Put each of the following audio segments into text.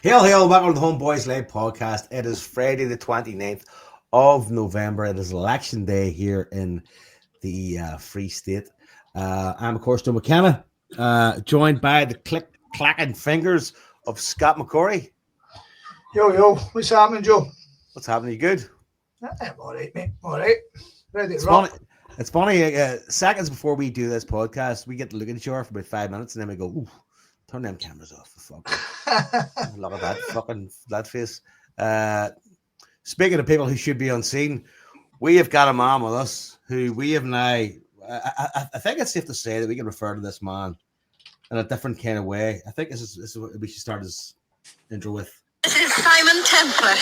Hail, hail, welcome to the Homebhoys Live podcast. It is Friday the 29th of November. It is election day here in the Free State. I'm, of course, Joe McKenna, joined by the clacking fingers of Scott McCorry. Yo, what's happening, Joe? What's happening? You good? I'm all right, mate. All right. Ready to rock. Funny. It's funny, seconds before we do this podcast, we get to look at each other for about 5 minutes and then we go, ooh, turn them cameras off. Fuck. Look at that fucking that face. Speaking of people who should be unseen, we have got a man with us who we have now. I think it's safe to say that we can refer to this man in a different kind of way. I think this is what we should start his intro with. This is Simon Templar.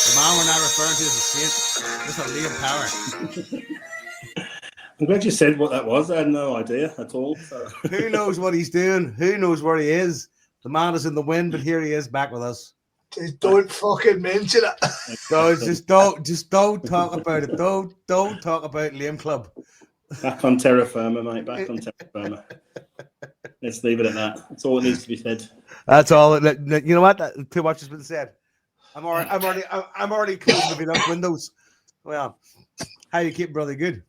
The man we're now referring to as a saint, Mr. Liam Power. I'm glad you said what that was. I had no idea at all. So. Who knows what he's doing? Who knows where he is? The man is in the wind, but here he is back with us. Just don't fucking mention it. No, just don't talk about it. Don't talk about Liam Club. Back on terra firma, mate. Back on terra firma. Let's leave it at that. That's all that needs to be said. That's all. You know what? Too much has been said. I'm already closing the windows. Well, how you keep, brother? Good.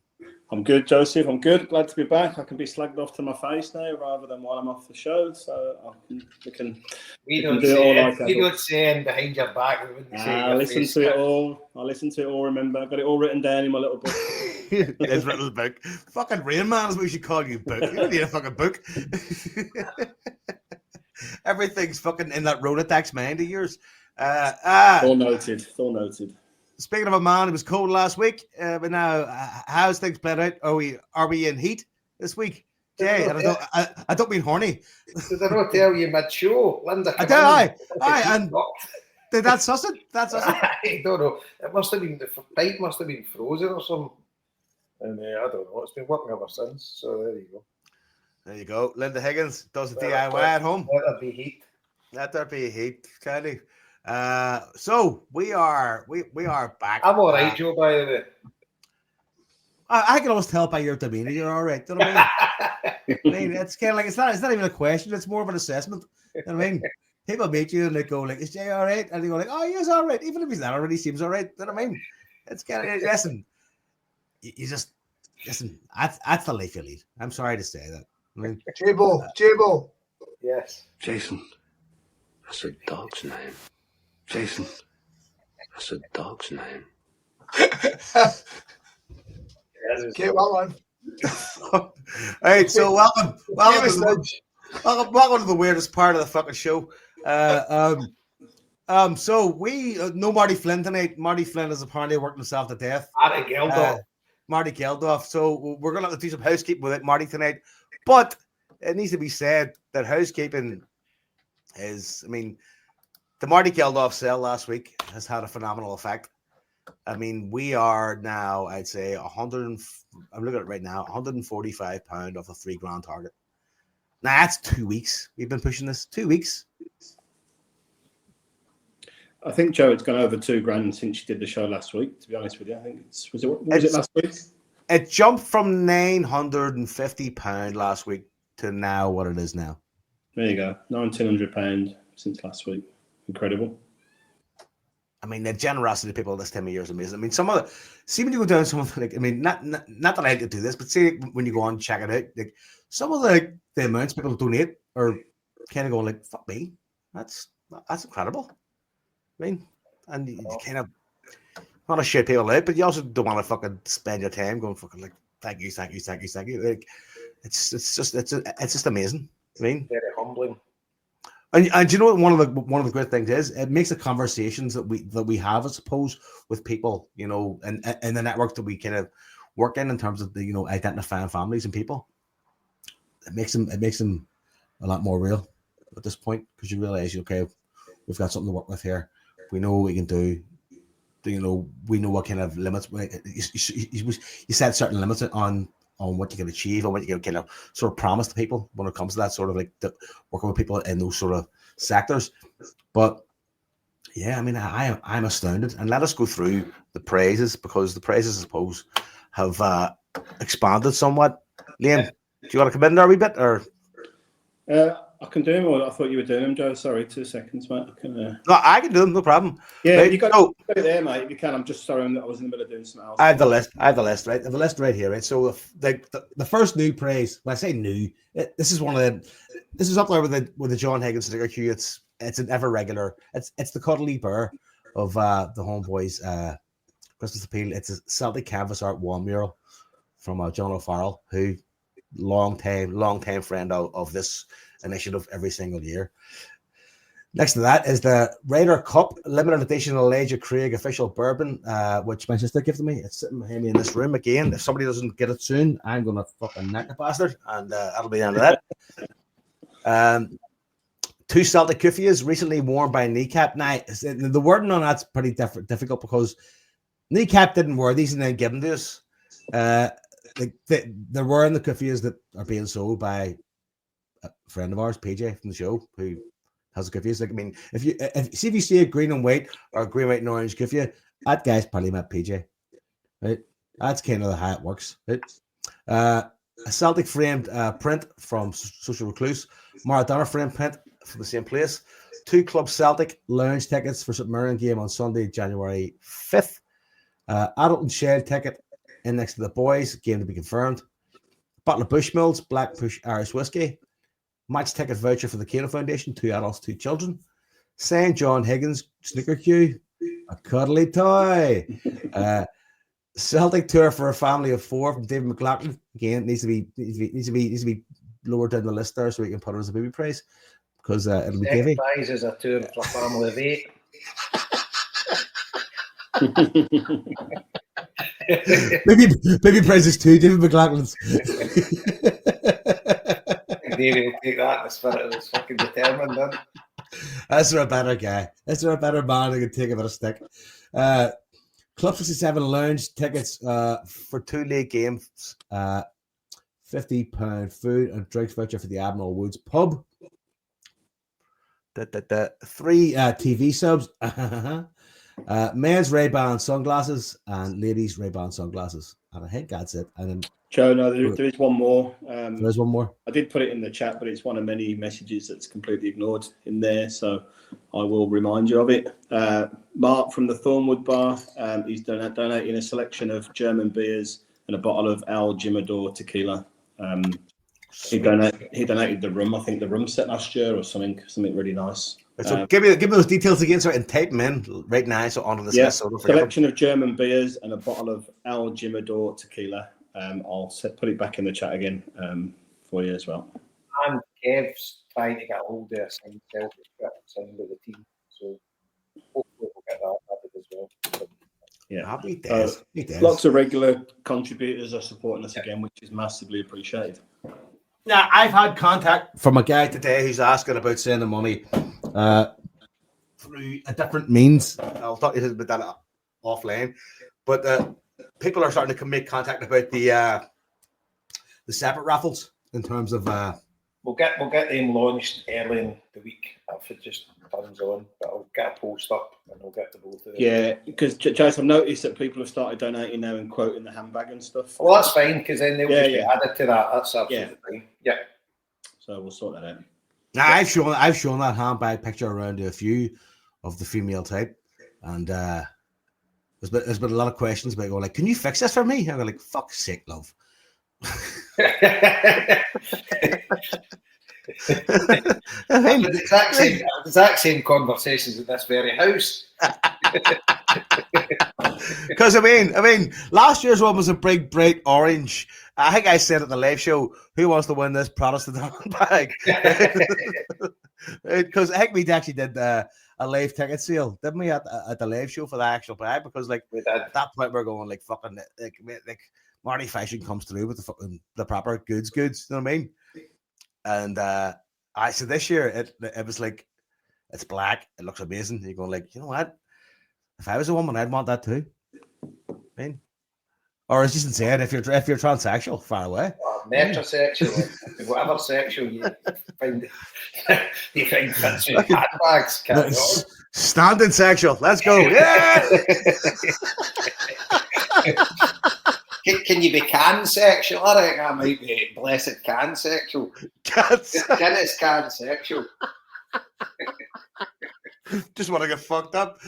I'm good, Joseph. I'm good. Glad to be back. I can be slagged off to my face now rather than while I'm off the show. So we don't say it behind your back. I listen to it all. Remember, I've got it all written down in my little book. It's written in the book. Fucking Rain Man is what we should call you, book. You don't need a fucking book. Everything's fucking in that Rolodex mind of yours. All noted. Speaking of a man who was cold last week, but now how's things played out? Are we in heat this week? Jay, I don't mean horny. Did I not tell you mid-show, Linda? And did that suss it? I don't know. It must have been the pipe must have been frozen or something. And I don't know. It's been working ever since. So there you go. There you go. Linda Higgins does the DIY at home. Let there be heat. Let there be heat, Candy. So we are back. I'm all right, Joe, by the way. I can always tell by your demeanor you're all right. You know what I mean? I mean, it's kind of like it's not even a question. It's more of an assessment. You know what I mean? People meet you and they go like, "Is Jay all right?" And they go like, "Oh, he's all right." Even if he's not already, seems all right. You know what I mean? It's kind of listen. You just listen. That's the life you lead. I'm sorry to say that. I mean, Jabo. Yes, Jason. That's a dog's name. Jason, that's a dog's name. Okay, well on. All right, so welcome to the weirdest part of the fucking show. So we know Marty Flynn tonight. Marty Flynn is apparently working himself to death. Marty Geldof. So we're gonna have to do some housekeeping with it, Marty, tonight. But it needs to be said that housekeeping is, I mean, the Marty Geldof sale last week has had a phenomenal effect. I mean, we are now, I'd say, I'm looking at it right now, £145 off a $3,000 target. Now, that's 2 weeks. We've been pushing this 2 weeks. I think, Joe, it's gone over $2,000 since you did the show last week, to be honest with you. I think was it last week? It jumped from £950 last week to now what it is now. There you go. £1,900 since last week. Incredible. I mean, the generosity of people this time of year is amazing. I mean, when you go down some of the, like, I mean, not that I like to do this, but see when you go on and check it out, like some of the amounts people donate are kind of going like, fuck me. That's incredible. I mean, and you kind of want to shit people out, but you also don't want to fucking spend your time going fucking like, thank you. Like, it's just amazing. I mean, very humbling. And you know what one of the great things is? It makes the conversations that we have, I suppose, with people, you know, and the network that we kind of work in terms of the, you know, identifying families and people. It makes them a lot more real at this point, because you realize, okay, we've got something to work with here. We know what we can do. You know, we know what kind of limits. You set certain limits on what you can achieve and what you can kind of sort of promise to people when it comes to that sort of like working with people in those sort of sectors. But yeah, I mean, I'm astounded. And let us go through the praises, because the praises, I suppose, have expanded somewhat. Liam, do you want to come in there a wee bit, or? I can do them, or I thought you were doing them, Joe. Sorry, 2 seconds, mate. I can. No, I can do them, no problem. Yeah, right, you got it there, mate. If you can, I'm just sorry, I was in the middle of doing something else. I have the list. Right? I have the list right here. Right. So the first new praise. When I say new, this is up there with the John Higgins sticker queue. It's an ever regular. It's the cuddly bear of the Homeboys Christmas appeal. It's a Celtic canvas art wall mural from John O'Farrell, who long time friend of this initiative every single year. Next to that is the Raider Cup limited edition Elijah Craig official bourbon, which my sister gifted me. It's sitting behind me in this room again. If somebody doesn't get it soon, I'm gonna fucking neck the bastard, and that'll be the end of that. 2 Celtic kuffias recently worn by Kneecap. Now the wording on that's pretty difficult because Kneecap didn't wear these and then give them to us. They're wearing the kuffias that are being sold by a friend of ours, PJ from the show, who has a kuffias. Like, I mean, if you see a green and white or a green, white, and orange kuffia, that guy's probably met PJ, right? That's kind of how it works, right? A Celtic framed print from Social Recluse, Maradona framed print from the same place. 2 Club Celtic lounge tickets for St Mirren game on Sunday, January 5th. Adult and Shed ticket in next to the boys, game to be confirmed. Bottle of Bushmills, Black Push Irish Whiskey. Match ticket voucher for the Kano Foundation, 2 adults, 2 children. St. John Higgins sneaker queue, a cuddly toy. Celtic tour for a family of 4 from David McLaughlin. Again, needs to be lower down the list there so we can put it as a baby prize because it'll be Davey. Prize is a tour for a family of 8. Baby prize is 2 David McLaughlin's. Davey will take that in the spirit of his fucking determined, then. That's a better guy. That's a better man who can take a bit of stick. Club 67 lounge tickets for 2 league games, £50 food and drinks voucher for the Admiral Woods pub. 3 TV subs. Men's Ray-Ban sunglasses and ladies' Ray-Ban sunglasses. And I think that's it. And then Joe, no, there is one more. There's one more. I did put it in the chat, but it's one of many messages that's completely ignored in there. So I will remind you of it. Mark from the Thornwood Bar, he's donating a selection of German beers and a bottle of Al Jimador tequila. He donated the rum. I think the rum set last year or something really nice. So give me those details again, so I can type them in right now. So onto this list. So selection of German beers and a bottle of Al Jimador tequila. I'll put it back in the chat again for you as well. And Kev's trying to get hold of some Celtic signed with the team, so hopefully we'll get that added as well. Yeah, happy days. Lots of regular contributors are supporting us again, which is massively appreciated. Now, I've had contact from a guy today who's asking about sending money through a different means. I'll talk to you about that offline. But people are starting to make contact about the separate raffles in terms of. We'll get them launched early in the week if it just turns on. But I'll get a post up and we'll get the both of them. Yeah, because Jason, I've noticed that people have started donating now and quoting the handbag and stuff. Well, that's fine because then they'll just get added to that. That's absolutely fine. Yeah. So we'll sort that out. Now I've shown that handbag picture around to a few of the female type, and there's been a lot of questions about going like, "Can you fix this for me?" I'm like, "Fuck's sake, love." The exact same conversations in this very house. Because I mean, last year's one was a big bright orange. I think I said at the live show, "Who wants to win this Protestant bag?" Because I think we actually did a live ticket sale, didn't we, at the live show for the actual bag? Because like at that point we're going like fucking like Marty Fashion comes through with the proper goods. You know what I mean? And I said this year it was like it's black. It looks amazing. You're going like, you know what? If I was a woman, I'd want that too. I mean, or as Jason said, if you're transsexual, far away. Metrosexual, whatever sexual you find fits with handbags. Standing sexual. Let's go. Yeah. Can you be cansexual? I reckon I might be blessed cansexual. Guinness cansexual. Just want to get fucked up.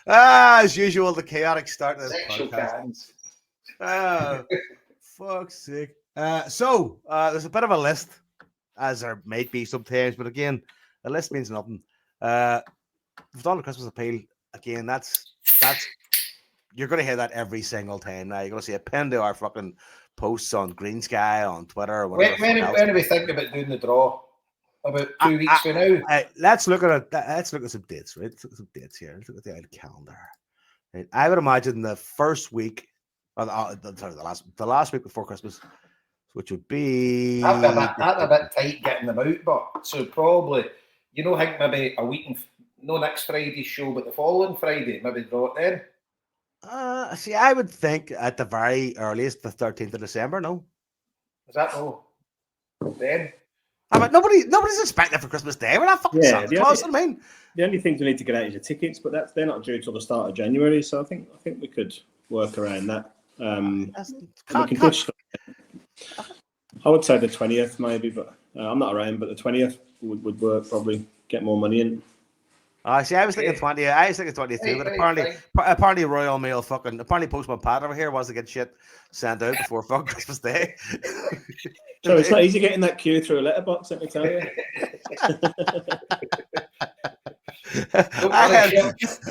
As usual, the chaotic start of this Sexual podcast. cans. Fuck's sake. So there's a bit of a list, as there might be sometimes, but again, a list means nothing. We've done the Christmas appeal. Again, that's you're going to hear that every single time now. You're going to see a pin to our fucking posts on Green Sky, on Twitter, or whatever. When are we thinking about doing the draw? About 2 weeks from now? Let's look at some dates, right? Let's look at some dates here. Let's look at the old calendar. Right? I would imagine the first week, or the last week before Christmas, which would be That's a bit tight getting them out, but so probably, I think maybe a week, no next Friday's show, but the following Friday, maybe draw it then. See, I would think at the very earliest, the 13th of December. No, Is that no? Then. But nobody's expecting it for Christmas Day. We're not fucking Santa Claus. I mean, the only things we need to get out is your tickets, but they're not due till the start of January. So I think we could work around that. I would say the 20th maybe, but I'm not around. But the 20th would work. Probably get more money in. See, I was thinking 20. I was thinking 22, but apparently Royal Mail apparently Postman Pat over here wants to get shit sent out before fucking Christmas Day. So it's not easy getting that queue through a letterbox, let me tell you.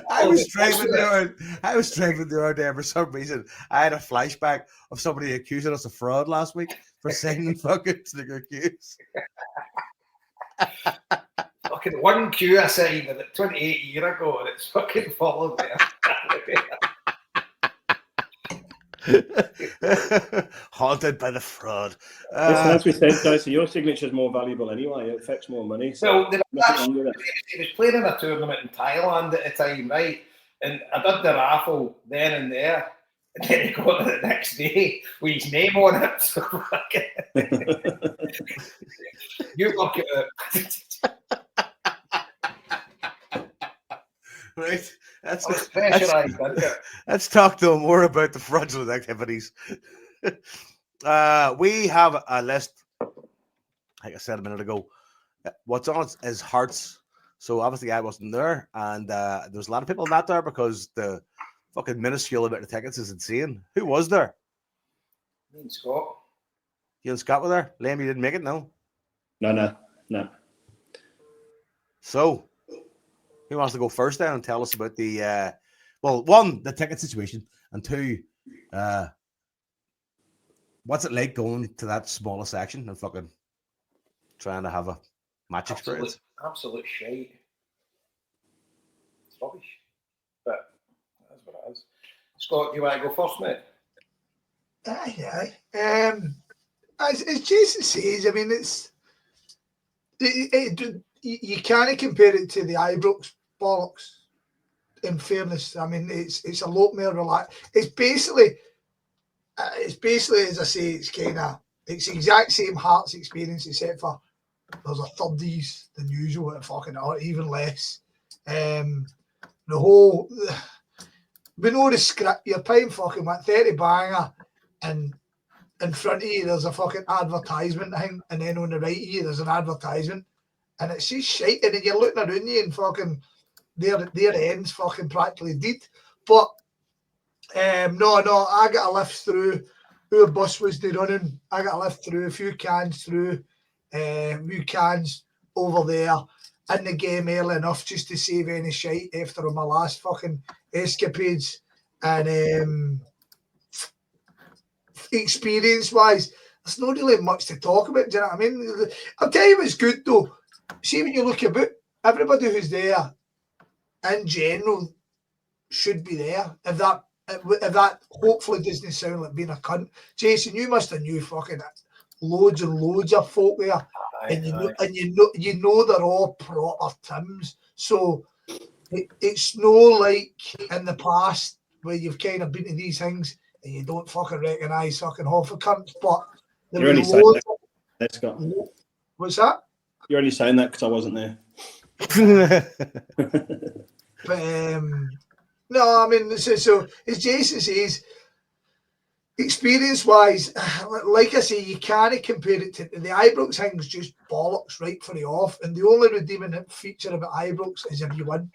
I was driving the other day for some reason. I had a flashback of somebody accusing us of fraud last week for signing fucking sneaker queues. Fucking one queue I signed 28 years ago, and it's fucking followed me. Haunted by the fraud. Listen, as we said, Dicey, your signature is more valuable anyway. It fetches more money. So he was playing in a tournament in Thailand at the time, right? And I did the raffle then and there. And then he got it the next day with his name on it. So you look at it. Right. Let's talk though more about the fraudulent activities. We have a list, like I said a minute ago. What's on it is hearts. So obviously I wasn't there, and there's a lot of people not there because the fucking minuscule amount of tickets is insane. Who was there? Me and Scott. You and Scott were there. Liam, you didn't make it, no? No. So, who wants to go first then and tell us about the one, the ticket situation, and two, what's it like going to that smaller section and fucking trying to have a match experience? Absolute shite. It's rubbish. But that's what it is. Scott, do you want to go first, mate? Aye. As Jason says, I mean, you can't compare it to the Ibrox bollocks. In fairness, I mean, it's a lot more relaxed. It's basically, as I say, it's the exact same Hearts experience, except for there's a thirties than usual, at fucking or even less. The whole, we know the script. You're paying fucking like 30 banger, and in front of you there's a fucking advertisement thing, and then on the right of you there's an advertisement, and it's just shite. And then you're looking around you and fucking their ends fucking practically did. But no, I got a lift through. Who bus was they running? I got a lift through, a few cans through, few cans over there in the game early enough just to save any shite after my last fucking escapades. And experience-wise, there's not really much to talk about. Do you know what I mean? I'll tell you what's good though. See, when you look about, everybody who's there in general should be there. If that hopefully doesn't sound like being a cunt. Jason, you must have knew fucking loads and loads of folk there. And you know they're all proper Tims. So it's no like in the past where you've kind of been to these things and you don't fucking recognise fucking half a cunt. But there You're only saying loads that, Scott. What's that? You're only saying that because I wasn't there. But No, I mean, so as Jason says, experience-wise, like I say, you can't compare it to the Ibrox thing's just bollocks right for the off, and the only redeeming feature about Ibrox is if you win.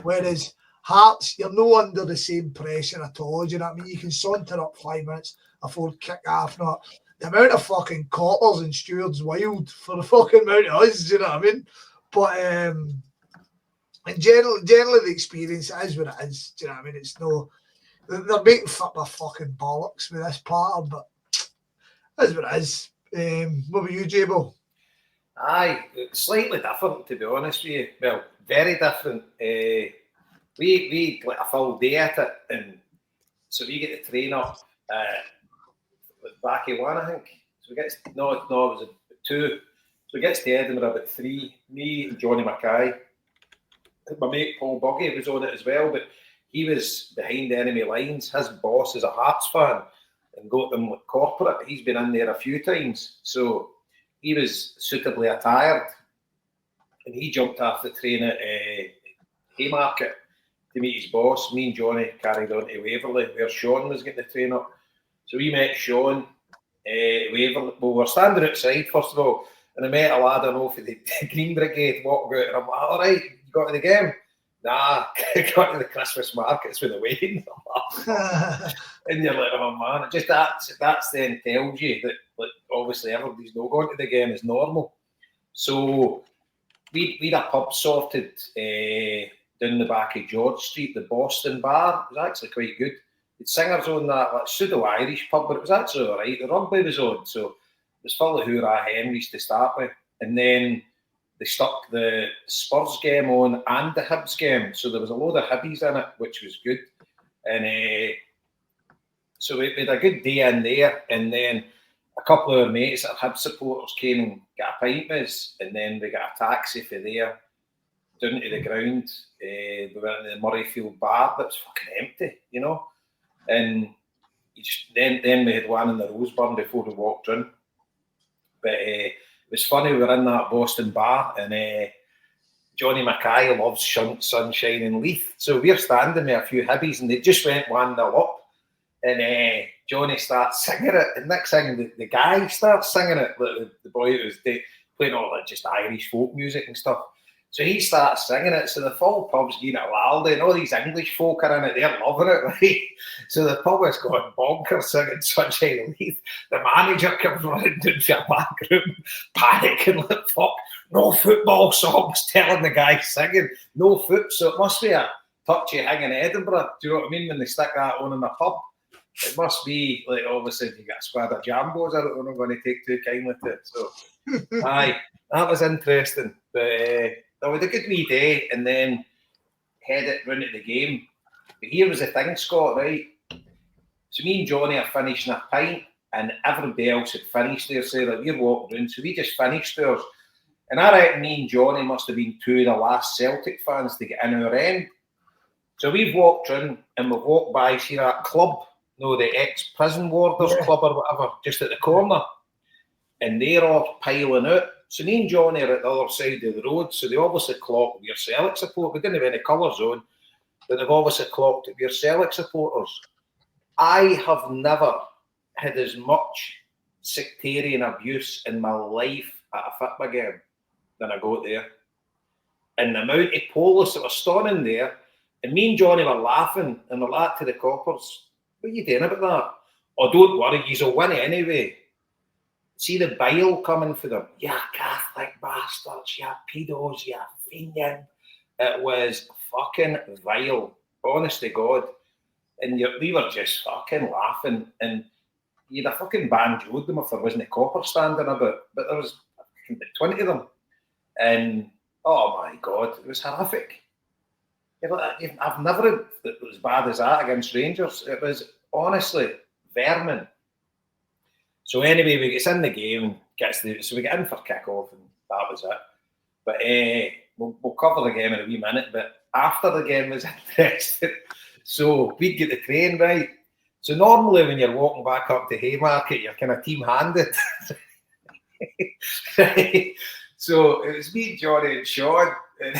Whereas Hearts, you're no under the same pressure at all. Do you know what I mean? You can saunter up 5 minutes before kick-off. Not the amount of fucking coppers and stewards wild for the fucking amount of us. Do you know what I mean? But and generally the experience is what it is. Do you know what I mean? It's no. They're making my fucking bollocks with this platter, but that's what it is. What about you, Jabo? Aye, slightly different, to be honest with you. Well, very different. We like a full day at it, and so we get the train up back at 1, I think. So we get no, it was at 2. So we get to Edinburgh about 3. Me and Johnny Mackay. My mate Paul Brugge was on it as well, but he was behind enemy lines. His boss is a Hearts fan and got them with corporate. He's been in there a few times. So he was suitably attired and he jumped off the train at Haymarket to meet his boss. Me and Johnny carried on to Waverley where Sean was getting the train up. So we met Sean at Waverley. Well, we were standing outside first of all and I met a lad I know for the Green Brigade walking out and I'm like, all right, you got to the game? Nah, I got to the Christmas markets with the waiting. And you're like, oh man, just that's then tells you that like, obviously everybody's not going to the game is normal. So we had a pub sorted down the back of George Street, the Boston Bar. It was actually quite good. The singers on that, like pseudo-Irish pub, but it was actually all right. The rugby was on, so it was full of Hoorah Henrys to start with. And then they stuck the Spurs game on and the Hibs game. So there was a load of Hibbies in it, which was good. And so we had a good day in there. And then a couple of our mates that are Hibs supporters came and got a pint with us. And then we got a taxi for there, down to the ground. We went to the Murrayfield bar that was fucking empty, you know. And then we had one in the Roseburn before we walked in. But it was funny, we were in that Boston bar and Johnny Mackay loves Sunshine and Leith. So we're standing with a few Hibbies and they just went 1-0 up. And Johnny starts singing it. And next thing, the guy starts singing it. Like the boy who was playing all that just Irish folk music and stuff. So he starts singing it. So the full pub's getting it loud. And all these English folk are in it. They're loving it. Right? So the pub is going bonkers singing Sunshine and Leith. The manager comes running down to a back room, panicking like fuck. No football songs, telling the guy singing. No foot. So it must be a touchy thing in Edinburgh. Do you know what I mean? When they stick that on in the pub. It must be, like, obviously, if you got a squad of Jambos, we're not going to take too kindly to it. So, aye, that was interesting. But that was a good wee day, and then headed round at the game. But here was the thing, Scott, right? So me and Johnny are finishing a pint, and everybody else had finished there. So like, we're walking round, so we just finished ours. And I reckon me and Johnny must have been two of the last Celtic fans to get in our end. So we've walked in, and we've walked by, see that club, the ex-prison warders club or whatever, just at the corner. And they're all piling out. So me and Johnny are at the other side of the road, so they obviously clocked we're Celtic support. We didn't have any colours on, but they've obviously clocked that we're Celtic supporters. I have never had as much sectarian abuse in my life at a football game than I got there. And the amount of police that were standing there, and me and Johnny were laughing, and we're like to the coppers, what are you doing about that? Oh, don't worry, you'll win it anyway. See the bile coming for them. Yeah, Catholic bastards, yeah, pedos, yeah, fiend. It was fucking vile, honest to God. And we were just fucking laughing. And you'd have fucking banjoed them if there wasn't a copper standing about. But there was 20 of them. And, oh my God, it was horrific. I've never had it as bad as that against Rangers. It was honestly vermin. So anyway, we get in the game, so we get in for kick-off, and that was it. But we'll cover the game in a wee minute, but after the game was interesting. So we'd get the train, right? So normally when you're walking back up to Haymarket, you're kind of team-handed. Right? So it was me, Johnny and Sean, and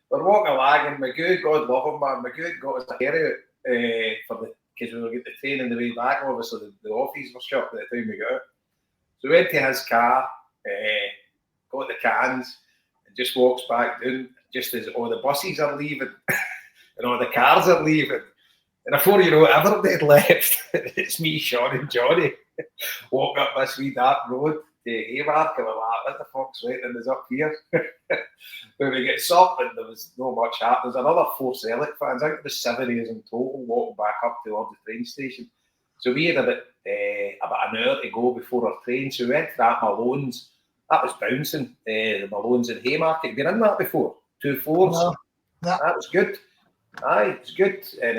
we're walking along, and Magoo, God love him, man, Magoo got us a hair out because we were getting the train on the way back. Obviously, the office was shut by the time we got out. So we went to his car, got the cans, and just walks back down just as all the buses are leaving and all the cars are leaving. And before you know it, everybody had left. It's me, Sean, and Johnny walking up this wee dark road to Haymark, and we're like, what the fuck's waiting us up here? When we get up, and there was no much happening. There's another 4 Celtic fans. I think it was 7 of us in total walking back up towards the train station. So we had about an hour to go before our train. So we went to that Malone's. That was bouncing. The Malone's in Haymarket. Have you been in that before? 2 floors. No. That was good. Aye, it was good. And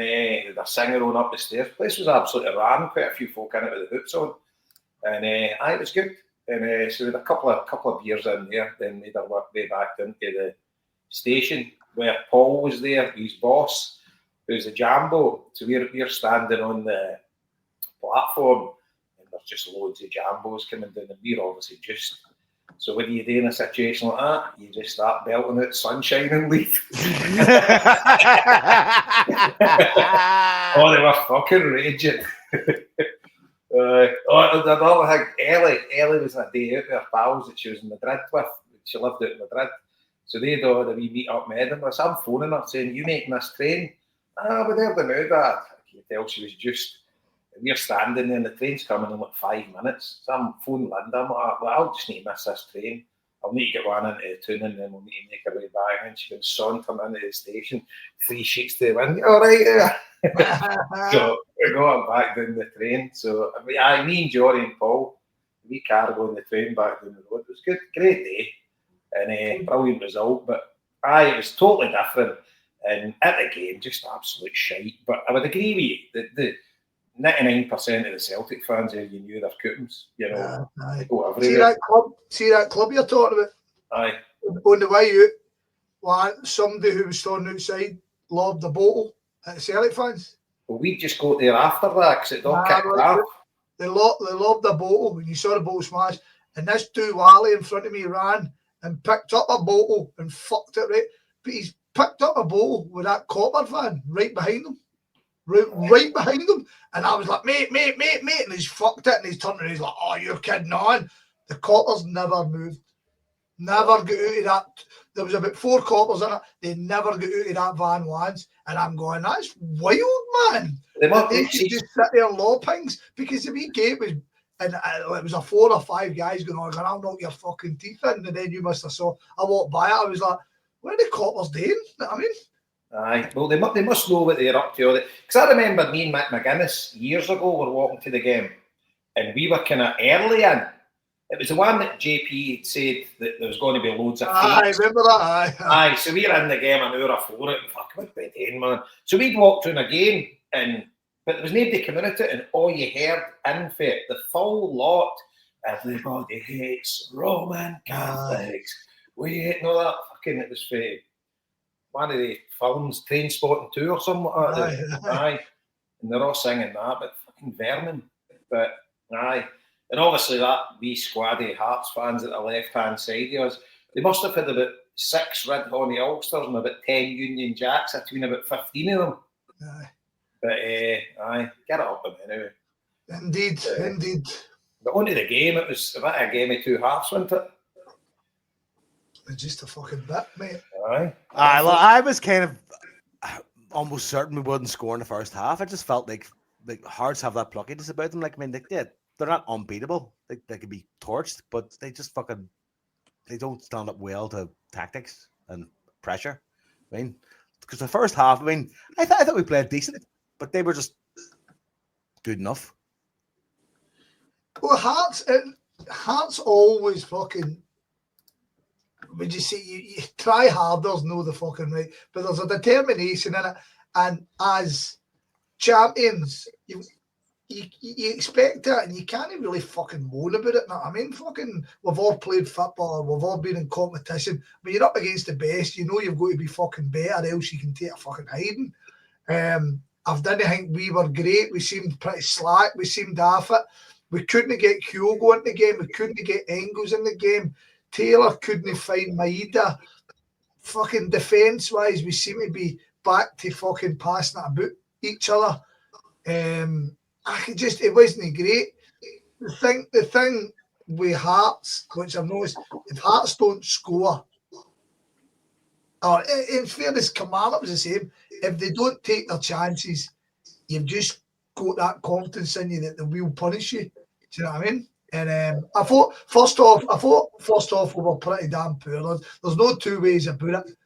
the singer on up the stairs. The place was absolutely ran. Quite a few folk in it with the hoops on. And aye, it was good. And so we had a couple of beers in there. Then made our way back into the station where Paul was there, his boss, who's a Jambo. So we're standing on the platform, and there's just loads of Jambos coming down, and we're obviously just. So what do you do in a situation like that? You just start belting out Sunshine and Leaf. Oh, they were fucking raging. Another thing, Ellie was on a day out with her pals that she was in Madrid with. She lived out in Madrid. So they'd had a wee meet up in Edinburgh. So I'm phoning her saying, you making this train? We're there now, Dad. I can tell she was just. We're standing there and the train's coming in like 5 minutes. So I'm phoning Linda. I'm like, well, I'll just need to miss this train. I'll need to get one into the tune and then we'll need to make our way back. And she goes sauntering into the station, 3 sheets to the wind. All right, yeah. So we're going back down the train. So me and Jory and Paul, we cargo on the train back down the road. It was good, great day. And brilliant result. But it was totally different. And at the game, just absolute shite. But I would agree with you. The 99% of the Celtic fans there, you knew their cootums, you know. Go everywhere. See that club you're talking about? Aye. On the way out, somebody who was standing outside lobbed a bottle at the Celtic fans. Well, we just got there after that because it all kicked off. They lobbed a bottle when you saw the bottle smash, and this Wally in front of me ran and picked up a bottle and fucked it right. But he's picked up a bottle with that Copper fan right behind him. Right behind him, and I was like, mate, and he's fucked it, and he's turned and he's like, oh, you're kidding on. The coppers never moved, never got out of that. There was about 4 coppers in it. They never got out of that van once, and I'm going, that's wild, man. They should just sit there and law pings because the wee gate was, and it was a 4 or 5 guys going on, I'll knock your fucking teeth in, and then you must have saw. I walked by it, I was like, what are the coppers doing? You know what I mean? Aye, well, they must know what they're up to. Because I remember me and Mick McGuinness years ago were walking to the game, and we were kind of early in. It was the one that JP had said that there was going to be loads of fakes. I remember that. Aye, so we were in the game an hour before it, and fuck, what bed in, man. So we'd walked in again, but there was nobody coming out it, and all you heard in for it, the full lot, everybody hates Roman Catholics. We hate all that fucking, it was for one of the films, Trainspotting 2 or something like that. Aye. And they're all singing that, but fucking vermin. But aye. And obviously that wee squad of Hearts fans at the left-hand side of us, they must have had about 6 Red Honey Ulsters and about 10 Union Jacks between about 15 of them. Aye. But aye, get it up a minute anyway. Indeed. But onto the game, it was a bit of a game of 2 halves, wasn't it? Just a fucking bit, mate. Aye. I was kind of almost certain we wouldn't score in the first half. I just felt like Hearts have that pluckiness about them. Like, I mean, they're not unbeatable. They can be torched, but they just they don't stand up well to tactics and pressure. I mean, because the first half, I mean, I thought we played decent, but they were just good enough. Well, Hearts always fucking. Would you see, you try harders know the fucking right, but there's a determination in it, and as champions, you expect it, and you can't really fucking moan about it. I mean, fucking, we've all played football, we've all been in competition. When you're up against the best, you know you've got to be fucking better, else you can take a fucking hiding. I didn't think we were great. We seemed pretty slack. We seemed off it. We couldn't get Kyogo in the game. We couldn't get Engels in the game. Taylor couldn't find Maeda fucking defence-wise, we seem to be back to fucking passing it about each other. It wasn't great. The thing with Hearts, which I've noticed, if Hearts don't score, or in fairness, Kilmarnock was the same. If they don't take their chances, you've just got that confidence in you that they will punish you. Do you know what I mean? And I thought first off we were pretty damn poor. There's no two ways about it.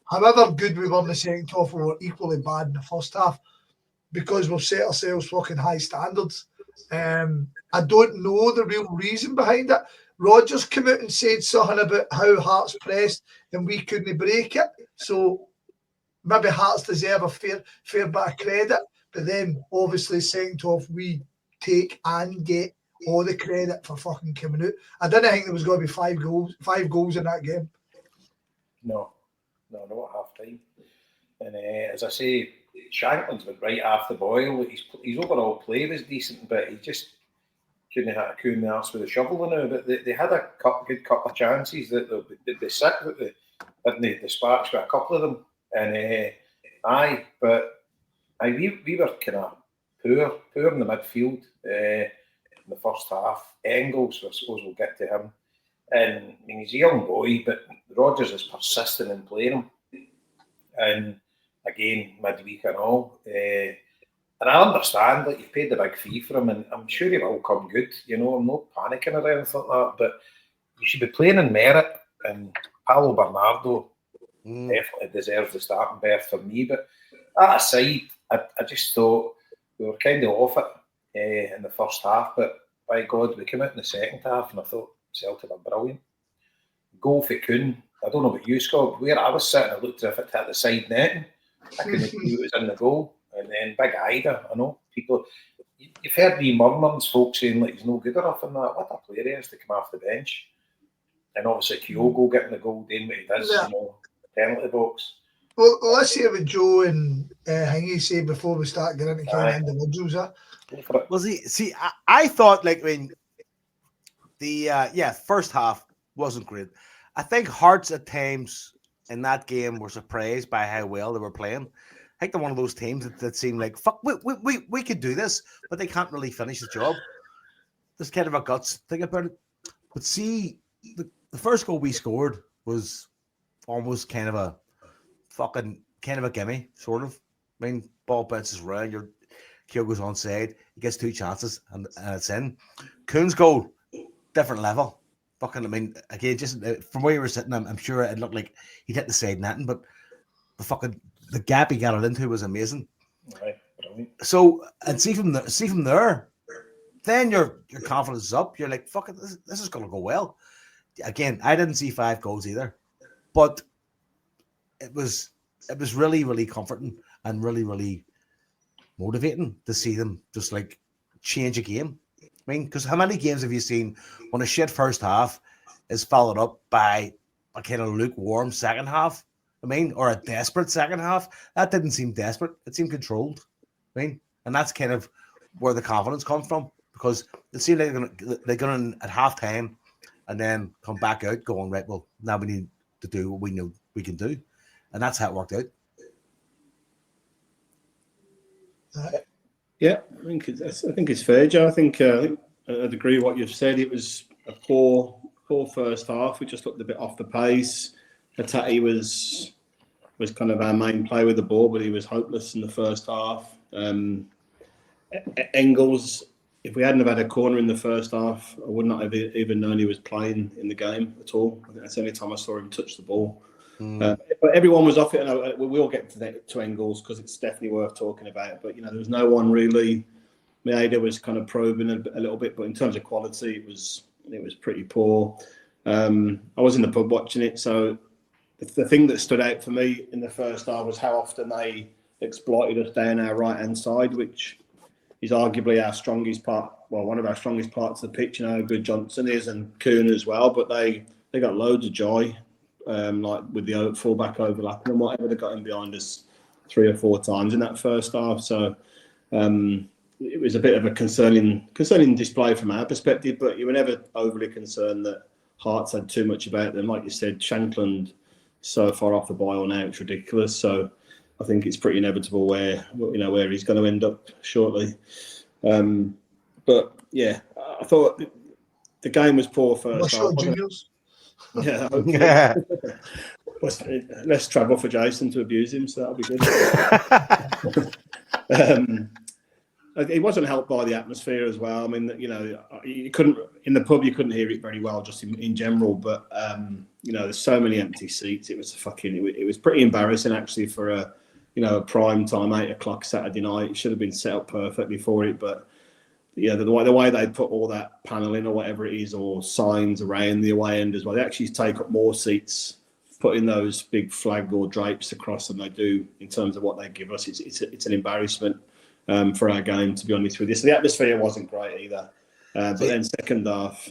However good we were in the second half, we were equally bad in the first half because we've set ourselves fucking high standards. I don't know the real reason behind it. Rodgers came out and said something about how Hearts pressed and we couldn't break it. So maybe Hearts deserve a fair bit of credit. But then obviously second half we take and get all the credit for fucking coming out. I didn't think there was going to be five goals in that game. No, not at half time. And as I say, Shankland's went right after Boyle. His overall play was decent, but he just couldn't hit a coup in the arse with a shovel now. But they had a good couple of chances that they sick that they dispatched with a couple of them. And we were kind of poor in the midfield in the first half. Engels, I suppose we'll get to him. And I mean, he's a young boy, but Rodgers is persistent in playing him. And again, midweek and all. And I understand that you've paid the big fee for him, and I'm sure he will come good. You know, I'm not panicking or anything like that, but you should be playing in merit. And Paolo Bernardo definitely deserves the starting berth for me. But that aside, I just thought we were kind of off it in the first half, but by God, we came out in the second half, and I thought Celtic were brilliant. Goal for Kuhn. I don't know about you, Scott, where I was sitting, I looked as if it hit the side netting. I couldn't believe it was in the goal. And then Big Ida, I know people, you've heard me murmurs, folks saying like he's no good enough and that. What a player he is to come off the bench. And obviously Kyogo getting the goal, doing what he does, penalty box. Well, let's hear what Joe and Hingy say before we start getting into kind of individuals. Well, see, I thought like when the first half wasn't great. I think Hearts at times in that game were surprised by how well they were playing. I think they're one of those teams that seem like, fuck, we could do this, but they can't really finish the job. There's kind of a guts thing about it. But see, the first goal we scored was almost kind of a gimme, sort of. I mean, ball bounces around, Kyogo's onside, he gets two chances, and it's in. Kuhn's goal, different level. Fucking, I mean, again, just from where you were sitting, I'm sure it looked like he'd hit the side netting, but the gap he got it into was amazing. Right. So, and see from there, then your confidence is up. You're like, fuck it, this is going to go well. Again, I didn't see 5 goals either, but it was really, really comforting and really, really motivating to see them just like change a game. I mean, because how many games have you seen when a shit first half is followed up by a kind of lukewarm second half? I mean, or a desperate second half. That didn't seem desperate. It seemed controlled. I mean, and that's kind of where the confidence comes from, because it seemed like they're going at halftime and then come back out going, right, well, now we need to do what we know we can do. And that's how it worked out. Yeah, I think it's fair, Joe. I think I'd agree with what you've said. It was a poor first half. We just looked a bit off the pace. Hatate was kind of our main player with the ball, but he was hopeless in the first half. Engels, if we hadn't have had a corner in the first half, I would not have even known he was playing in the game at all. I think that's the only time I saw him touch the ball. But everyone was off it, and we will get to Engels because it's definitely worth talking about. But there was no one really. Maeda was kind of probing a little bit, but in terms of quality, it was pretty poor. I was in the pub watching it, so the thing that stood out for me in the first half was how often they exploited us down our right-hand side, which is arguably our strongest part. Well, one of our strongest parts of the pitch. How good Johnson is and Kuhn as well, but they got loads of joy. Like with the fullback overlapping and whatever, they got in behind us 3 or 4 times in that first half. So it was a bit of a concerning display from our perspective, but you were never overly concerned that Hearts had too much about them. Like you said, Shankland so far off the boil now, it's ridiculous. So I think it's pretty inevitable where he's going to end up shortly. But yeah, I thought the game was poor first half. Juniors. Yeah, Yeah. Less trouble for Jason to abuse him, so that'll be good. It wasn't helped by the atmosphere as well. I mean, you couldn't in the pub, you couldn't hear it very well, just in general. But there's so many empty seats. It was it was pretty embarrassing actually for a prime time 8 o'clock Saturday night. It should have been set up perfectly for it, but yeah, the way they put all that paneling or whatever it is, or signs around the away end as well, they actually take up more seats putting those big flag or drapes across than they do in terms of what they give us. It's an embarrassment for our game, to be honest with you. So the atmosphere wasn't great either. But then second half,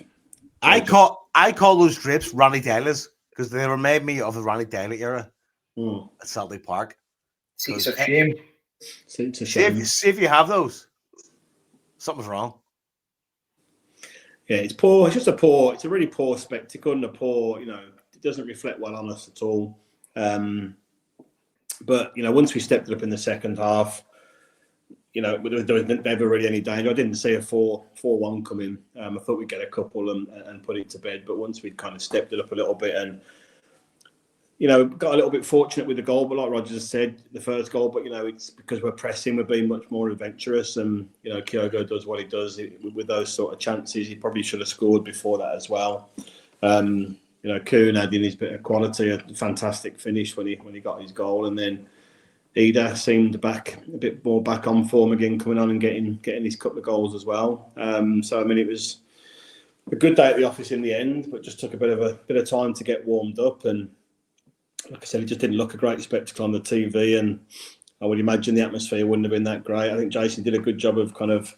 I call those drapes Ronnie Daley's because they remind me of the Ronnie Daley era at Saltley Park. See, it's a shame. It's a shame. See if you have those. Something's wrong. Yeah, it's poor. It's a really poor spectacle and a poor, it doesn't reflect well on us at all. But, once we stepped it up in the second half, there was never really any danger. I didn't see a 4-1 coming. I thought we'd get a couple and put it to bed. But once we'd kind of stepped it up a little bit and, got a little bit fortunate with the goal. But like Roger just said, the first goal, but, it's because we're pressing, we're being much more adventurous. And, Kyogo does what he does with those sort of chances. He probably should have scored before that as well. Kuhn had in his bit of quality, a fantastic finish when he got his goal. And then Ida seemed a bit more back on form again, coming on and getting his couple of goals as well. So, I mean, it was a good day at the office in the end, but just took a bit of time to get warmed up. And like I said, it just didn't look a great spectacle on the TV, and I would imagine the atmosphere wouldn't have been that great. I think Jason did a good job of kind of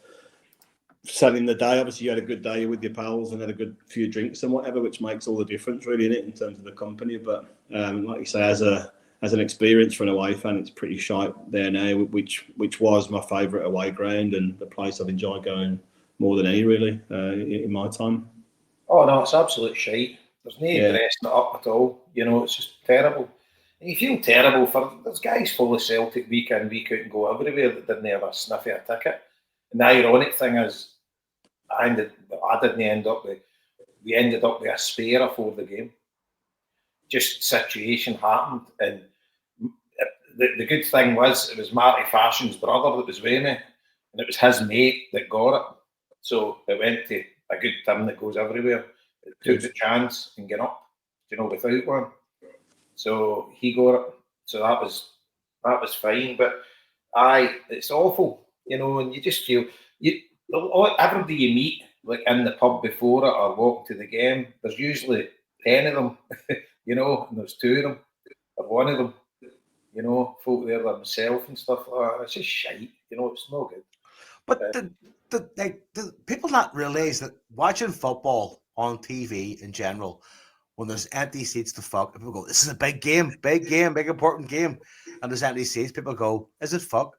selling the day. Obviously, you had a good day with your pals and had a good few drinks and whatever, which makes all the difference really in it in terms of the company. But like you say, as an experience for an away fan, it's pretty shite there now, which was my favourite away ground and the place I've enjoyed going more than any really in my time. Oh no, it's absolute shite. There's no dressing it up at all. It's just terrible. And you feel terrible for there's guys full of Celtic week in, week out and go everywhere that didn't have a sniff of a ticket. And the ironic thing is, we ended up with a spare before the game. Just situation happened, and the good thing was it was Marty Fashion's brother that was with me, and it was his mate that got it. So it went to a good Tim that goes everywhere. It took the chance and get up, without one. So he got it. So that was fine. But it's awful, and you just feel everybody you meet, like in the pub before it or walk to the game, there's usually 10 of them, and there's 2 of them or 1 of them, folk there themselves and stuff like that. It's just shite, it's no good. But the people not realise that watching football on TV in general, when there's empty seats to fuck, people go, this is a big game, big important game, and there's empty seats, people go, is it fuck?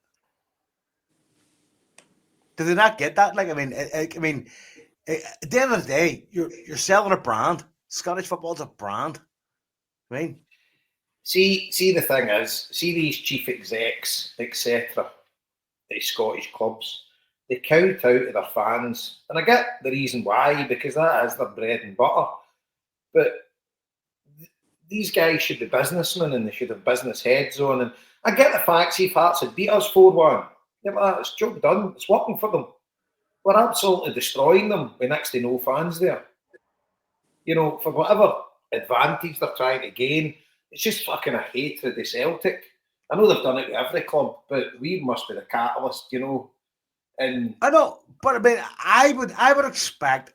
Do they not get that? Like, I mean, at the end of the day, you're selling a brand. Scottish football's a brand. I mean, see, the thing is, these chief execs, etc., the Scottish clubs, they count out of their fans, and I get the reason why, because that is their bread and butter. But these guys should be businessmen and they should have business heads on. And I get the fact, see, if Hearts had beat us 4-1, yeah, but it's job done. It's working for them. We're absolutely destroying them with next to no fans there. For whatever advantage they're trying to gain, it's just fucking a hatred of Celtic. I know they've done it with every club, but we must be the catalyst, And I know, but I mean, I would expect.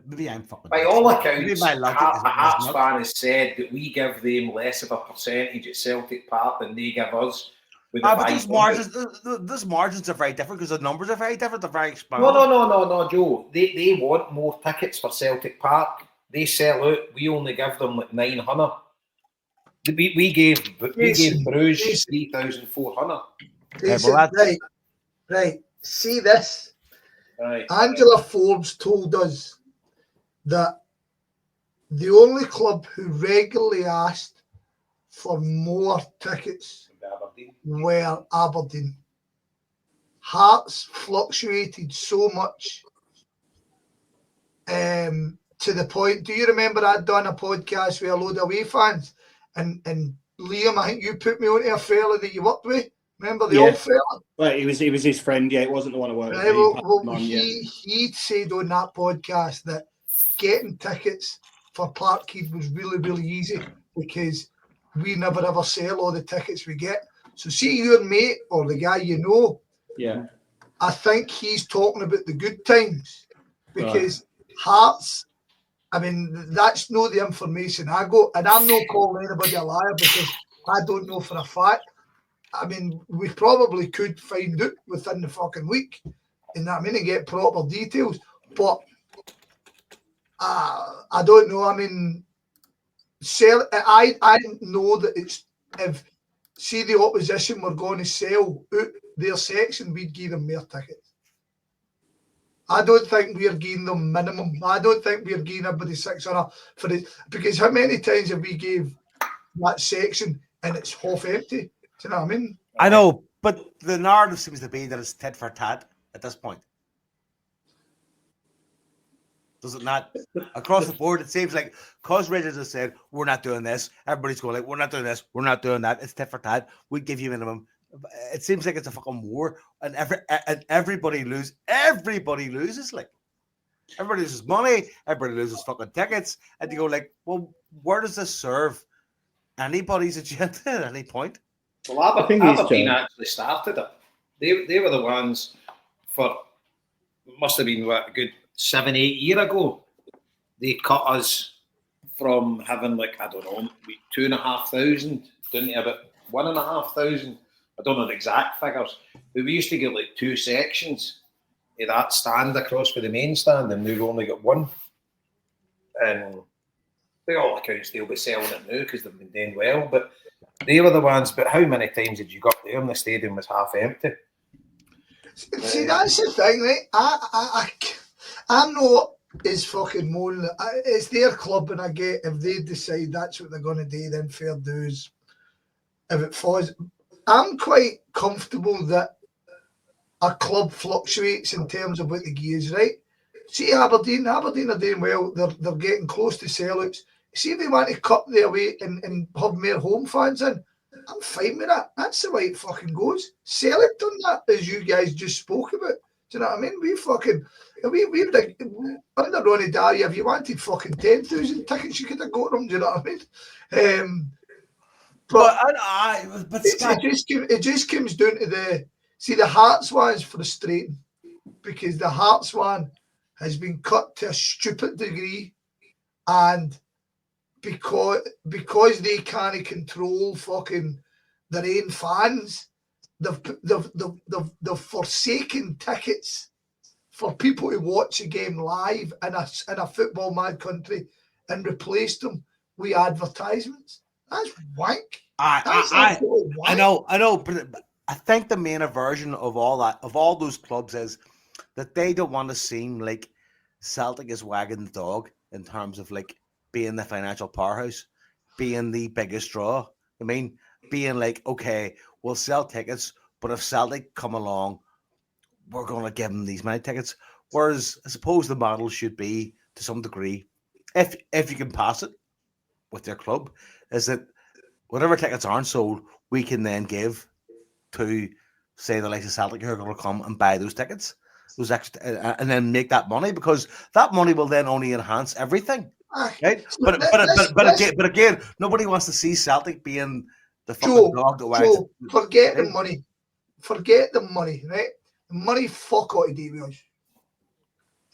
Maybe I'm fucking. By all accounts, a Hearts fan has said that we give them less of a percentage at Celtic Park than they give us. But those margins are very different because the numbers are very different. They're very exposed. No, Joe. They want more tickets for Celtic Park. They sell out. We only give them like 900. We gave Brugge 3,400. Right. See this. Right. Angela Forbes told us that the only club who regularly asked for more tickets Aberdeen. were Aberdeen. Hearts fluctuated so much to the point. Do you remember I'd done a podcast with a load of away fans? And Liam, I think you put me onto a fella that you worked with. Remember the Yeah. old fella? Well, he was his friend. Yeah, it wasn't the one I worked with. Right, He passed well, him on, yeah. he said on that podcast that getting tickets for Parkhead was really, really easy because we never ever sell all the tickets we get. So see your mate or the guy you know, Yeah. I think he's talking about the good times because Hearts, I mean, that's not the information I got. And I'm not calling anybody a liar because I don't know for a fact. I mean, we probably could find out within the fucking week, and get proper details. But I don't know. I mean, I know that it's if see the opposition were going to sell out their section, we'd give them more tickets. I don't think we're giving them minimum. I don't think we're giving everybody 600 for it because how many times have we gave that section and it's half empty? Do you know what I mean? I know, but the narrative seems to be that it's tit for tat at this point. Does it not? Across the board, it seems like because Richards has said, we're not doing this, everybody's going like, we're not doing this, we're not doing that. It's tit for tat. We give you minimum. It seems like it's a fucking war, and everybody loses. Everybody loses. Like everybody loses money. Everybody loses fucking tickets, and you go like, well, where does this serve anybody's agenda at any point? Well, I think he's Aberdeen John. actually started it. They were the ones for must have been what, a good 7-8 years ago. They cut us from having like I don't know 2,500 down to about 1,500. I don't know the exact figures, but we used to get like 2 sections of that stand across for the main stand, and we've only got one. And by all accounts, they'll be selling it now because they've been doing well. But they were the ones. But how many times did you got there and the stadium was half empty? See, that's the thing, right? I'm not as fucking moaning. It's their club, and I get if they decide that's what they're going to do, then fair dues. If it falls, I'm quite comfortable that a club fluctuates in terms of what the gears, right? See, Aberdeen are doing well. They're getting close to sellouts. See, if they want to cut their weight and have more home fans in, I'm fine with that. That's the way it fucking goes. Celtic done that, as you guys just spoke about. Do you know what I mean? We under Ronnie Dyer, if you wanted fucking 10,000 tickets, you could have got them. Do you know what I mean? But it just comes down to the Hearts one is frustrating because the Hearts one has been cut to a stupid degree, and because they can't control fucking their own fans, they've forsaken tickets for people to watch a game live in a football mad country and replaced them with advertisements. That's wank. I know, but I think the main aversion of all those clubs is that they don't want to seem like Celtic is wagging the dog in terms of like being the financial powerhouse, being the biggest draw. I mean, being like, okay, we'll sell tickets, but if Celtic come along, we're going to give them these many tickets. Whereas I suppose the model should be, to some degree, if you can pass it with your club, is that whatever tickets aren't sold, we can then give to, say, the likes of Celtic who are going to come and buy those tickets, those extra, and then make that money, because that money will then only enhance everything, right? But again, nobody wants to see Celtic being the fucking dog that wags. Joe, forget the money. Forget the money, right? The money, fuck all to do with us.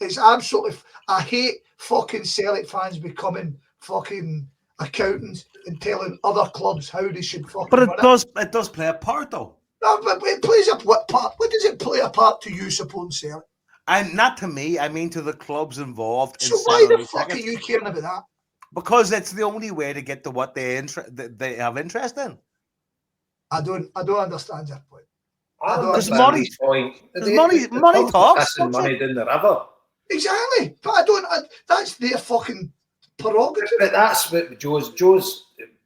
It's absolutely. I hate fucking Celtic fans becoming fucking accountants and telling other clubs how they should fucking. But it does play a part, though. No, but it plays a what part? What does it play a part to you supporting Celtic? And not to me. I mean to the clubs involved. So why the fuck are you caring about that? Because it's the only way to get to what they have interest in. I don't understand that point. Because money talks. Money down the river. Exactly, but that's their fucking prerogative. But that's what Joe's.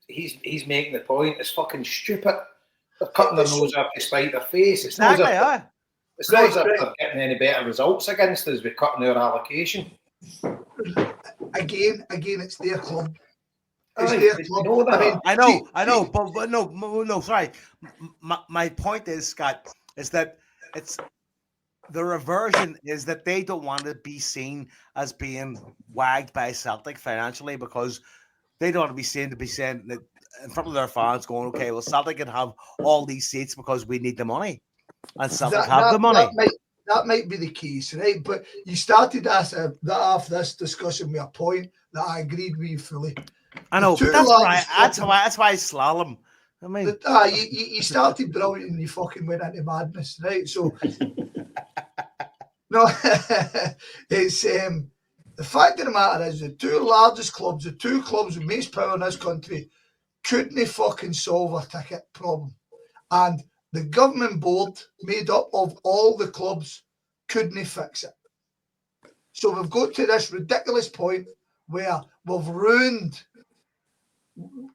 He's making the point. It's fucking stupid. They're cutting their nose off to spite their face. It's not as if it's not as if they're getting any better results against us with cutting our allocation. Again, it's their club. It's their club. Know that. I know, but no, sorry. My point is, Scott, is that it's the reversion is that they don't want to be seen as being wagged by Celtic financially because they don't want to be seen that in front of their fans going, okay, well, Celtic can have all these seats because we need the money, and Celtic have the money. That might be the case, right? But you started off this discussion with a point that I agreed with fully. I know, but that's why I slalom. I mean, you started brilliant and you fucking went into madness, right? So, no, it's the fact of the matter is the two largest clubs, the two clubs with most power in this country, couldn't fucking solve a ticket problem, and the government board made up of all the clubs couldn't fix it. So we've got to this ridiculous point where we've ruined,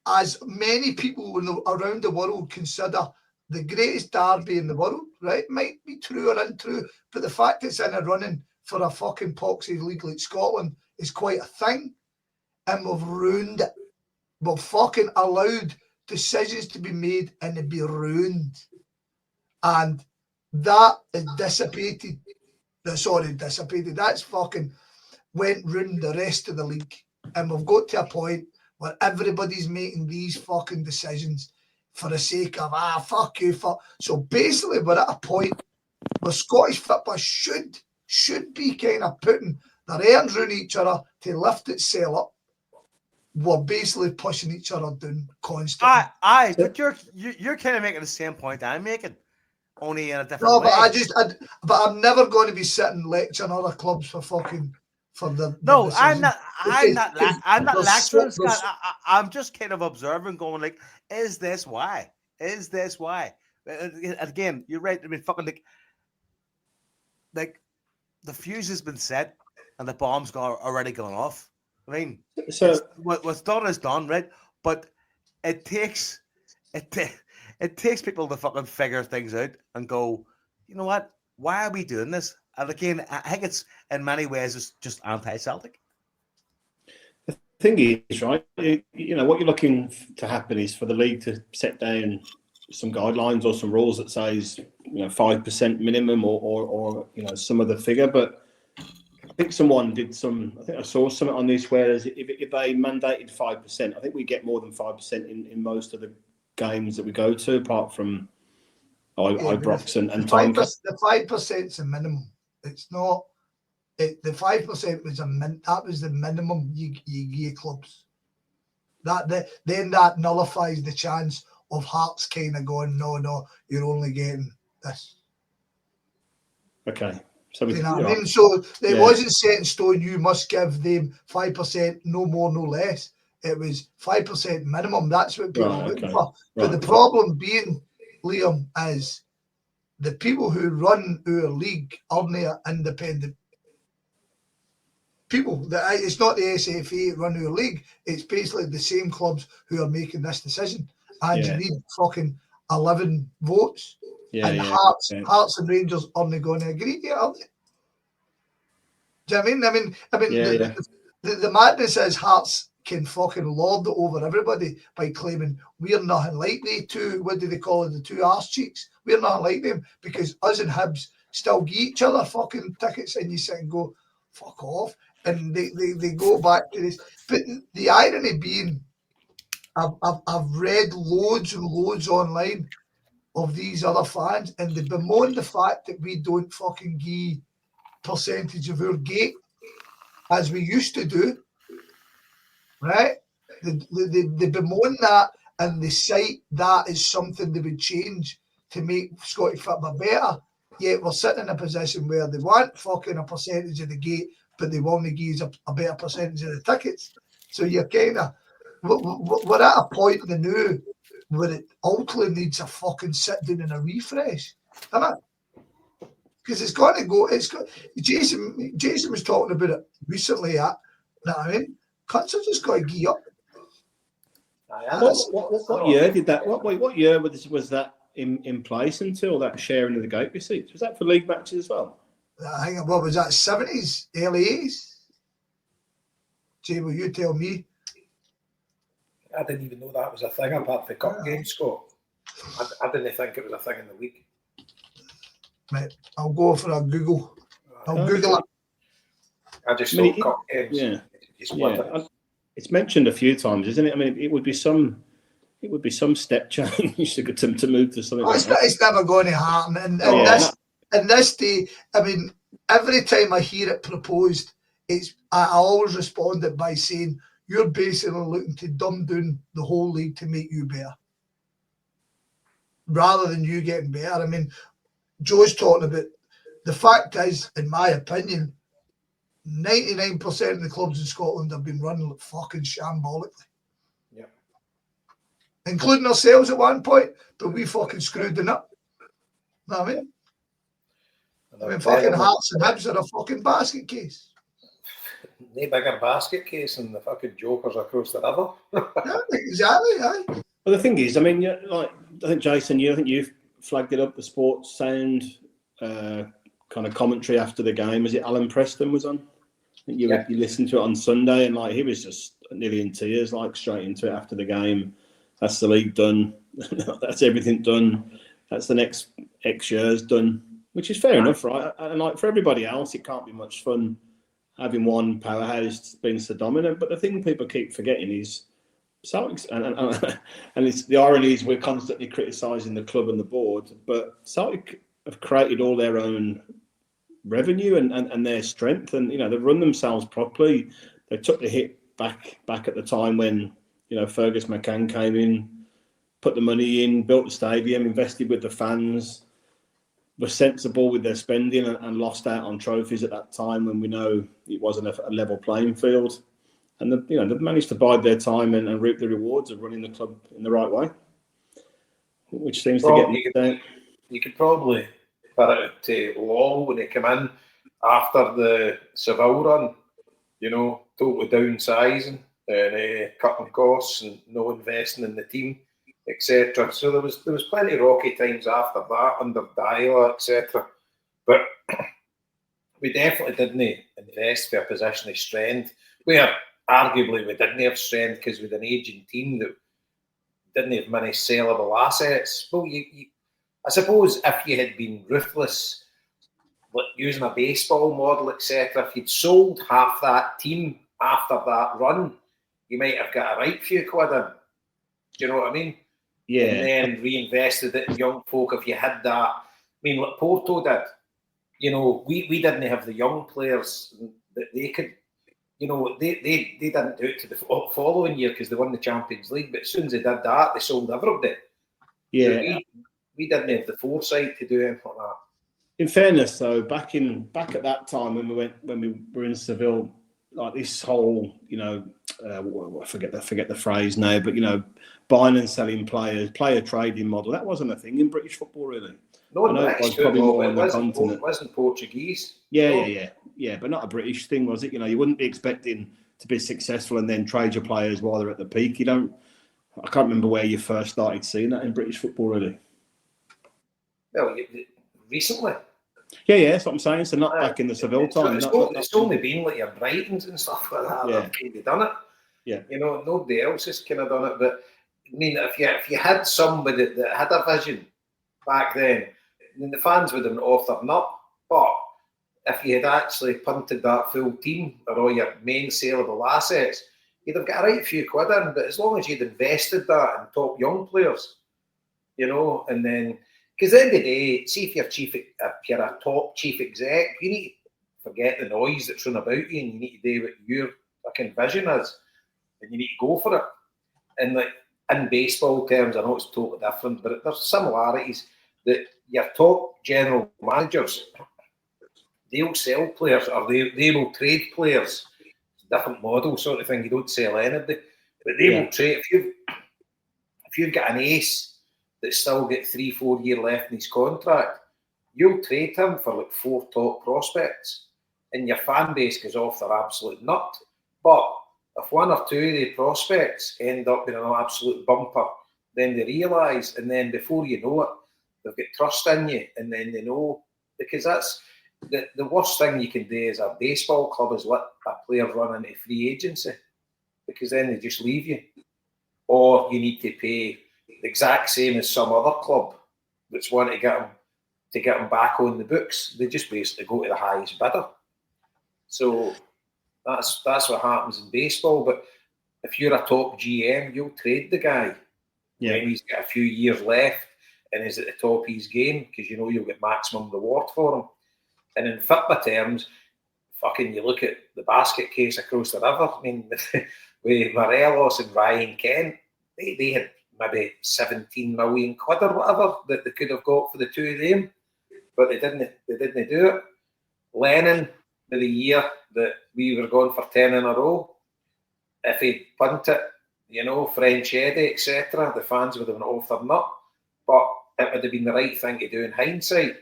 as many people around the world consider the greatest derby in the world, right? Might be true or untrue, but the fact it's in a running for a fucking poxy league like Scotland is quite a thing. And we've ruined it. We've fucking allowed decisions to be made and to be ruined. And that is dissipated. That's fucking ruined the rest of the league. And we've got to a point where everybody's making these fucking decisions for the sake of, fuck you, fuck. So basically, we're at a point where Scottish football should be kind of putting their hands around each other to lift itself up. We're basically pushing each other down constantly. But you're kind of making the same point I'm making, only in a different way. But I'm never going to be sitting lecturing other clubs for fucking No, I'm not lecturing, Scott. I'm just kind of observing, going like, is this why? Is this why? Again, you're right. I mean, fucking like the fuse has been set and the bomb's already gone off. I mean, so what's done is done, right? But it takes people to fucking figure things out and go, you know what? Why are we doing this? And again, I think it's in many ways it's just anti-Celtic. The thing is, right, you know, what you're looking to happen is for the league to set down some guidelines or some rules that says, 5% minimum or some other figure. But I think I saw something on this where if they mandated 5%, I think we get more than 5% in most of the games that we go to, apart from Ibrox and Time. The 5% is a minimum. It's not. The 5% was that was the minimum you give clubs. Then that nullifies the chance of Hearts kind of going, no, you're only getting this. Okay. So you know what I mean? So it wasn't set in stone. You must give them 5%, no more, no less. It was 5% minimum. That's what people are looking for. But the problem being, Liam, is the people who run our league aren't independent people. It's not the SFA run our league. It's basically the same clubs who are making this decision. And you need fucking 11 votes. Hearts and Rangers aren't going to agree yet, are they? Do you know what I mean? The madness is Hearts can fucking lord it over everybody by claiming we're nothing like the two, what do they call it, the two arse cheeks? We're nothing like them because us and Hibs still give each other fucking tickets and you sit and go, fuck off. And they go back to this. But the irony being, I've read loads and loads online of these other fans and they bemoan the fact that we don't fucking give percentage of our gate as we used to do. Right? They bemoan that and they cite that as something they would change to make Scottish football better. Yet we're sitting in a position where they want fucking a percentage of the gate, but they want to give us a better percentage of the tickets. So you're kind of, we're at a point in the new where it ultimately needs a fucking sit down and a refresh. Isn't it? Because it's got to go. Jason was talking about it recently. You know what I mean? Cunts have just got to gee up. What year did that? What year was that in place until that sharing of the gate receipts? Was that for league matches as well? I think, what was that, 70s, early 80s? Jay, will you tell me? I didn't even know that was a thing apart from cup games, Scott. I didn't think it was a thing in the league. Mate, I'll go for a Google. I'll Google it. I just thought cup games. Yeah. It's mentioned a few times, isn't it? I mean, it would be some step change to move to something like that. It's never going to happen. And this day, I mean, every time I hear it proposed, I always respond it by saying, you're basically looking to dumb down the whole league to make you better, rather than you getting better. I mean, Joe's talking about, the fact is, in my opinion, 99% of the clubs in Scotland have been run like fucking shambolically. Yeah. Including ourselves at one point, but we fucking screwed them up. Know what I mean? I mean, fucking Hearts and Hibs are a fucking basket case. No bigger basket case than the fucking jokers across the river. Yeah, exactly, aye. Well, the thing is, I mean, like I think Jason, you've flagged it up. The sports sound kind of commentary after the game. Was it Alan Preston was on? I think you listened to it on Sunday, and like he was just nearly in tears, like straight into it after the game. That's the league done. That's everything done. That's the next X years done, which is fair enough, right? And like for everybody else, it can't be much fun having one powerhouse being so dominant. But the thing people keep forgetting is Celtic, and it's the irony is we're constantly criticising the club and the board, but Celtic have created all their own revenue and their strength, and they've run themselves properly. They took the hit back at the time when Fergus McCann came in, put the money in, built the stadium, invested with the fans, were sensible with their spending, and lost out on trophies at that time when we know it wasn't a level playing field. And they've managed to bide their time and reap the rewards of running the club in the right way, which seems to get me down. You could probably put it to Law when he came in after the Seville run, totally downsizing and cutting costs and no investing in the team, etc. So there was plenty of rocky times after that under Dyer, etc. But we definitely didn't invest for a position of strength, where arguably we didn't have strength because we had an aging team that didn't have many sellable assets. Well, I suppose if you had been ruthless, like using a baseball model, etc., if you'd sold half that team after that run, you might have got a right few quid in. Do you know what I mean? Yeah. And then reinvested it in young folk if you had that. I mean, like Porto did. We didn't have the young players that they could. They didn't do it to the following year because they won the Champions League. But as soon as they did that, they sold everybody. Yeah. We didn't have the foresight to do anything like that. In fairness, though, back at that time when we were in Seville, like this whole, I forget the phrase now, but buying and selling players, player trading model, that wasn't a thing in British football, really. No, it was probably more on the continent. It wasn't Portuguese. Yeah, but not a British thing, was it? You wouldn't be expecting to be successful and then trade your players while they're at the peak. I can't remember where you first started seeing that in British football, really. Well, recently. Yeah, that's what I'm saying. So not back in the Seville time. It's only been like your Brightons and stuff like that that have kind of done it. Yeah. Nobody else has kind of done it. But I mean, if you had somebody that had a vision back then the fans would have off their nut. But if you had actually punted that full team or all your main saleable assets, you'd have got a right few quid in. But as long as you'd invested that in top young players, and then. Because at the end of the day, see if you're a top chief exec, you need to forget the noise that's run about you, and you need to do what your fucking vision is, and you need to go for it. And like in baseball terms, I know it's totally different, but there's similarities that your top general managers, they'll sell players or they will trade players. It's a different model sort of thing. You don't sell anybody, but they will trade. If you've got an ace that's still got 3-4 years left in his contract, you'll trade him for like 4 top prospects, and your fan base goes off their absolute nut. But If one or two of the prospects end up being an absolute bumper, then they realise, and then before you know it, they've got trust in you, and then they know, because that's the worst thing you can do as a baseball club is let a player run into free agency, because then they just leave you. Or you need to pay the exact same as some other club that's wanting to get them back on the books. They just basically go to the highest bidder. So that's what happens in baseball. But if you're a top GM, you'll trade the guy when he's got a few years left and is at the top of his game, because you know you'll get maximum reward for him. And in football terms, fucking you look at the basket case across the river. I mean, with Morelos and Ryan Kent, they had maybe 17 million quid or whatever that they could have got for the two of them, but they didn't do it. Lennon, the year that we were going for 10 in a row, if he'd punt it, you know, French Eddie, etc., the fans would have been off their nut, but it would have been the right thing to do in hindsight.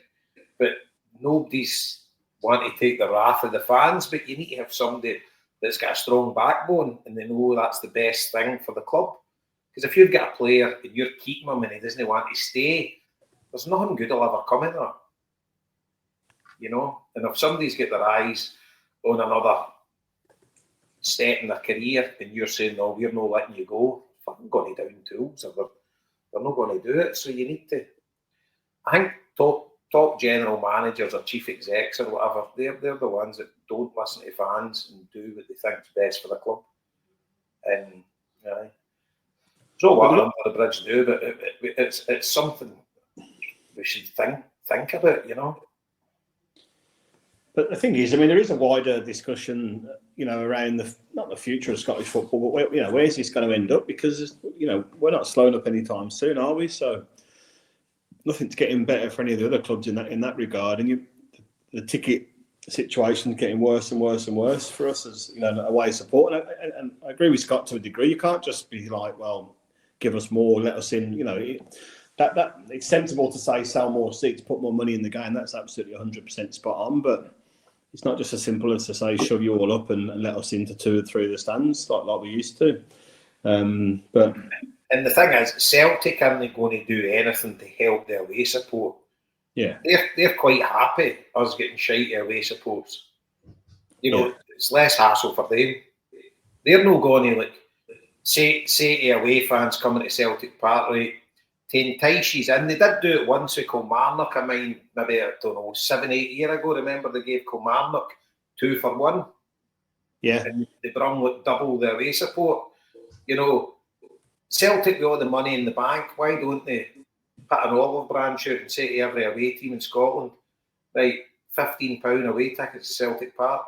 But nobody's wanting to take the wrath of the fans, but you need to have somebody that's got a strong backbone and they know that's the best thing for the club. Because if you've got a player and you're keeping him and he doesn't want to stay, there's nothing good will ever come of that. You know? And if somebody's got their eyes on another step in their career and you're saying, no, we're not letting you go, fucking going to down tools, or they're not going to do it. So you need to, I think top general managers or chief execs or whatever, they're the ones that don't listen to fans and do what they think's best for the club. And so what under the bridge do, but it's something we should think about, you know. But the thing is, I mean, there is a wider discussion, you know, around not the future of Scottish football, but where's this going to end up? Because, you know, we're not slowing up anytime soon, are we? So nothing's getting better for any of the other clubs in that regard. And the ticket situation's getting worse and worse and worse for us as, you know, away support. And I agree with Scott to a degree. You can't just be like, well, give us more, let us in. You know, that it's sensible to say sell more seats, put more money in the game. That's absolutely 100% spot on. But it's not just as simple as to say shove you all up and let us into 2 or 3 of the stands like we used to. But and the thing is, Celtic aren't going to do anything to help their away support. Yeah, they're quite happy us getting shite away supports. You know, it's less hassle for them. They're not going to like say to away fans coming to Celtic Park, right, to entice you in. They did do it once with Kilmarnock. I mean, maybe, I don't know, 7-8 years ago. Remember they gave Kilmarnock 2 for 1. Yeah, and they brought like double the away support. You know, Celtic with all the money in the bank, why don't they put an olive branch out and say to every away team in Scotland, right, £15 away tickets to Celtic Park.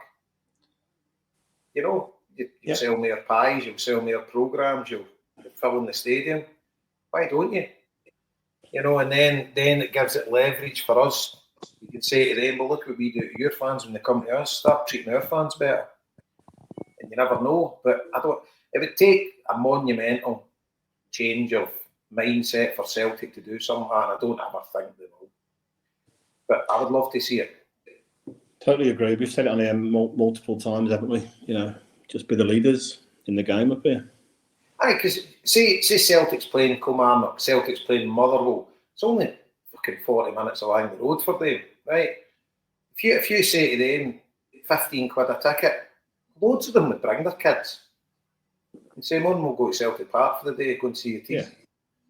You know, you sell more pies, you'll sell more programmes, you'll fill in the stadium. Why don't you? You know, and then it gives it leverage for us. You can say to them, well, look what we do to your fans when they come to us, start treating our fans better. And you never know. But it would take a monumental change of mindset for Celtic to do something, and I don't ever think they will. But I would love to see it. Totally agree. We've said it on here multiple times, haven't we? You know, just be the leaders in the game up here. Aye, because say Celtic's playing Kilmarnock, Celtic's playing Motherwell. It's only fucking 40 minutes along the road for them, right? If you say to them, 15 quid a ticket, loads of them would bring their kids. And say, Mum, we'll go to Celtic Park for the day, go and see your team.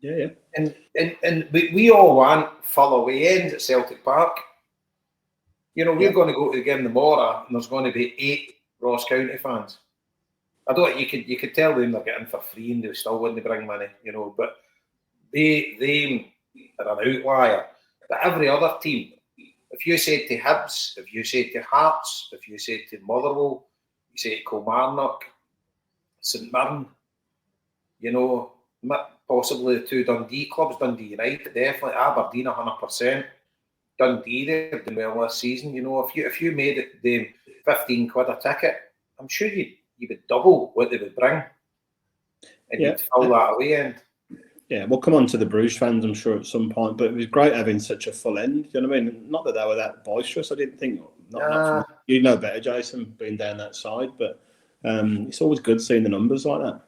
Yeah. And we all want full away ends at Celtic Park. You know, we're going to go to the game tomorrow, and there's going to be 8 Ross County fans. I don't. You could tell them they're getting for free, and they still wouldn't bring money. You know, but they are an outlier. But every other team, if you say to Hibs, if you say to Hearts, if you say to Motherwell, you say to Kilmarnock, St Mirren, you know, possibly the 2 Dundee clubs, Dundee United, definitely, Aberdeen 100%. Dundee, they've done well this season. You know, if you made it them 15 quid a ticket, I'm sure you would double what they would bring, and you'd fill that away end. Yeah, we'll come on to the Bruges fans, I'm sure, at some point. But it was great having such a full end. You know what I mean? Not that they were that boisterous. I didn't think. Not you know better, Jason, being down that side. But It's always good seeing the numbers like that.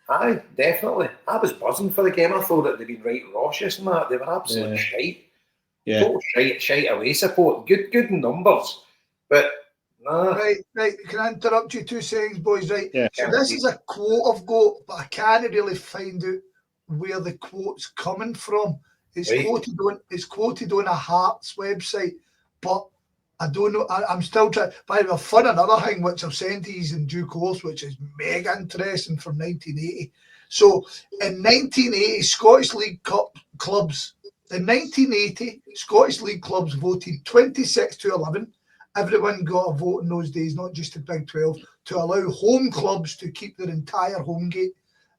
Aye, definitely. I was buzzing for the game. I thought that they'd been right raucous and that. They were absolute shite. Yeah. Total shite away support. Good numbers. But nah. Right. Can I interrupt you 2 seconds, boys? Right. Yeah. So this is a quote I've got, but I can't really find out where the quote's coming from. It's quoted on a Hearts website, but I don't know. I'm still trying. By the way, I've found another thing which I've sent to you in due course, which is mega interesting from 1980. So in 1980, Scottish League clubs. In 1980, Scottish League clubs voted 26-11. Everyone got a vote in those days, not just the Big 12, to allow home clubs to keep their entire home gate.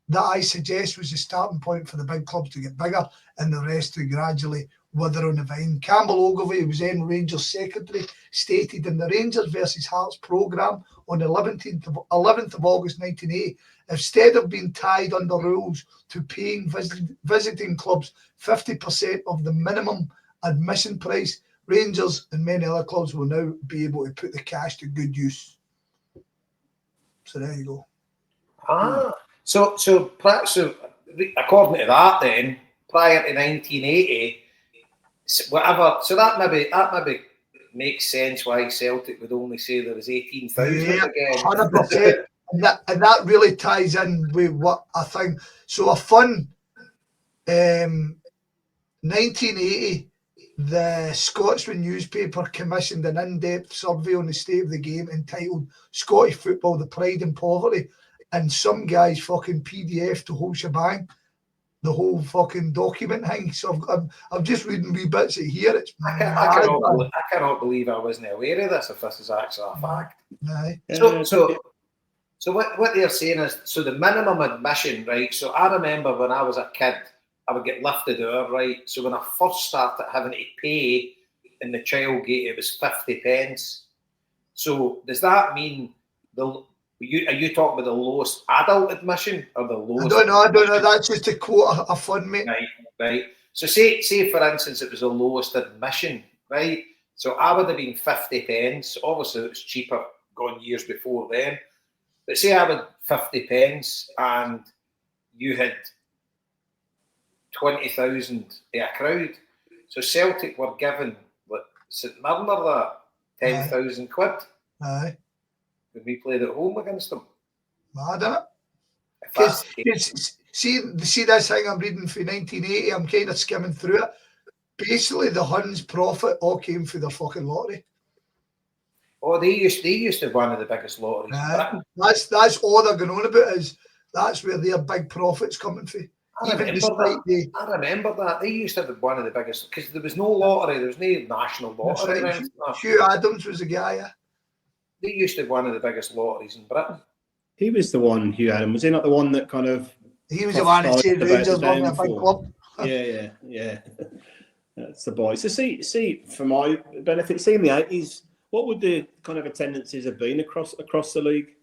That I suggest was the starting point for the big clubs to get bigger and the rest to gradually wither on the vine. Campbell Ogilvie, who was then Rangers secretary, stated in the Rangers versus Hearts programme on the 11th of August 1980, instead of being tied under rules to paying visiting clubs 50% of the minimum admission price, Rangers and many other clubs will now be able to put the cash to good use. So there you go. So according to that, then prior to 1980, whatever. So that maybe makes sense why Celtic would only say there was 18,000 again. 100%. and that really ties in with what I think. So a fun 1980. The Scotsman newspaper commissioned an in-depth survey on the state of the game entitled Scottish Football, the Pride and Poverty. And some guys fucking PDF the whole shebang, the whole fucking document thing. So I'm just reading wee bits of here. It's I cannot believe I wasn't aware of this, if this is actually a fact. Aye. So what they're saying is, so the minimum admission, right? So I remember when I was a kid, I would get lifted out, right? So when I first started having to pay in the child gate, it was 50 pence. So does that mean are you talking about the lowest adult admission or the lowest? I don't know. That's just a quote a fun, mate. Right. So say for instance it was the lowest admission, right? So I would have been 50 pence. Obviously it was cheaper gone years before then. But say I had 50 pence and you had 20,000 a crowd. So Celtic were given St Mirren that 10,000 quid. Aye. When we played at home against them. Mad, innit? See this thing I'm reading for 1980, I'm kind of skimming through it. Basically, the Huns' profit all came through their fucking lottery. Oh, they used to have one of the biggest lotteries in Britain. That's all they're going on about, is that's where their big profit's coming from. I remember that. They used to have one of the biggest, because there was no lottery, there was no national lottery. Right. Hugh Adams was the guy, yeah. They used to have one of the biggest lotteries in Britain. He was the one, Hugh Adam. Was he not the one that kind of... He was the one that said Rangers won a big club. Yeah. That's the boy. So see, for my benefit, see in the 80s, what would the kind of attendances have been across the league?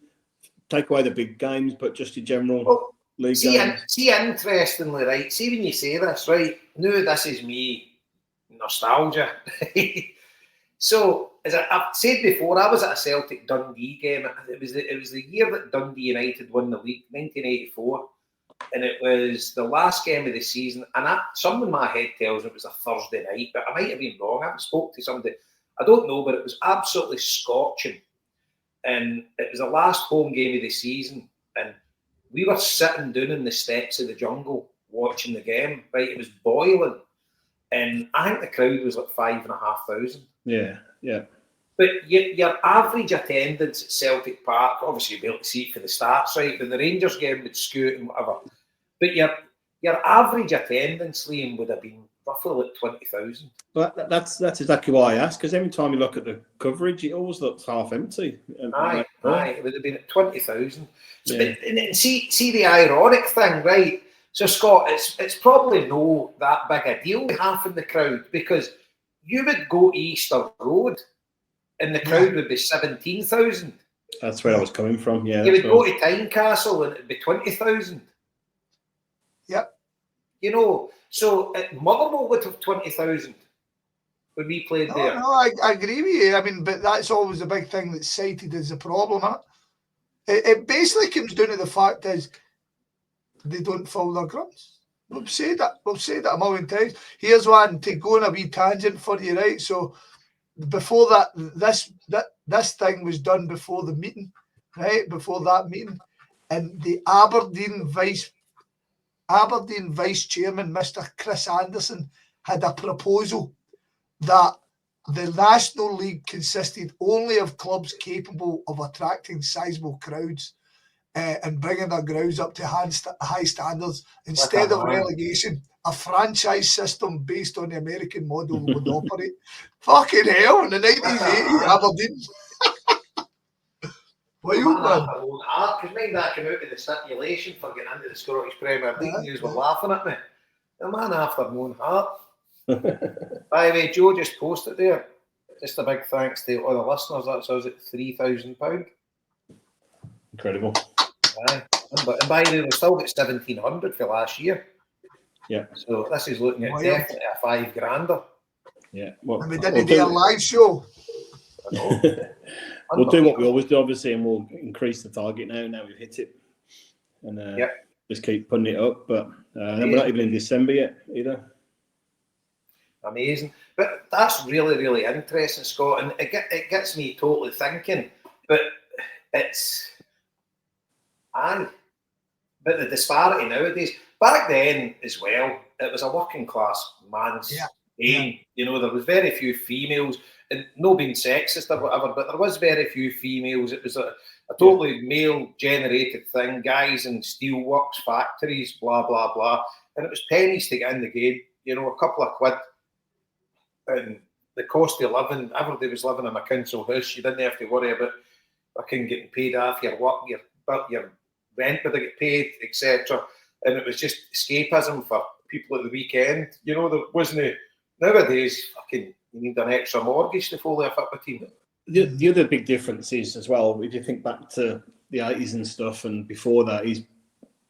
Take away the big games, but just your general league games. See, interestingly, right, see when you say this, right, no, this is me nostalgia. So, as I've said before, I was at a Celtic Dundee game. It was the year that Dundee United won the league, 1984, and it was the last game of the season. And something in my head tells me it was a Thursday night, but I might have been wrong. I haven't spoke to somebody, I don't know, but it was absolutely scorching. And it was the last home game of the season, and we were sitting down in the steps of the jungle watching the game. Right, it was boiling, and I think the crowd was like 5,500. Yeah. But your average attendance at Celtic Park, obviously you'll be able to see it for the starts, right? But the Rangers game would scoot and whatever. But your average attendance, Liam, would have been roughly like 20,000. Well, that's exactly why I asked, because every time you look at the coverage, it always looks half empty. Aye, it would have been at 20,000. So, and see the ironic thing, right? So Scott, it's probably no that big a deal half in the crowd, because you would go to Easter Road and the crowd would be 17,000. That's where I was coming from, yeah. You would go to Tynecastle and it'd be 20,000. Yep. You know, so Motherwell would have 20,000 when we played there. No, I agree with you. I mean, but that's always the big thing that's cited as a problem, huh? It basically comes down to the fact is they don't fill their grounds. We've said that. We've said that a million times. Here's one to go on a wee tangent for you, right? So before that, this thing was done before the meeting, right? Before that meeting, and the Aberdeen vice chairman, Mr. Chris Anderson, had a proposal that the National League consisted only of clubs capable of attracting sizable crowds and bringing their grounds up to high standards. Instead of relegation, a franchise system based on the American model would operate. Fucking hell, in the 1980s, Aberdeen. Wild, man. Because mind that came out of the stipulation for getting into the Scottish Premier League, and you were laughing at me. The man after my own heart. By the way, Joe just posted there. Just a big thanks to all the listeners. That's us at £3,000. Incredible. Aye. And by the way, we've still got 1,700 for last year. Yeah. So this is looking at definitely a £5,000. Yeah. Well, and we didn't do a live show. I know. We'll do what we always do, obviously, and we'll increase the target now. Now we've hit it. And just keep putting it up. But we're not even in December yet either. Amazing. But that's really, really interesting, Scott. And it gets me totally thinking. But it's... But the disparity nowadays, back then as well, it was a working class man's game. You know, there was very few females, and no being sexist or whatever, but there was very few females. It was a totally male-generated thing, guys in steelworks, factories, blah, blah, blah. And it was pennies to get in the game, you know, a couple of quid. And the cost of living, everybody was living in a council house. You didn't have to worry about fucking getting paid off your work, your rent would get paid, etc. And it was just escapism for people at the weekend. You know, there wasn't nowadays fucking you need an extra mortgage to follow a football team. The other big difference is as well, if you think back to the 80s and stuff, and before that,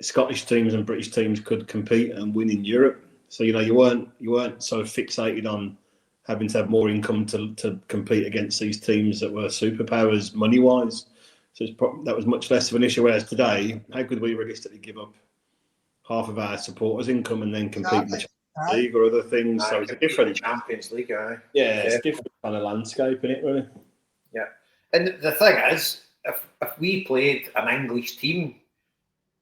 Scottish teams and British teams could compete and win in Europe. So you know you weren't so fixated on having to have more income to compete against these teams that were superpowers money wise. So that was much less of an issue. Whereas today, how could we realistically give up half of our supporters' income and then compete in the Champions League or other things? So it's a different Champions League, it's a different kind of landscape, isn't it? Really. Yeah, and the thing is, if we played an English team,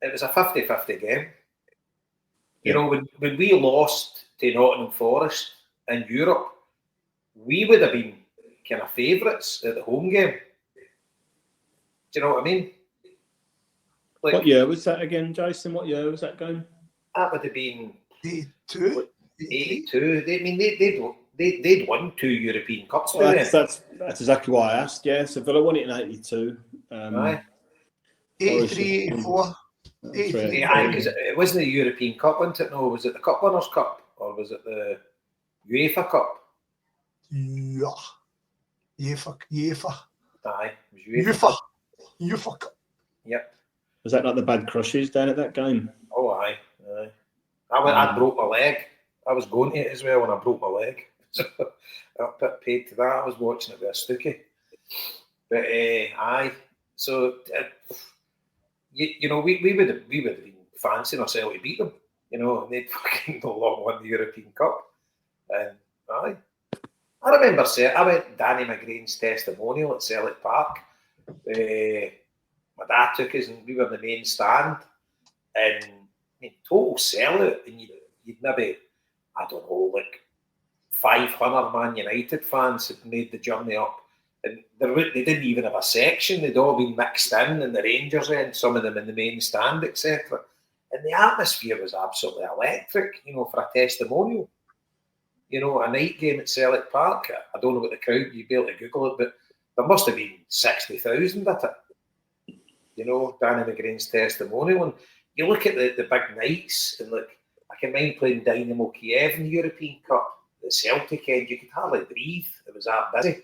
it was a 50-50 game. You know, when we lost to Nottingham Forest in Europe, we would have been kind of favourites at the home game. Do you know what I mean? Like, what year was that again, Jason? What year was that game? That would have been 82. 82. They'd won 2 European Cups. Well, that's exactly why I asked. Yeah, so Villa won it in 82. 83, 84. Because it wasn't the European Cup, wasn't it? No, was it the Cup Winners' Cup or was it the UEFA Cup? Yeah. UEFA. Aye, it was UEFA Cup. Yep. Was that like the bad crushes down at that game? Oh, aye. I broke my leg. I was going to it as well when I broke my leg. So I got paid to that. I was watching it with a stookie. But aye. So you know, we would have been fancying ourselves to beat them. You know, and they'd fucking no long won the European Cup. And aye. I remember I went Danny McGrain's testimonial at Celtic Park. My dad took us and we were in the main stand. And I mean, total sellout. And you'd maybe, I don't know, like 500 Man United fans had made the journey up. And they didn't even have a section. They'd all been mixed in the Rangers end, some of them in the main stand, etc. And the atmosphere was absolutely electric, you know, for a testimonial. You know, a night game at Celtic Park, I don't know what the crowd, you'd be able to Google it, but there must have been 60,000 at it. You know, Danny McGrain's testimonial. And you look at the big nights, and look, I can mind playing Dynamo Kiev in the European Cup, the Celtic end, you could hardly breathe. It was that busy.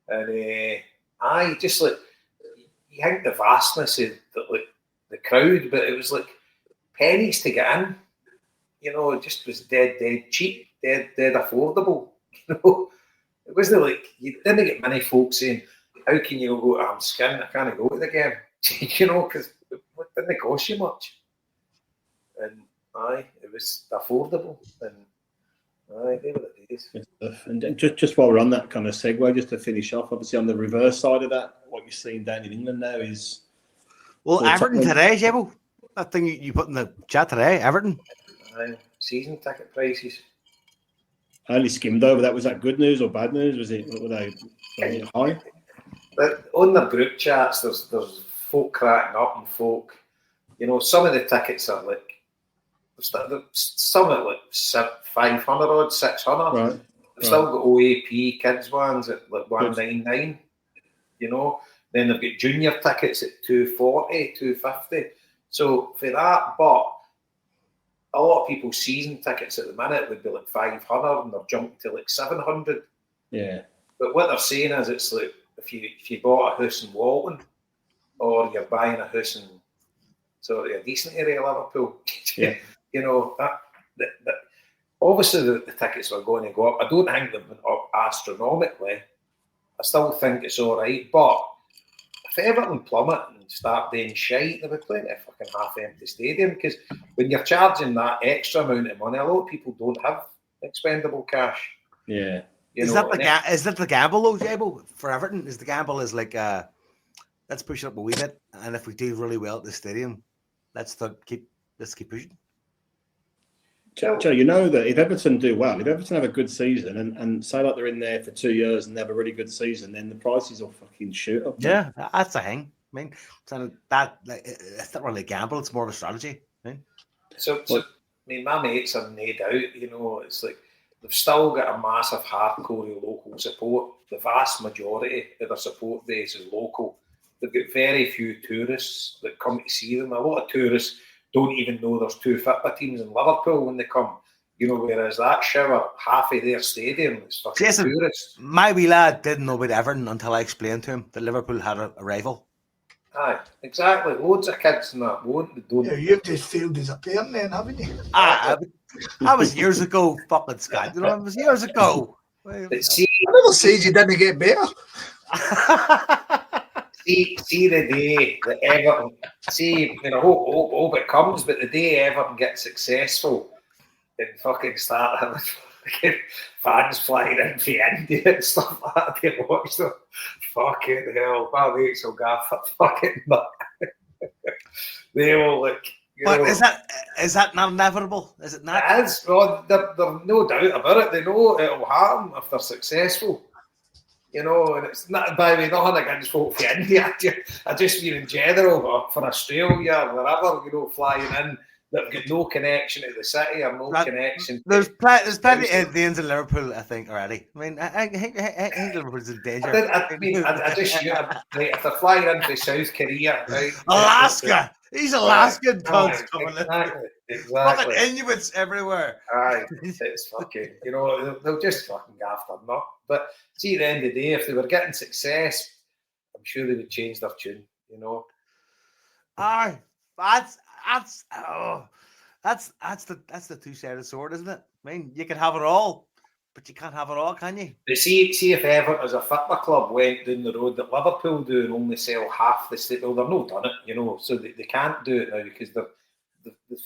And just like, you think the vastness of the crowd, but it was like pennies to get in. You know, it just was dead cheap, dead affordable. You know, it wasn't like, you didn't get many folks saying, how can you go, I'm skinned, I can't go to the game? You know, because it didn't cost you much. And it was affordable. And they were the days. And just while we're on that kind of segue, just to finish off, obviously on the reverse side of that, what you're seeing down in England now is... Well, Everton today, Jebo. That thing you put in the chat today, Everton. Season ticket prices. I only skimmed over that. Was that good news or bad news? Was it high? But on the group chats, there's folk cracking up and folk. You know, some of the tickets are like, some are like 500 odd, 600. Right. They've still got OAP kids ones at like 199. You know, then they've got junior tickets at 240, 250. So for that, but a lot of people's season tickets at the minute would be like 500 and they're jumping to like 700. Yeah. But what they're saying is it's like if you bought a house in Walton or you're buying a house in sort of a decent area of Liverpool, yeah. You know, that obviously the tickets are going to go up. I don't think they've been up astronomically. I still think it's all right. But if Everton plummet and start doing shite, they'll be playing a fucking half-empty stadium because when you're charging that extra amount of money, a lot of people don't have expendable cash. Yeah. Is that the gamble though, Jabo, for Everton? Is the gamble is like let's push it up a wee bit, and if we do really well at the stadium, let's keep pushing. Joe, you know that if Everton do well, if Everton have a good season and say like they're in there for 2 years and they have a really good season, then the prices will fucking shoot up. Yeah, that's a thing. I mean, it's not really a gamble; it's more of a strategy. Right? So I mean, my mates are no doubt. You know, it's like they've still got a massive hardcore local support. The vast majority of their support base is local. They've got very few tourists that come to see them. A lot of tourists don't even know there's two football teams in Liverpool when they come. You know, whereas that shower, half of their stadium is fucking tourists. My wee lad didn't know about Everton until I explained to him that Liverpool had a rival. Aye, exactly. Loads of kids in that won't. Don't. Yeah, you've just failed as a parent then, haven't you? That was years ago, fucking Scott. You know, it was years ago. But see, I never said you didn't get better. see the day that Everton, I hope it comes, but the day Everton gets successful and fucking start having fans flying in from India and stuff like that to watch them, fucking hell, my mates will go fucking nut. They will like. But is that not inevitable? Is it not? It is. Well, there's no doubt about it. They know it'll happen if they're successful. You know, and it's not by the way, nothing against folk from India. I just mean in general for Australia or wherever, you know, flying in that've got no connection to the city or no connection. There's plenty of Indians in Liverpool, I think, already. I mean, I think Liverpool's in danger. I just if they're flying into South Korea, right? Alaska. These Alaskan thugs coming in. Exactly. Fucking Inuits everywhere. Aye, it's fucking, you know, they'll just fucking gaff them up. But see, at the end of the day, if they were getting success, I'm sure they would change their tune, you know. Aye, that's the two-sided sword, isn't it? I mean, you can have it all, but you can't have it all, can you? But see if Everton as a football club went down the road that Liverpool do and only sell half the stadium, well, they're not done it, you know, so they can't do it now because the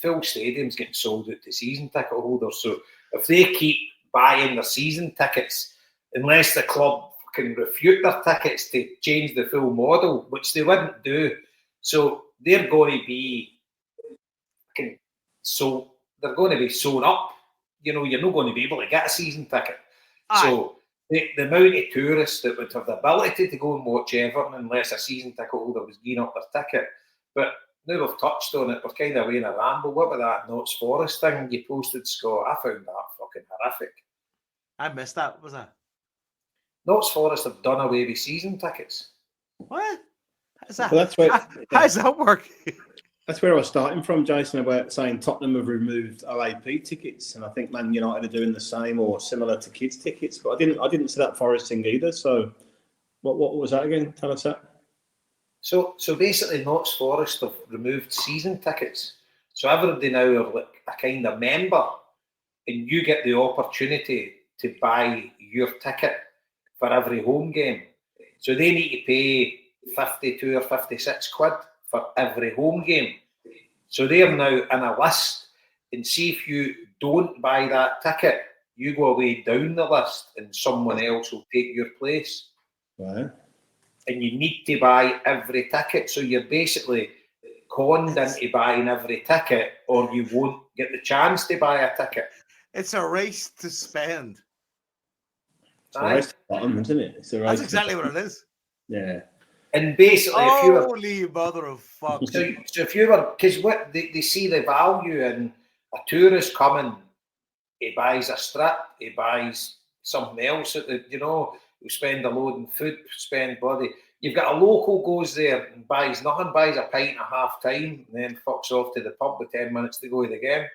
full stadium's getting sold out to season ticket holders. So if they keep buying their season tickets, unless the club can refute their tickets to change the full model, which they wouldn't do, so they're going to be they're going to be sewn up. You know, you're not going to be able to get a season ticket. Aye. So the amount of tourists that would have the ability to go and watch Everton unless a season ticket holder was giving up their ticket. But now we've touched on it, we're kind of away in a ramble. What about that Notts Forest thing you posted, Scott? I found that fucking horrific. I missed that. What was that? Notts Forest have done away with season tickets. What? How's that? Well, how does that work? That's where I was starting from, Jason, about saying Tottenham have removed OAP tickets, and I think Man United are doing the same or similar to kids' tickets. But I didn't see that Forest thing either. So, what was that again? Tell us that. So basically, Notts Forest have removed season tickets. So everybody now are like a kind of member, and you get the opportunity to buy your ticket for every home game. So they need to pay 52 or 56 quid for every home game. So they're now in a list, and see if you don't buy that ticket, you go away down the list and someone else will take your place. Right. And you need to buy every ticket. So you're basically conned into buying every ticket, or you won't get the chance to buy a ticket. It's a race to spend. It's a race to the bottom, isn't it? It's a race. That's exactly what it is. Yeah. And basically, if you were, holy mother of fuck. so if you were, because what they see the value in a tourist coming, he buys a strip, he buys something else, you know, he'll spend a load in food, spend bloody. You've got a local goes there and buys nothing, buys a pint at half time, and then fucks off to the pub with 10 minutes to go to the game.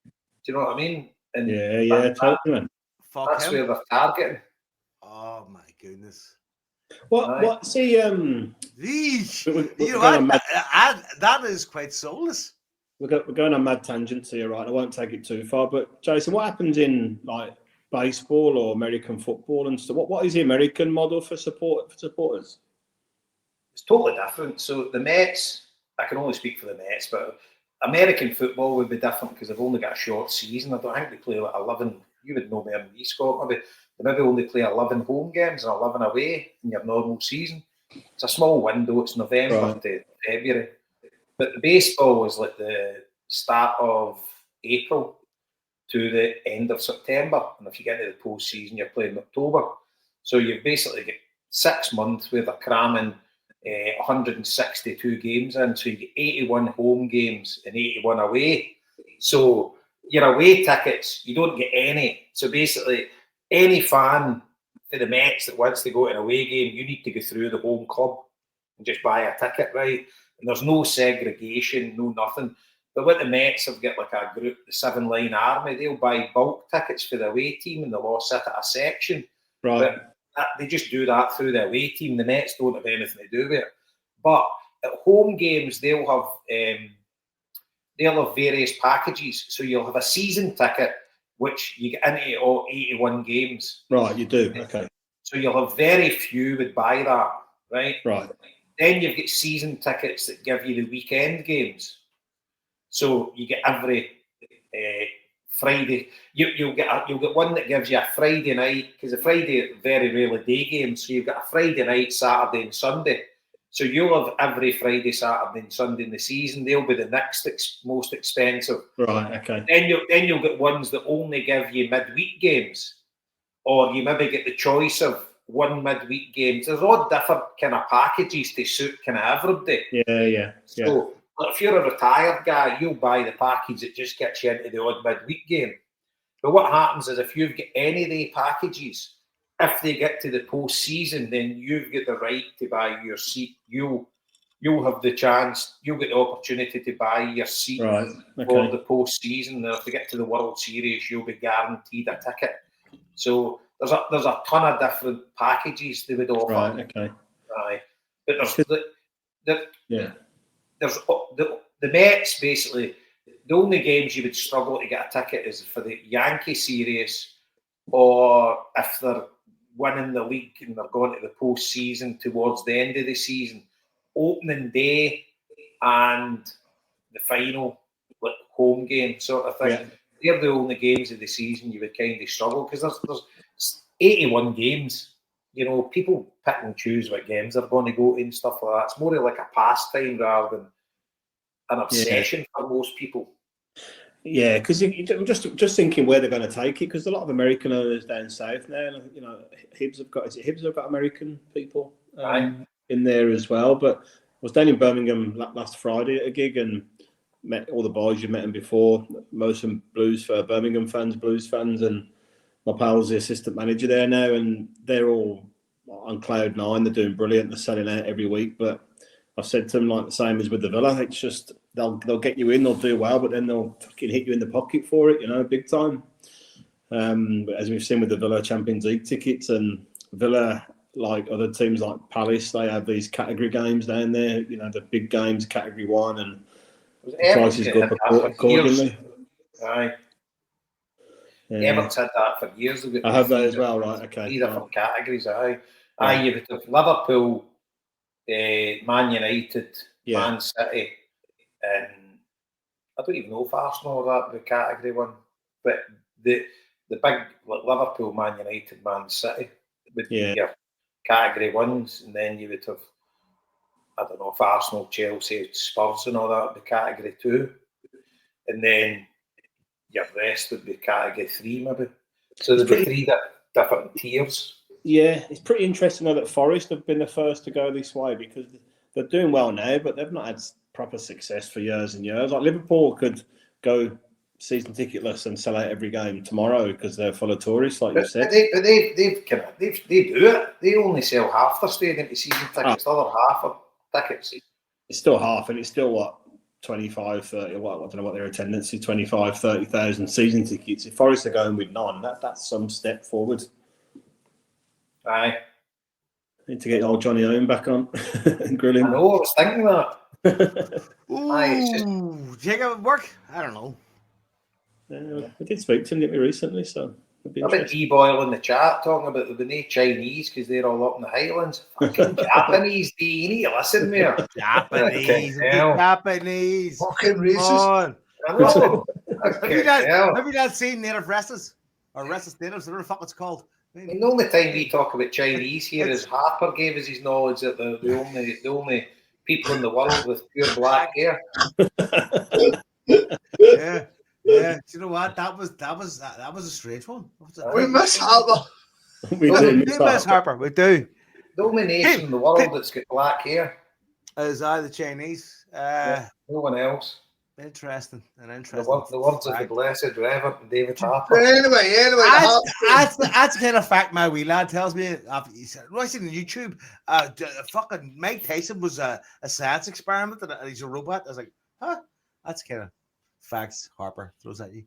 Do you know what I mean? And Yeah, totally, man. that's where they're targeting. Oh my goodness. What? See, Yeesh. we're You know going what? on That is quite soulless. we're going on mad tangents here, right? I won't take it too far, but Jason, what happens in like baseball or American football and stuff? What is the American model for supporters? It's totally different. So the Mets, I can only speak for the Mets, but American football would be different because they've only got a short season. I don't think they play like 11. You would know better than me, Scott. Maybe only play 11 home games and 11 away in your normal season. It's a small window. It's November to February. But the baseball is like the start of April to the end of September. And if you get to the postseason, you're playing in October. So you basically get 6 months where they're cramming 162 games in. So you get 81 home games and 81 away. So your away tickets, you don't get any. So basically, any fan for the Mets that wants to go to an away game, you need to go through the home club and just buy a ticket, right? And there's no segregation, no nothing. But what the Mets have got like a group, the 7-line army, they'll buy bulk tickets for the away team and they'll all sit at a section. Right. But they just do that through the away team. The Mets don't have anything to do with it. But at home games, they'll have various packages. So you'll have a season ticket, which you get into all 81 games. Right, you do. Okay. So you'll have very few would buy that, right? Right. Then you get season tickets that give you the weekend games. So you get every Friday. You'll get one that gives you a Friday night, because a Friday very rarely day games. So you've got a Friday night, Saturday, and Sunday. So you'll have every Friday, Saturday, and Sunday in the season. They'll be the next most expensive. Right. Okay. Then you'll get ones that only give you midweek games, or you maybe get the choice of one midweek game. There's all different kind of packages to suit kind of everybody. Yeah. So if you're a retired guy, you'll buy the package that just gets you into the odd midweek game. But what happens is if you've got any of the packages, if they get to the postseason, then you've got the right to buy your seat. You'll have the chance. You'll get the opportunity to buy your seat for the postseason. And if they get to the World Series, you'll be guaranteed a ticket. So there's a ton of different packages they would offer. Right. Okay. Right. But there's the Mets basically. The only games you would struggle to get a ticket is for the Yankee series, or if they're winning the league and they're going to the postseason towards the end of the season. Opening day and the final, like home game sort of thing. Yeah. They're the only games of the season you would kind of struggle, because there's 81 games. You know, people pick and choose what games they're going to go to and stuff like that. It's more like a pastime rather than an obsession for most people. Yeah, because I'm just thinking where they're going to take it, because a lot of American owners down south now, you know, Hibs have got American people in there as well. But I was down in Birmingham last Friday at a gig and met all the boys. You met them before, most of them Birmingham fans, Blues fans, and my pal's the assistant manager there now, and they're all on cloud nine. They're doing brilliant. They're selling out every week, but I've said to them, like the same as with the Villa, it's just they'll get you in, they'll do well, but then they'll fucking hit you in the pocket for it, you know, big time. But as we've seen with the Villa Champions League tickets, and Villa, like other teams like Palace, they have these category games down there, you know, the big games, category 1, and the prices go up accordingly. Aye. Everton's had that for years. I have that as well, right? Okay. These different categories, aye. Aye, you would have Liverpool, Man United, Yeah. Man City, and I don't even know if Arsenal are that the category one, but the big like Liverpool, Man United, Man City would be your category ones, and then you would have, I don't know if Arsenal, Chelsea, Spurs and all that would be category 2, and then your rest would be category 3 maybe. So there'd be 3 different tiers. Yeah, it's pretty interesting though that Forest have been the first to go this way because they're doing well now, but they've not had proper success for years and years. Like Liverpool could go season ticketless and sell out every game tomorrow because they're full of tourists, like you said. They do it. They only sell half their stadium to season tickets. The other half are tickets. It's still half, and it's still what 25, 30. What I don't know what their attendance is. 25, 30,000 season tickets. If Forest are going with none, that's some step forward. Aye. Need to get old Johnny Owen back on and grill him. I know. I was thinking that. Ooh, Aye, it's just... do you think it would work? I don't know. I did speak to him recently, so it'd be I bet interesting. D-Boyle in the chat talking about the no Chinese because they're all up in the Highlands. Fucking Japanese, D. You need to listen there. Japanese, Okay, hell. Japanese. Fucking Come racist. on. I know. Have you not seen native wrestlers or wrestlers natives? Whatever the fuck it's called. I mean, the only time we talk about Chinese here is Harper gave us his knowledge that they're the only people in the world with pure black hair. Yeah. Do you know what? That was a strange one. We miss Harper. We do miss Harper. We do. The only nation in the world that's got black hair. Is the Chinese? No one else. Interesting. The words of the Blessed Reverend David Harper. But anyway. That's the kind of fact my wee lad tells me. He said, "I seen on YouTube, fucking Mike Tyson was a science experiment and he's a robot." I was like, "Huh?" That's kind of facts Harper throws at you.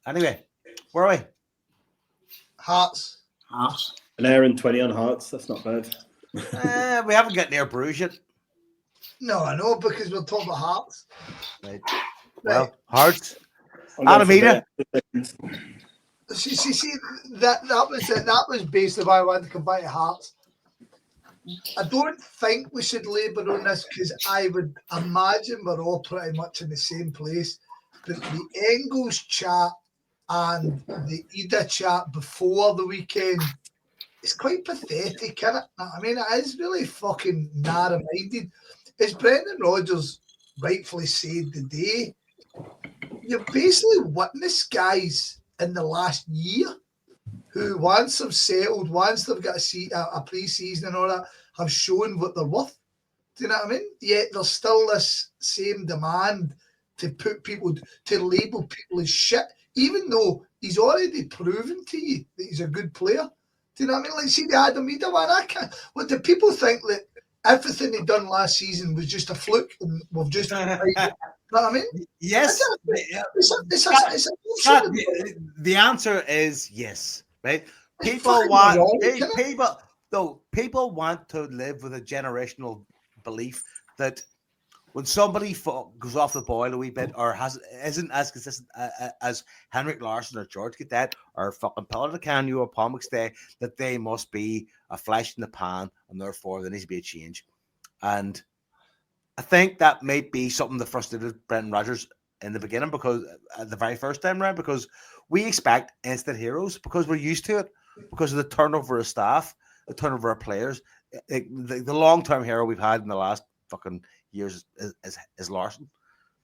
Anyway, where are we? Hearts. An hour and 20 on Hearts. That's not bad. We haven't got near Bruges yet. No, I know because we're talking about Hearts. Right. Well, Hearts. Alameda. See, that was it. That was basically why I wanted to come back to Hearts. I don't think we should labour on this because I would imagine we're all pretty much in the same place. But the Engels chat and the Ida chat before the weekend is quite pathetic, isn't it? I mean, it is really fucking narrow-minded. As Brendan Rodgers rightfully said today, you've basically witnessed guys in the last year who, once they've settled, once they've got a pre-season and all that, have shown what they're worth. Do you know what I mean? Yet there's still this same demand to put people, to label people as shit, even though he's already proven to you that he's a good player. Do you know what I mean? Like, see the Adam Ida one, I can't. What do people think that everything he done last season was just a fluke and we've just, you know what I mean? Yes. The answer is yes, right? People want to live with a generational belief that when somebody goes off the boil a wee bit or isn't as consistent as Henrik Larsson or George Cadet or fucking Pellet Canio or Paul McStay, that they must be a flash in the pan and therefore there needs to be a change. And I think that may be something that frustrated Brendan Rodgers in the beginning, because the very first time round, because we expect instant heroes because we're used to it, because of the turnover of staff, the turnover of players. The long-term hero we've had in the last fucking years is Larsson.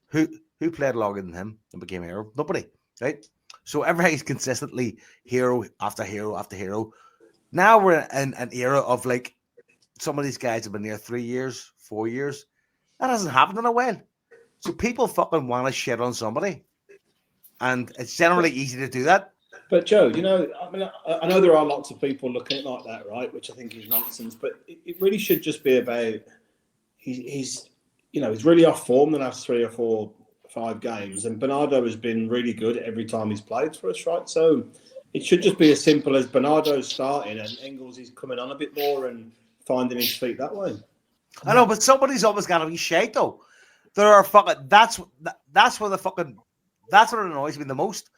Who played longer than him and became a hero? Nobody, right? So everybody's consistently hero after hero after hero. Now we're in an era of like some of these guys have been there 3 years, 4 years. That hasn't happened in a while. So people fucking want to shit on somebody. And it's generally easy to do that. But Joe, you know, I mean, I know there are lots of people looking at it like that, right? Which I think is nonsense. But it really should just be about he's really off form the last 3 or 4, 5 games, and Bernardo has been really good every time he's played for us, right? So it should just be as simple as Bernardo's starting and Engels is coming on a bit more and finding his feet that way. I know, but somebody's always got to be shite though. There are fucking that's what annoys me the most.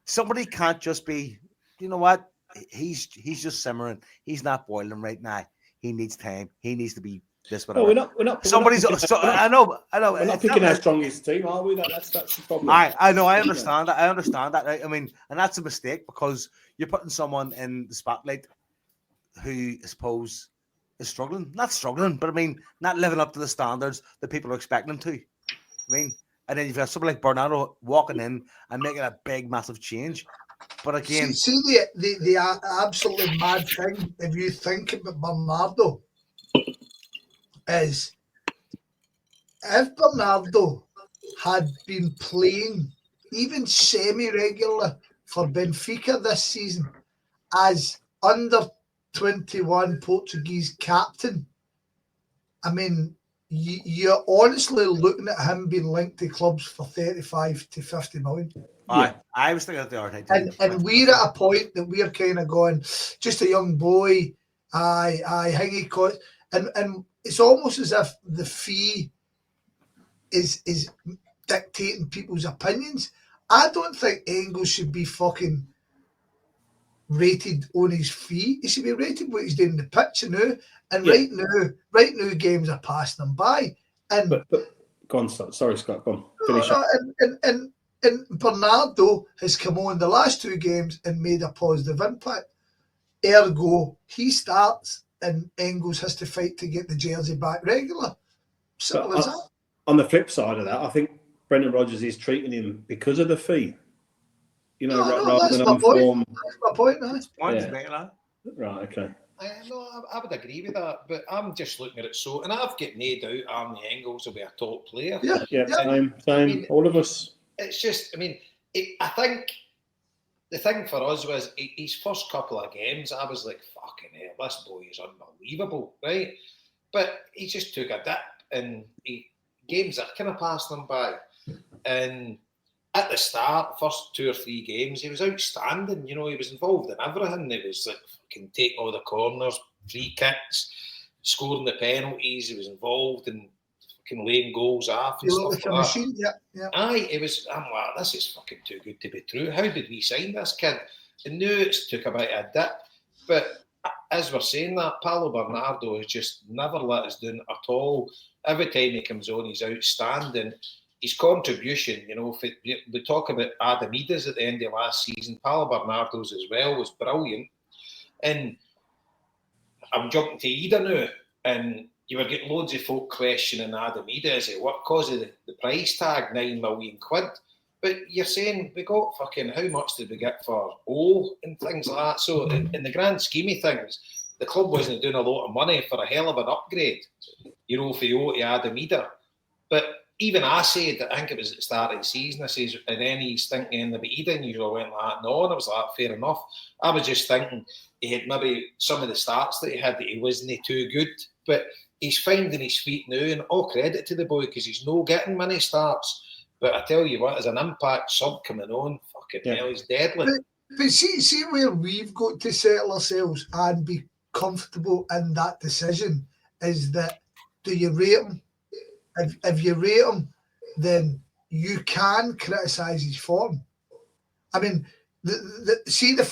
Somebody can't just be, you know what? he's just simmering. He's not boiling right now. He needs time. He needs to be this. No, Whatever. we're not. Somebody's. I know. We're not picking our strongest team, are we? That's the problem. I know. I understand that. I understand that. Right? I mean, and that's a mistake because you're putting someone in the spotlight who, I suppose, is struggling. Not struggling, but I mean, not living up to the standards that people are expecting them to. I mean, and then you've got somebody like Bernardo walking in and making a big, massive change. But again, see the absolutely mad thing, if you think about Bernardo, is if Bernardo had been playing even semi-regular for Benfica this season as under 21 Portuguese captain, I mean, you're honestly looking at him being linked to clubs for 35 to 50 million. Yeah. I was thinking of the other time. And we're at a point that we're kind of going, just a young boy, hingy cost, and it's almost as if the fee is dictating people's opinions. I don't think Engels should be fucking rated on his fee. He should be rated what he's doing in the pitch now. And right now, games are passing them by. And but go on, sorry, Scott. Go on. Finish up. And Bernardo has come on the last two games and made a positive impact. Ergo, he starts and Engels has to fight to get the jersey back regular. Simple as that. On the flip side of that, I think Brendan Rodgers is treating him because of the fee. You know, rather than on form. That's my point. Right, okay. I would agree with that, but I'm just looking at it so, and I've got no doubt Arnie Engels will be a top player. Yeah. Same. I mean, all of us. It's just, I mean, I think the thing for us was his first couple of games, I was like, fucking hell, this boy is unbelievable, right? But he just took a dip, and games are kind of passing him by. And at the start, first 2 or 3 games, he was outstanding. You know, he was involved in everything. He was like fucking taking all the corners, free kicks, scoring the penalties. He was involved in fucking laying goals off and stuff like that. Machine. Yeah. Aye, it was. I'm like, this is fucking too good to be true. How did we sign this kid? And now it's took a bit of a dip. But as we're saying that, Paulo Bernardo has just never let us down at all. Every time he comes on, he's outstanding. His contribution, you know, if we talk about Adam Ida's at the end of last season, Paulo Bernardo's as well was brilliant. And I'm jumping to Ida now, and you were getting loads of folk questioning Adam Ida, is it what cause of the price tag, £9 million? But you're saying we got fucking, how much did we get for O and things like that? So in the grand scheme of things, the club wasn't doing a lot of money for a hell of an upgrade, you know, for O to Adam Ida. But even I said, I think it was at the start of the season, I says, and then he's thinking in the Ida, and you went like that, no, and I was like, fair enough. I was just thinking he had maybe some of the starts that he had that he wasn't too good, but he's finding his feet now, and all credit to the boy because he's no getting many starts. But I tell you what, as an impact sub coming on, fucking hell, he's deadly. But see where we've got to settle ourselves and be comfortable in that decision is that, do you rate him? If you rate him, then you can criticise his form. I mean, the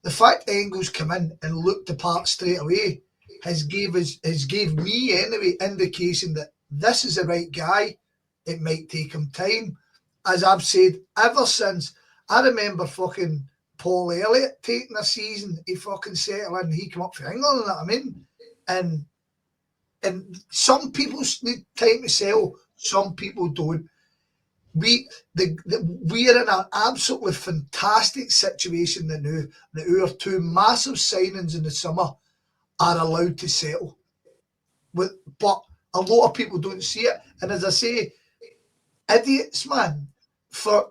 fact Engels come in and looked the part straight away has gave me anyway indication that this is the right guy. It might take him time. As I've said ever since, I remember fucking Paul Elliott taking a season, he fucking settled in, he come up for England, you know what I mean? And some people need time to sell, some people don't. We are in an absolutely fantastic situation now that our 2 massive signings in the summer are allowed to settle. But a lot of people don't see it. And as I say, idiots, man,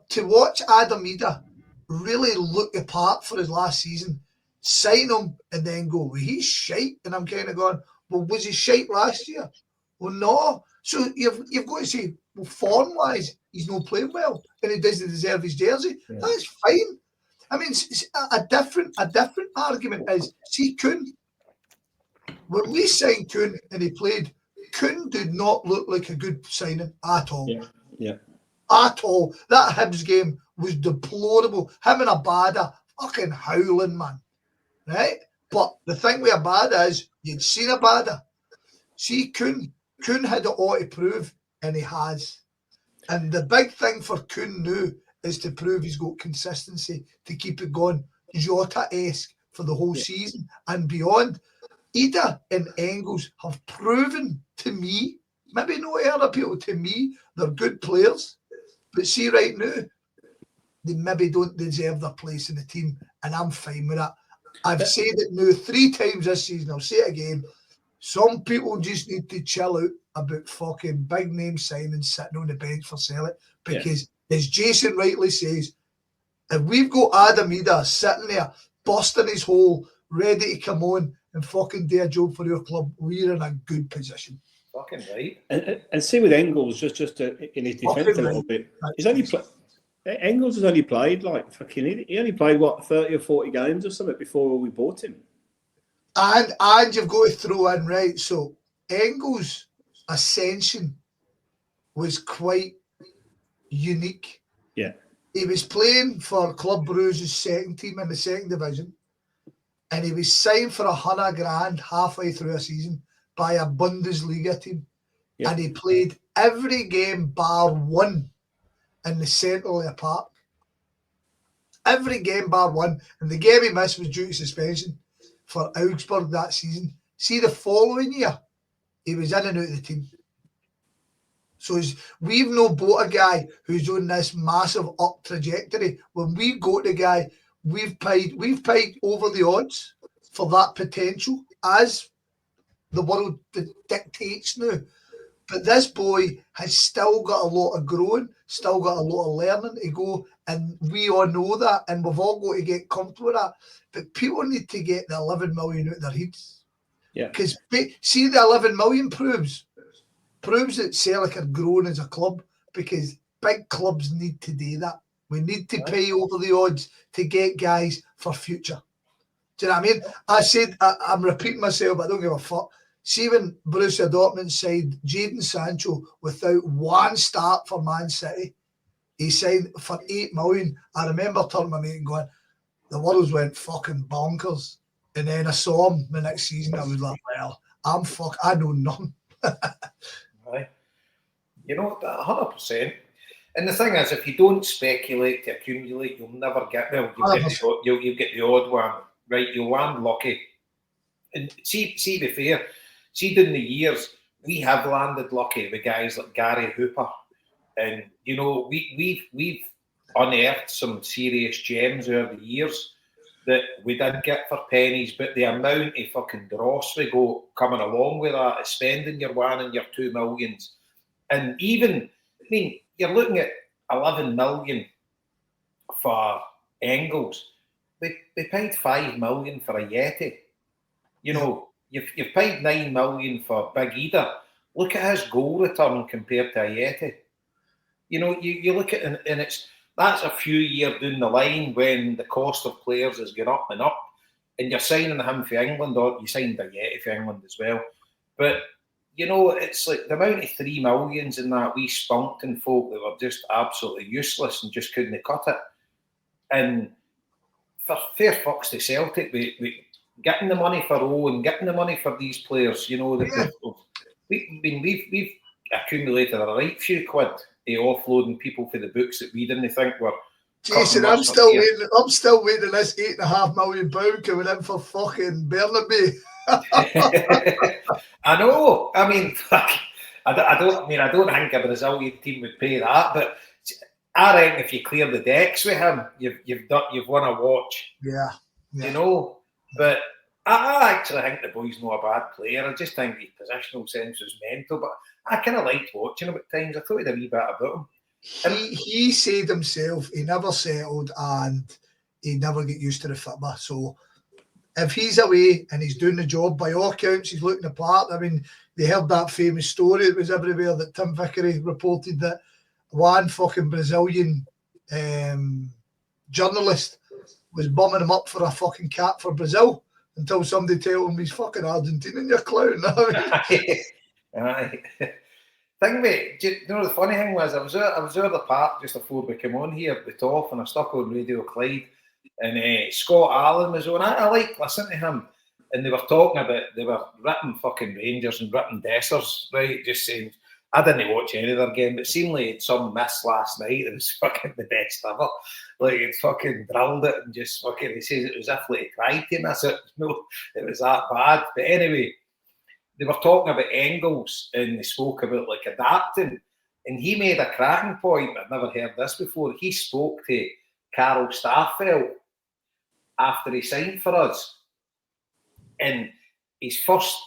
to watch Adam Ida really look the part for his last season, sign him and then go, well, he's shite. And I'm kind of going, well, was he shite last year? Well, no. So you've got to say, well, form-wise, he's not playing well and he doesn't deserve his jersey. Yeah. That's fine. I mean, a different argument is, see, Kuhn, when we signed Kuhn and he played, Kuhn did not look like a good signing at all. Yeah. At all. That Hibs game was deplorable. Him and Abada fucking howling, man. Right? But the thing with Abada is, you'd seen Abada. See, Kuhn had it all to prove, and he has. And the big thing for Kuhn now is to prove he's got consistency to keep it going, Jota-esque for the whole season and beyond. Ida and Engels have proven to me, maybe not to other people, to me, they're good players. But see, right now, they maybe don't deserve their place in the team, and I'm fine with that. I've said it now 3 times this season. I'll say it again. Some people just need to chill out about fucking big name signings sitting on the bench for Celtic because, as Jason rightly says, if we've got Adam Ida sitting there busting his hole, ready to come on and fucking do a job for your club, we're in a good position. Fucking right. And see with Engels, just in his defence a little bit, he's only Engels has only played like fucking. He only played what 30 or 40 games or something before we bought him. And you've got to throw in, right, so Engels' ascension was quite unique. Yeah. He was playing for Club Brugge's second team in the second division, and he was signed for $100,000 halfway through a season by a Bundesliga team. Yeah. And he played every game bar one in the centre of the park. Every game bar one. And the game he missed was due to suspension for Augsburg that season. See, the following year, he was in and out of the team. So we've no bought a guy who's on this massive up trajectory. When we go to the guy, we've paid over the odds for that potential as the world dictates now. But this boy has still got a lot of growing, still got a lot of learning to go, and we all know that, and we've all got to get comfortable with that. But people need to get the 11 million out of their heads. Yeah. Because see, the 11 million proves that Celtic are growing as a club, because big clubs need to do that. We need to pay over the odds to get guys for future. Do you know what I mean? I said, I'm repeating myself, but I don't give a fuck. See, when Borussia Dortmund signed Jadon Sancho without one start for Man City, he signed for 8 million. I remember turning my mate and going, the world went fucking bonkers. And then I saw him the next season. I was like, well, I know nothing. Right. You know, 100%. And the thing is, if you don't speculate to accumulate, you'll never get there. You'll get the odd one, right? You'll land lucky. And see, be fair. See, during the years, we have landed lucky with guys like Gary Hooper. And, you know, we've unearthed some serious gems over the years that we did get for pennies, but the amount of fucking dross we go coming along with that, spending your 1 and your 2 millions. And even, I mean, you're looking at 11 million for Engels. We paid 5 million for a Yeti. You know, you've paid 9 million for Big Ida. Look at his goal return compared to a Yeti. You know, you look at it, and that's a few years down the line when the cost of players has gone up and up, and you're signing him for England, or you signed a Yeti for England as well. But, you know, it's like the amount of 3 millions in that we spunked in folk that were just absolutely useless and just couldn't cut it. And for fair fucks to Celtic, we getting the money for Owen, getting the money for these players, you know, we've accumulated a right few quid offloading people for the books that we didn't think were. Jason, I'm still waiting on this £8.5 million coming in for fucking Bernabeu. I know. I mean, I don't think a Brazilian team would pay that, but I reckon if you clear the decks with him, you've won a watch. Yeah. You know. But I actually think the boy's not a bad player. I just think his positional sense was mental. But I kind of liked watching him at times. I thought he had a wee bit about him. He said himself he never settled and he never get used to the football. So if he's away and he's doing the job, by all accounts, he's looking the part. I mean, they heard that famous story. It was everywhere that Tim Vickery reported that one fucking Brazilian journalist was bumming him up for a fucking cap for Brazil until somebody told him he's fucking Argentinian, you clown. Aye. Thing, mate, you know the funny thing was I was over the park just before we came on here with Toff, and I stuck on Radio Clyde, And Scott Allen was on. I like listening to him. And they were talking about, they were ripping fucking Rangers and ripping Dessers, right? Just saying, I didn't watch any of their game, but it seemed like some miss last night. It was fucking the best ever. Like, it fucking drilled it and just fucking, he says it was as if like he cried to him. I said, no, it was that bad. But anyway, they were talking about Engels and they spoke about like adapting. And he made a cracking point. I've never heard this before. He spoke to Carl Starfelt after he signed for us. And his first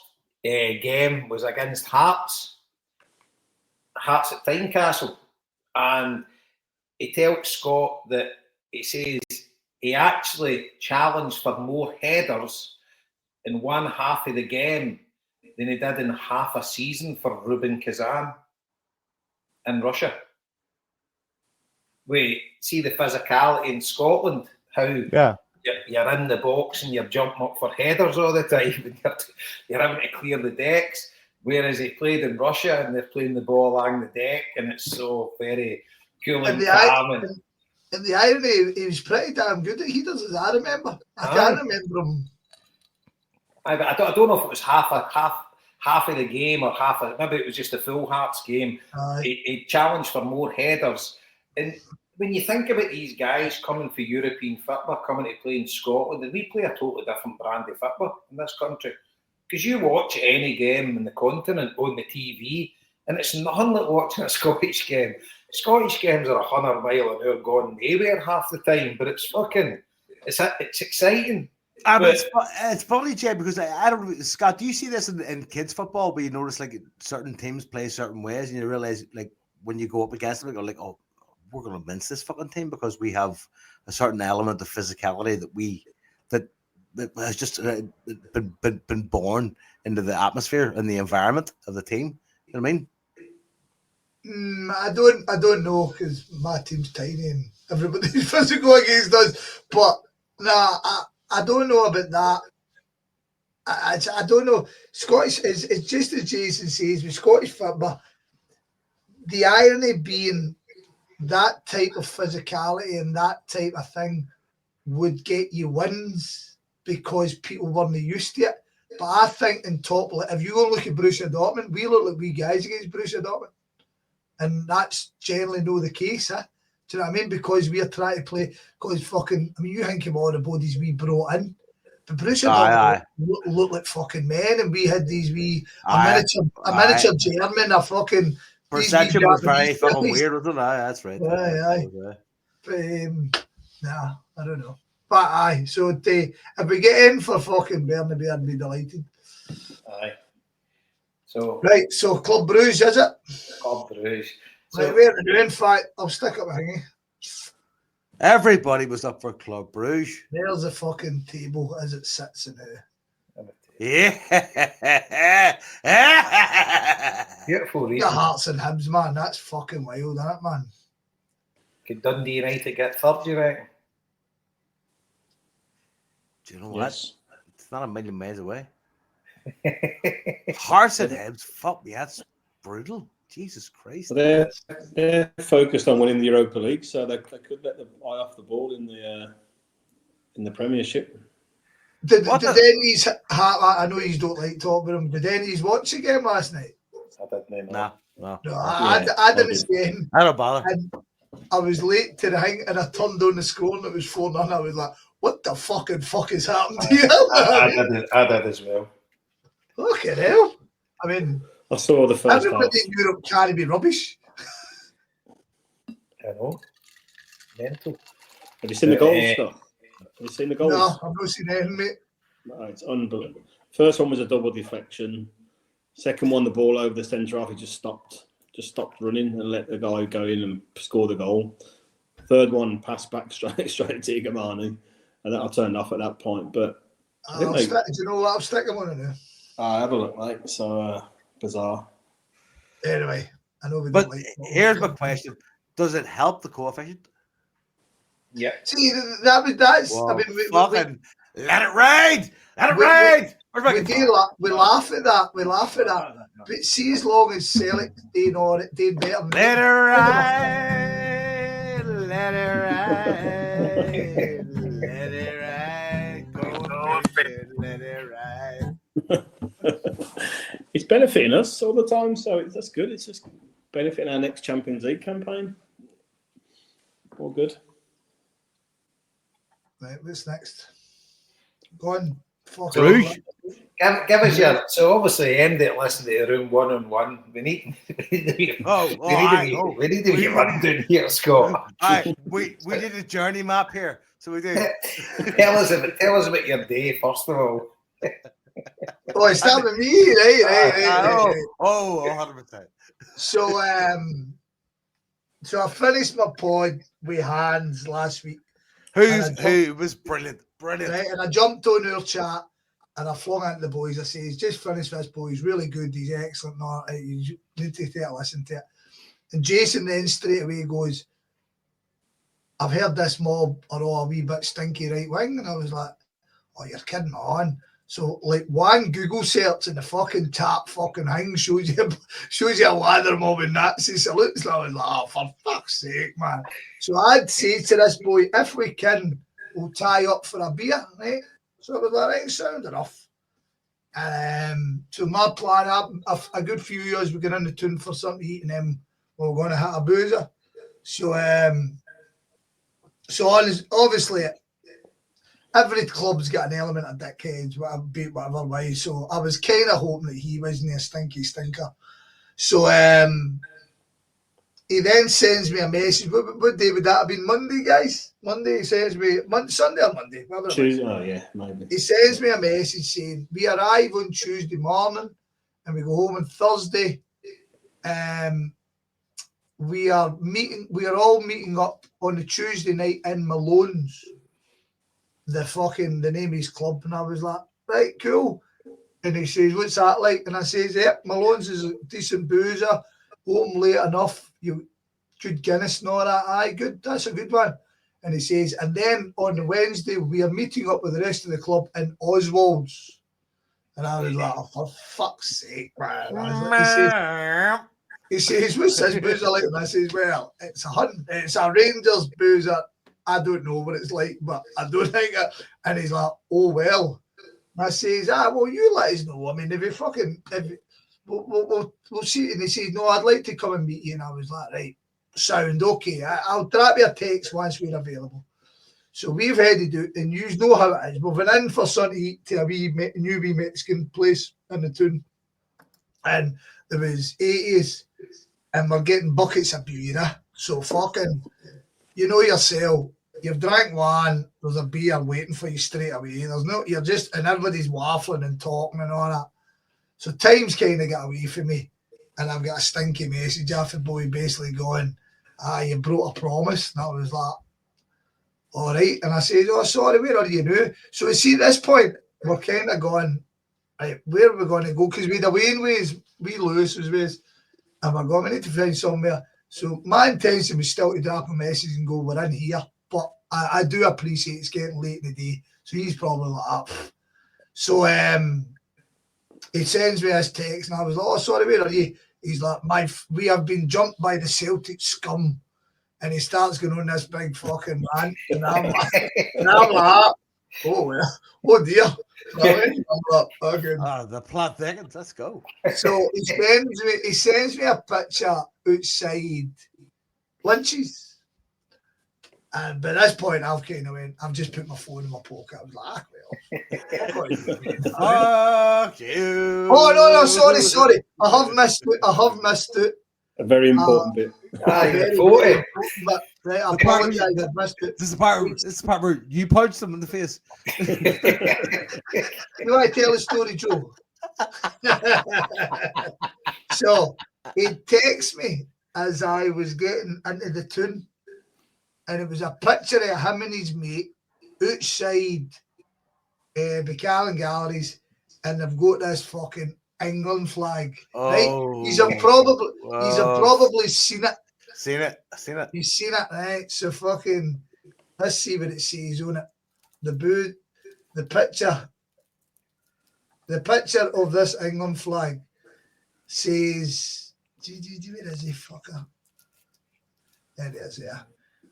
game was against Hearts at Tynecastle. And he tells Scott that he says he actually challenged for more headers in one half of the game than he did in half a season for Rubin Kazan in Russia. We see the physicality in Scotland, how you're in the box and you're jumping up for headers all the time and you're having to clear the decks, whereas he played in Russia and they're playing the ball along the deck and it's so very cool and calm. And the irony, he was pretty damn good at headers, as I remember. I can't remember him. I don't know if it was half of the game or maybe it was just a full Hearts game. He challenged for more headers. And when you think about these guys coming for European football, coming to play in Scotland, and we play a totally different brand of football in this country. Because you watch any game in the continent on the TV, and it's nothing like watching a Scottish game. Scottish games are 100 mile an hour going nowhere half the time, but it's fucking, it's exciting. It's probably, Jay, because I don't. Scott, do you see this in kids football where you notice like certain teams play certain ways, and you realize like when you go up against them, you're like, oh, we're going to mince this fucking team because we have a certain element of physicality that has just been born into the atmosphere and the environment of the team. You know what I mean? I don't know because my team's tiny and everybody's physical against us. But I don't know about that. I don't know. Scottish it's just as Jason says with Scottish football. The irony being that type of physicality and that type of thing would get you wins because people weren't used to it. But I think in top, if you go and look at Borussia Dortmund, we look like we guys against Borussia Dortmund. And that's generally not the case, huh? Do you know what I mean? Because we're trying to play, because fucking, I mean, you think of all the bodies we brought in. But Borussia Dortmund look like fucking men, and we had these a miniature German, a fucking... Perception was very fucking weird, wasn't it? That's right. Aye. But, I don't know. But so if we get in for fucking Bernabeu, I'd be delighted. Aye. So right, so Club Brugge, is it? Club Brugge. So, right, where are we? In fact, I'll stick up my thingy. Everybody was up for Club Brugge. There's the fucking table as it sits in there. Yeah. Beautiful reason. The Hearts and Hibs, man. That's fucking wild, isn't it, man? Could Dundee United get third, do you reckon? Do you know what? It's not a million miles away. Hearts and Hibs, fuck me, that's brutal. Jesus Christ. They're focused on winning the Europa League, so they could let the eye off the ball in the Premiership. Did Denny's, I know you don't like talking about him, did Denny's watch the game last night? I didn't know. No. I didn't see him. I don't bother. And I was late to the thing and I turned on the score and it was 4-0. I was like, what the fucking fuck has happened here? I did as well. Fucking hell. I mean, I saw the first everybody in Europe can't be rubbish. I know. Mental. Have you seen the goals, stuff? Have you seen the goals? No, I've not seen anything, mate. No, it's unbelievable. First one was a double deflection. Second one, the ball over the centre half, he just stopped running and let the guy go in and score the goal. Third one, pass back straight to Tigamani, and that I turned off at that point. But do you know what? I'll stick him on it now. Have a look, mate. So bizarre. Anyway, I know we but don't like. Here's my question: does it help the coefficient? Yeah. See, that's. Whoa, I mean, let it rain. Let it rain. We laugh at that. We laugh at that. But see, as long as Celtic doing better. Let it rain. Let it rain. Let it ride, go fishing, let it ride. It's benefiting us all the time, so that's good. It's just benefiting our next Champions League campaign. All good. Right, what's next? Go on. Fuck Brugge. Give us your. So obviously, MD listen to the room 1-on-1. We need to be rundown here, Scott. We did a journey map here, so we do. tell us about your day first of all. Oh, it's not with me, right. Oh, 100%. So I finished my pod with Hans last week. Who was brilliant. Right, and I jumped on our chat and I flung into the boys. I say, he's just finished this, boy. He's really good. He's excellent. No, you need to take a listen to it. And Jason then straight away goes, I've heard this mob are all a wee bit stinky right wing. And I was like, oh, you're kidding on. So like one Google search and the fucking tap fucking thing shows you a lather mob and Nazi salutes. And I was like, oh, for fuck's sake, man. So I'd say to this boy, if we can, we'll tie up for a beer, right? So I was like, right, sound enough. So my plan, a good few years we get in the tune for something to eat and then we're going to hit a boozer. So obviously every club's got an element of dickheads, whatever way. So I was kind of hoping that he wasn't a stinky stinker. So he then sends me a message. What day would that have been? Monday, guys? Monday. He sends me Sunday or Monday. Tuesday. Oh yeah, maybe. He sends me a message saying we arrive on Tuesday morning and we go home on Thursday. We are all meeting up on the Tuesday night in Malone's, the name of his club. And I was like, right, cool. And he says, what's that like? And I says, yeah, Malone's is a decent boozer, open late enough, you good Guinness and all that. Aye, good, that's a good one. And he says, and then on the Wednesday, we are meeting up with the rest of the club in Oswald's. And I was like, oh, for fuck's sake, man. He says, what's this boozer like? And I says, well, it's a Rangers boozer. I don't know what it's like, but I don't think it. And he's like, oh, well. And I says, well, you let us know. I mean, we'll see. And he says, no, I'd like to come and meet you. And I was like, right, sound okay. I'll drop you a text once we're available. So we've headed out, and you know how it is. We've been in for something to eat to a new Mexican place in the town. And there was 80s, and we're getting buckets of beer. So fucking, you know yourself, you've drank one, there's a beer waiting for you straight away. And everybody's waffling and talking and all that. So time's kind of got away from me, and I've got a stinky message off the boy basically going, you broke a promise. And I was like, all right. And I said, oh, sorry, where are you now? So you see, at this point, we're kind of going, right, where are we going to go? Because we'd away in ways, we lose as ways, and we're going, we need to find somewhere. So my intention was still to drop a message and go, we're in here. But I do appreciate it's getting late in the day. So he's probably like, up. So he sends me this text, and I was like, oh, sorry, where are you? He's like, we have been jumped by the Celtic scum. And he starts going on this big fucking rant. And I'm like, oh, well, oh dear. I'm like, okay. The plot thickens. Let's go. So he sends me a picture outside Lynch's. And by this point, I've just put my phone in my pocket. I was like, well. Fuck you. Oh, no, sorry. I have missed it. A very important bit. But right, I apologize. I missed it. This is the part where you punched him in the face. You want to tell a story, Joe? So he texts me as I was getting into the tune, and it was a picture of him and his mate outside Buchanan Galleries, and they've got this fucking England flag. Right? He's probably seen it. Seen it. He's seen it, right? So fucking, let's see what it says on it. The picture of this England flag says, where is he, fucker? There it is, yeah.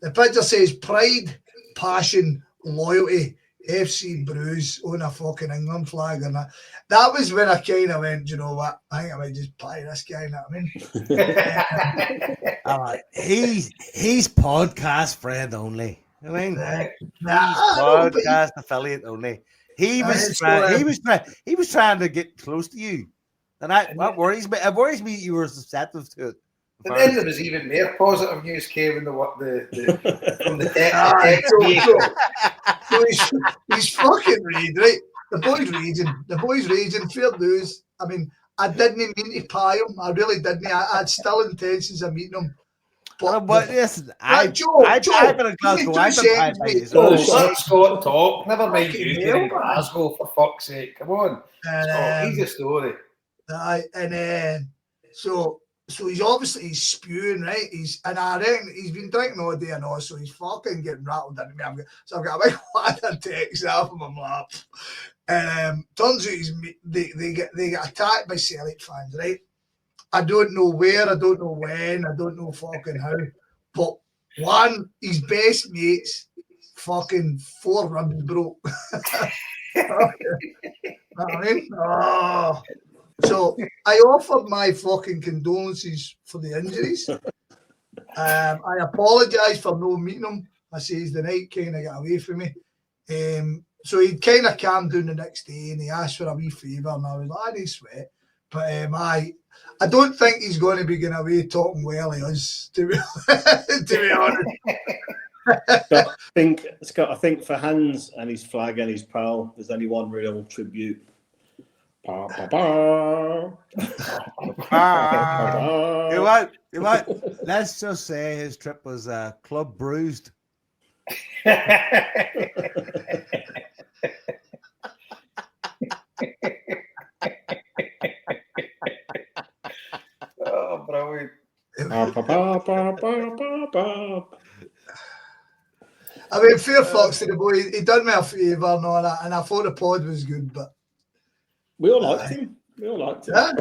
The picture says pride, passion, loyalty, FC Bruges on a fucking England flag, and that was when I kind of went, you know what, I think I might just play this guy, you know what I mean? He's podcast friend only. I mean, he's podcast affiliate only. He was trying to get close to you, and that worries me. It worries me you were receptive to it. And then there was even more positive news came in from the he's fucking raging, right? The boy's raging. Fair dues. I mean, I didn't mean to pie him. I really didn't. I had still intentions of meeting him. But listen, I've been in Glasgow. I've been pie. Let Scott talk. Never mind you being in Glasgow, for fuck's sake. Come on. Scott, he's a story. So he's spewing, right? And I reckon he's been drinking all day and all, so he's fucking getting rattled into me. So I've got a big wad of text off of my lap. And turns out they get attacked by Celtic fans, right? I don't know where, I don't know when, I don't know fucking how. But one, his best mates, fucking 4 ribs broke. You know what I mean? Oh. So I offered my fucking condolences for the injuries. I apologise for no meeting him. I says the night kind of got away from me. So he kind of calmed down the next day and he asked for a wee favour and I was like, I didn't sweat. But I don't think he's going to be going away talking well he is, to be honest. Scott, I think for Hans and his flag and his pal, there's only one real tribute. You what? Let's just say his trip was club bruised. Oh, brilliant. I mean, fair fucks to the boy. He done me a favour and all that, and I thought the pod was good, but we all liked him. We all liked him. Yeah.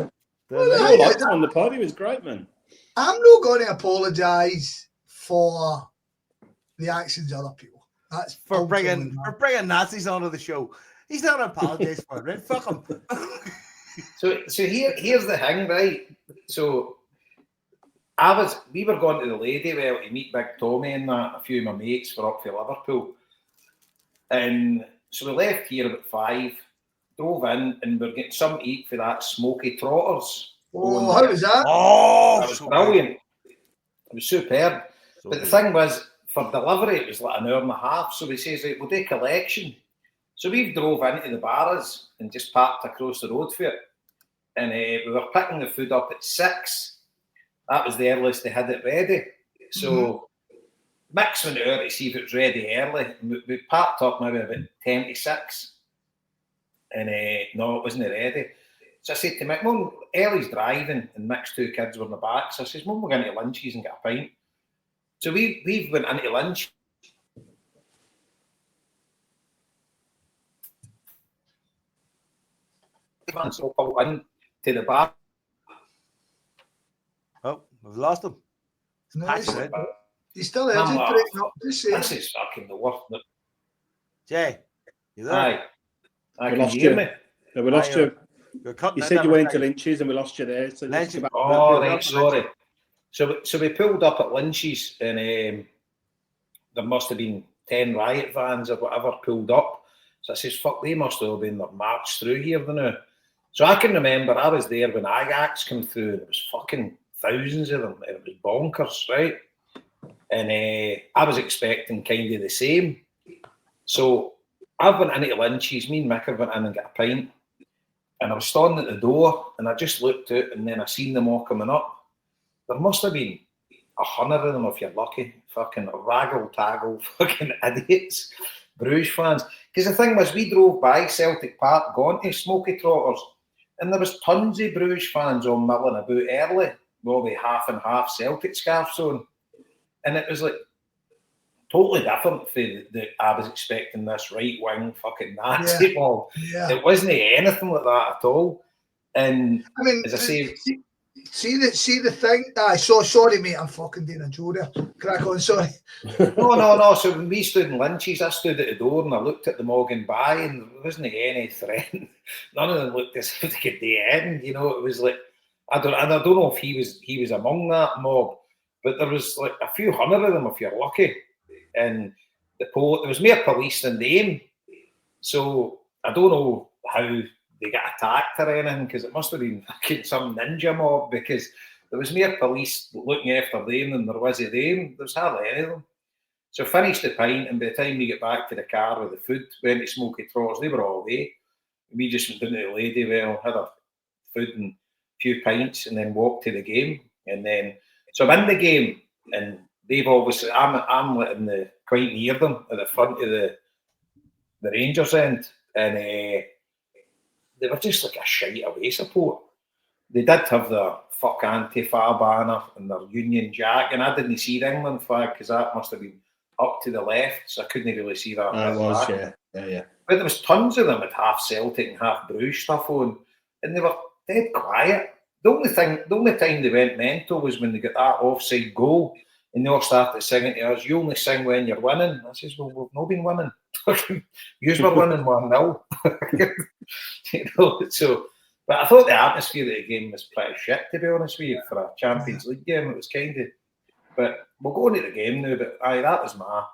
We all liked him on the pod. He was great, man. I'm not going to apologise for the actions of other people. That's for bringing Nazis onto the show. He's not apologising for it, right? Fuck him. So here's the thing, right? So we were going to the Ladywell to meet Big Tommy and a few of my mates were up for Liverpool. And so we left here about 5, drove in, and we're getting something to eat for that Smoky Trotters. Oh, how was that? Oh, that was brilliant. It was superb. But the thing was, for delivery, it was like an hour and a half. So we says, right, we'll do collection. So we drove into the bars and just parked across the road for it. And we were picking the food up at 6. That was the earliest they had it ready. So Mix went out to see if it was ready early. We parked up maybe about 10 to 6. And no, it wasn't ready. So I said to Mick, Mum, Ellie's driving and Mick's 2 kids were in the back. So I says, Mum, we're going to lunches and get a pint. So we went into lunch. So pulled in to the bar. Oh, we've lost him. No, he's still there. This is fucking the worst. Jay, you there? Aye. We lost you. No, we lost you. You said you went to Lynch's and we lost you there. So right, sorry. So we pulled up at Lynch's and there must have been 10 riot vans or whatever pulled up. So I says, fuck, they must have been marched through here now. So I can remember I was there when Ajax came through and it was fucking thousands of them. It was bonkers, right? And I was expecting kind of the same. So I went into Lynch's, me and Mick went in and got a pint. And I was standing at the door and I just looked out and then I seen them all coming up. There must have been 100 of them if you're lucky. Fucking raggle-taggle fucking idiots. Bruges fans. Because the thing was, we drove by Celtic Park going to Smoky Trotters and there was tons of Bruges fans on milling about early with all the half and half Celtic scarves on. And it was like totally different from I was expecting this right-wing fucking Nazi ball. Yeah. It wasn't anything like that at all. And I mean, as I say, See the thing. Sorry, mate. I'm fucking doing a Joe there. Crack on. Sorry. No. So when we stood in Lynch's, I stood at the door and I looked at them all going by, and there wasn't any threat. None of them looked as if they could do anything. You know, it was like I don't know if he was among that mob, but there was like a few hundred of them if you're lucky, and there was more police than them. So I don't know how they got attacked or anything, because it must have been fucking some ninja mob, because there was more police looking after them than there was of them. There was hardly any of them. So finished the pint, and by the time we get back to the car with the food, went to Smoky Trotters, they were all away. We just went down to the Lady Well, had our food and a few pints, and then walked to the game. And then, so I'm in the game, and they've obviously, I'm in the quite near them at the front of the Rangers end, and they were just like a shite away support. They did have their fuck Antifa banner and their Union Jack, and I didn't see the England flag because that must have been up to the left, so I couldn't really see that. It was, yeah. But there was tons of them with half Celtic and half Bruges stuff on, and they were dead quiet. The only time they went mental was when they got that offside goal, and they all started singing to us, "You only sing when you're winning." I says, "Well, we've not been winning. Yous were winning 1-0." You know, so. But I thought the atmosphere of the game was pretty shit, to be honest with you, for a Champions League game. It was kind of. But we'll go into the game now. But that was my.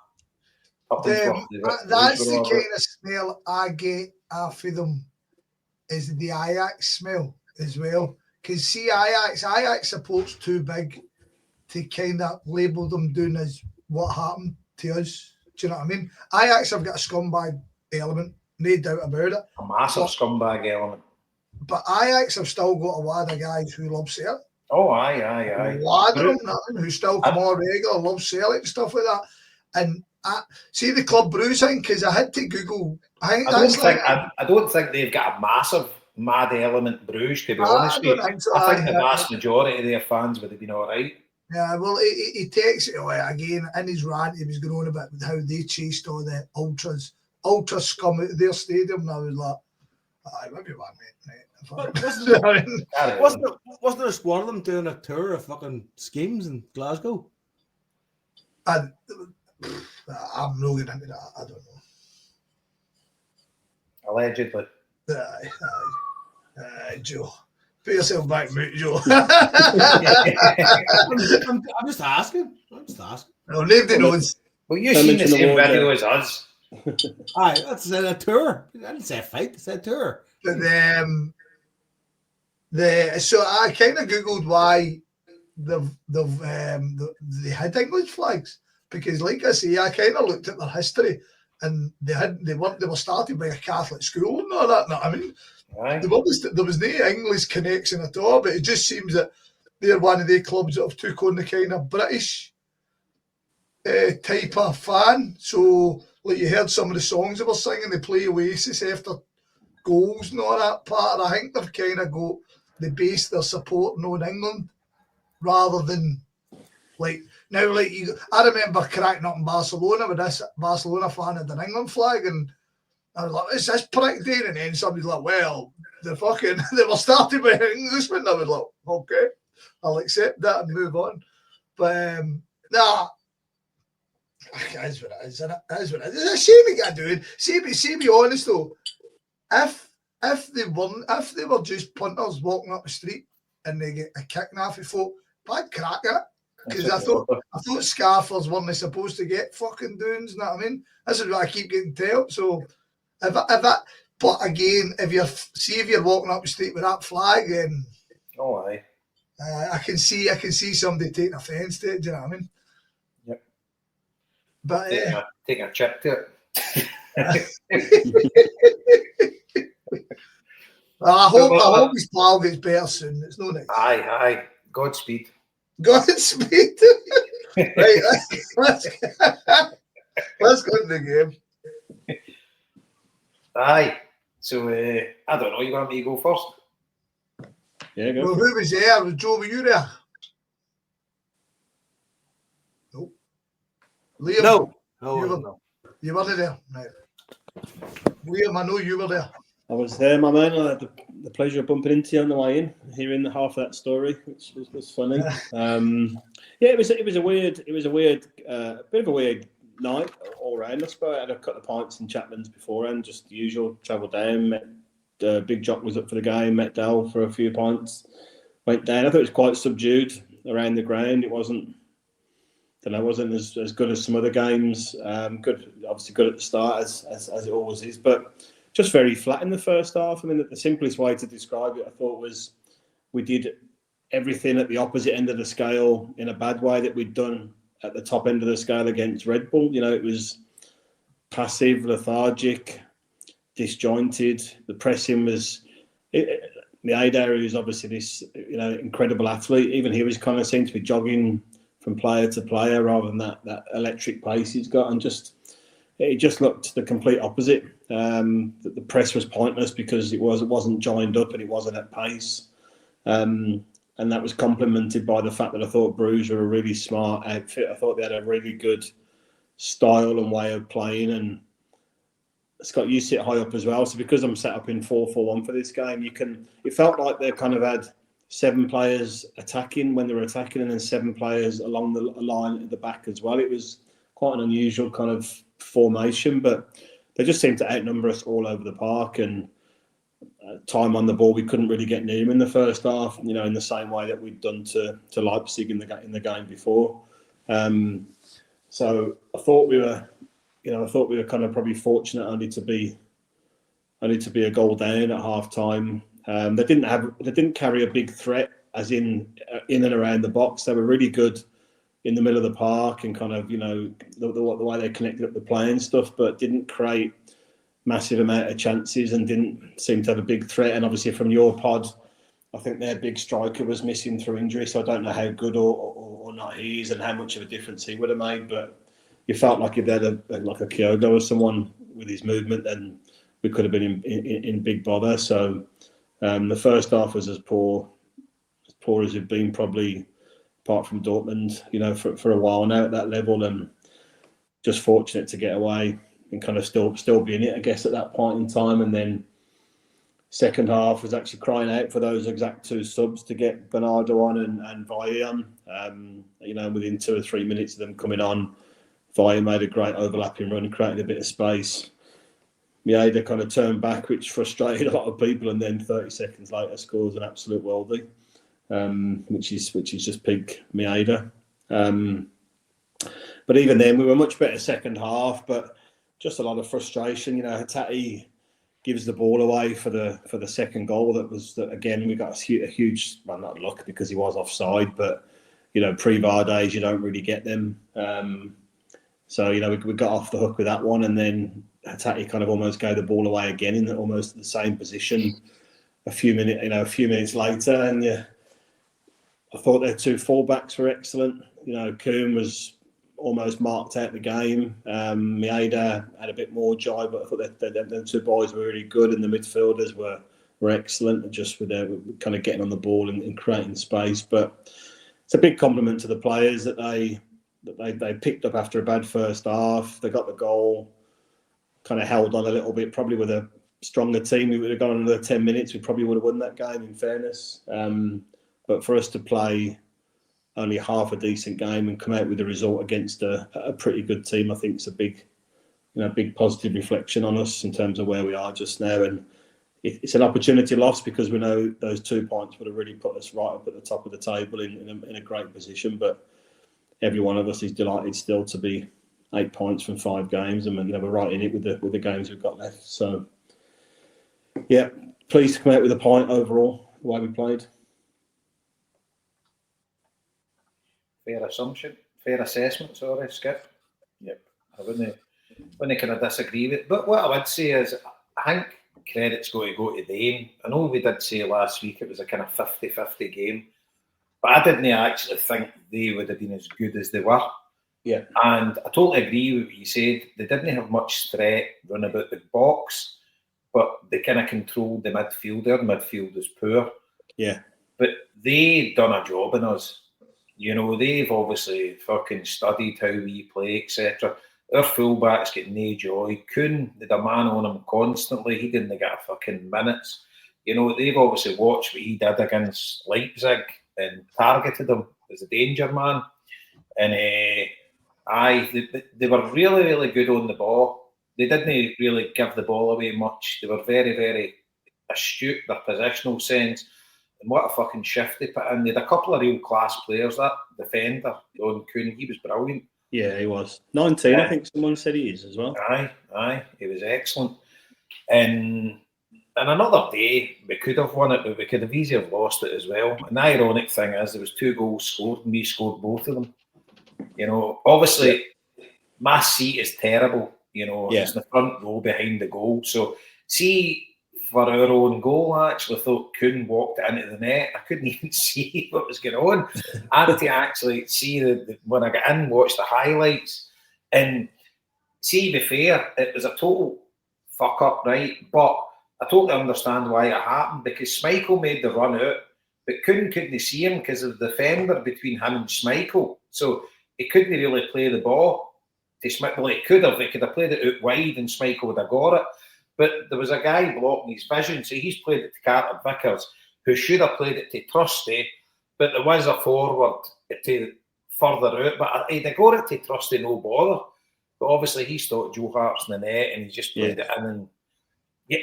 That's the kind of smell I get off of them, is the Ajax smell as well. Because see, Ajax support's too big to kind of label them doing as what happened to us. Do you know what I mean? Ajax have got a scumbag element, no doubt about it. A massive scumbag element. But Ajax have still got a lot of guys who love Celtic. Oh, aye. A lot of them who still come on regular, love Celtic and stuff like that. And see the Club Bruges thing, because I had to Google. I don't think they've got a massive mad element Bruges, to be honest with you. I think the vast majority of their fans would have been all right. Yeah, well, he takes it away again in his rant. He was going on about how they chased all the ultra scum out of their stadium, and I was like, "Aye, maybe one mate." Wasn't there a squad of them doing a tour of fucking schemes in Glasgow? And I'm not going into that. I don't know. Allegedly. Aye, Joe. Put yourself back, mate, Joe. I'm just asking. No, nobody knows. Well, you've seen the same video as us. Aye, that's a tour. I didn't say a fight. I said a tour. But so I kind of googled why they had English flags, because, like I say, I kind of looked at their history, and they were started by a Catholic school and all that. I mean, there was no English connection at all, but it just seems that they're one of the clubs that have took on the kind of British type of fan. So, like, you heard some of the songs they were singing, they play Oasis after goals and all that part. I think they've kind of got they base their support on England rather than like now. Like I remember cracking up in Barcelona with this Barcelona fan had an England flag, and I was like, "Is this prick doing?" And then somebody's like, "Well, they were started by an Englishman." I was like, "Okay, I'll accept that and move on." But that's what it is, isn't it? That's what it is. It's a shame we got doing. See, be honest though. If they were just punters walking up the street and they get a kicking off of folk, I'd crack it. Because I thought scarfers weren't supposed to get fucking doings, you know what I mean? This is what I keep getting told. So but again, if you're walking up the street with that flag, then aye. I can see somebody taking offence to it, do you know what I mean? Yep. But taking a chip to it. I hope his pal gets better soon. It's no nice. Aye. Godspeed. Godspeed. Right, let's go to the game. Aye. So I don't know. You want me to go first? Yeah, go. Well, who was there? Was Joe? Were you there? Nope. Liam? No. You weren't there. Right. Liam, I know you were there. I was there, my man. I had the pleasure of bumping into you on the way in, hearing half of that story, which was funny. Yeah, it was a weird, bit of a weird night all round. I suppose I had a couple of pints in Chapman's beforehand, just the usual. Travelled down, met Big Jock was up for the game, met Dell for a few pints, went down. I thought it was quite subdued around the ground. It wasn't as good as some other games. Obviously good at the start as it always is, but just very flat in the first half. I mean, the simplest way to describe it, I thought, was we did everything at the opposite end of the scale in a bad way that we'd done at the top end of the scale against Red Bull. You know, it was passive, lethargic, disjointed. The pressing was... Mieda, who's obviously this incredible athlete, even he was kind of seemed to be jogging from player to player rather than that electric pace he's got, and it just looked the complete opposite. The press was pointless because it wasn't joined up and it wasn't at pace, and that was complemented by the fact that I thought Brugge were a really smart outfit. I thought they had a really good style and way of playing, and Scott, you sit high up as well, so because I'm set up in 4-4-1 for this game, it felt like they kind of had 7 players attacking when they were attacking, and then 7 players along the line at the back as well. It was quite an unusual kind of formation, but they just seemed to outnumber us all over the park, and time on the ball, we couldn't really get near them in the first half, in the same way that we'd done to Leipzig in the game before. So I thought we were kind of probably fortunate only to be a goal down at half time. They didn't carry a big threat, as in and around the box. They were really good in the middle of the park and kind of the way they connected up the play and stuff, but didn't create massive amount of chances and didn't seem to have a big threat. And obviously from your pod, I think their big striker was missing through injury, so I don't know how good or not he is and how much of a difference he would have made. But you felt like if they had like a Kyogo or someone with his movement, then we could have been in big bother. So the first half was as poor as it'd been probably, apart from Dortmund, for a while now at that level, and just fortunate to get away and kind of still be in it, I guess, at that point in time. And then second half was actually crying out for those exact 2 subs to get Bernardo on and Valle on. Within 2 or 3 minutes of them coming on, Valle made a great overlapping run, created a bit of space. Mieda kind of turned back, which frustrated a lot of people, and then 30 seconds later scores an absolute worldie, which is just peak Mieda. But even then, we were much better second half, but just a lot of frustration. Hatate gives the ball away for the second goal. That again, we got a huge, well, not luck because he was offside, but pre-VAR days you don't really get them. So we got off the hook with that one, and then Hatate kind of almost gave the ball away again in almost the same position a few minutes later. And I thought their 2 fullbacks were excellent. Kuhn was almost marked out the game. Mieda had a bit more joy, but I thought that the 2 boys were really good, and the midfielders were excellent, just with their kind of getting on the ball and creating space. But it's a big compliment to the players that they picked up after a bad first half. They got the goal, kind of held on a little bit. Probably with a stronger team, we would have gone another 10 minutes. We probably would have won that game, in fairness. But for us to play only half a decent game and come out with a result against a pretty good team, I think it's a big positive reflection on us in terms of where we are just now. And it's an opportunity lost because we know those 2 points would have really put us right up at the top of the table in a great position. But every one of us is delighted still to be 8 points from 5 games, and we're right in it with the games we've got left. So, yeah, pleased to come out with a point overall, the way we played. Fair assessment, sorry, Skip. Yep, I wouldn't kind of disagree with it. But what I would say is, I think credit's got to go to them. I know we did say last week it was a kind of 50-50 game, but I didn't actually think they would have been as good as they were. Yeah. And I totally agree with what you said. They didn't have much threat run about the box, but they kind of controlled the midfield. Their midfield was poor. Yeah. But they done a job on us. They've obviously fucking studied how we play, etc. Our fullbacks get no joy. Kuhn, they had a man on him constantly. He didn't get a fucking minutes. You know, they've obviously watched what he did against Leipzig and targeted him as a danger man. And they were really, really good on the ball. They didn't really give the ball away much. They were very, very astute, their positional sense. And what a fucking shift they put in. They had a couple of real class players. That defender, Don Kuhn, he was brilliant. Yeah, he was. 19, I think someone said he is as well. Aye, he was excellent. And another day, we could have won it, but we could have easily have lost it as well. And the ironic thing is, there was 2 goals scored, and we scored both of them. You know, obviously, my seat is terrible. You know, it's the front row behind the goal. So, see, for our own goal, I actually thought Kuhn walked it into the net. I couldn't even see what was going on. I had to actually see when I got in, watch the highlights. And see, to be fair, it was a total fuck up, right? But I totally understand why it happened, because Schmeichel made the run out, but Kuhn couldn't see him because of the defender between him and Schmeichel. So he couldn't really play the ball to Schmeichel. Well, he could have played it out wide and Schmeichel would have got it. But there was a guy blocking his vision, so he's played it to Carter Vickers, who should have played it to Trusty, but there was a forward to further out. But he'd have got it to Trusty, no bother. But obviously he thought Joe Hart's in the net and he just played it in. And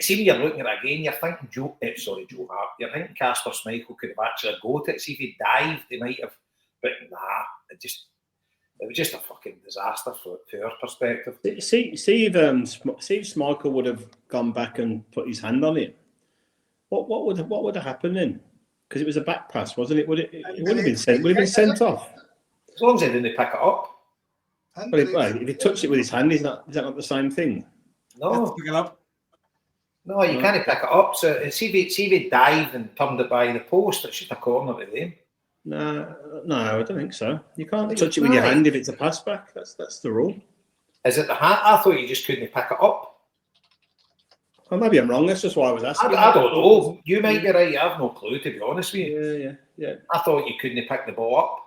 see, when you're looking at it again, you're thinking Joe Hart. You're thinking Kasper Schmeichel could have actually got it. See, if he dived, they might have. But nah, it was just a fucking disaster from our perspective. See if Schmeichel would have gone back and put his hand on it, what would have happened then? Because it was a back pass, wasn't it? It would have been sent. Would have been sent off. As long as he didn't pick it up. Well, if he touched it with his hand, is that not the same thing? No. Pick it up. No, you can't pick it up. So see if he dived and turned it by the post, it's just a corner to them. No, I don't think so. You can't touch it with your hand if it's a pass back. That's the rule. Is it the hand? I thought you just couldn't pick it up. Well, maybe I'm wrong. That's just why I was asking. I don't know. You might be right. I have no clue, to be honest with you. Yeah. I thought you couldn't pick the ball up,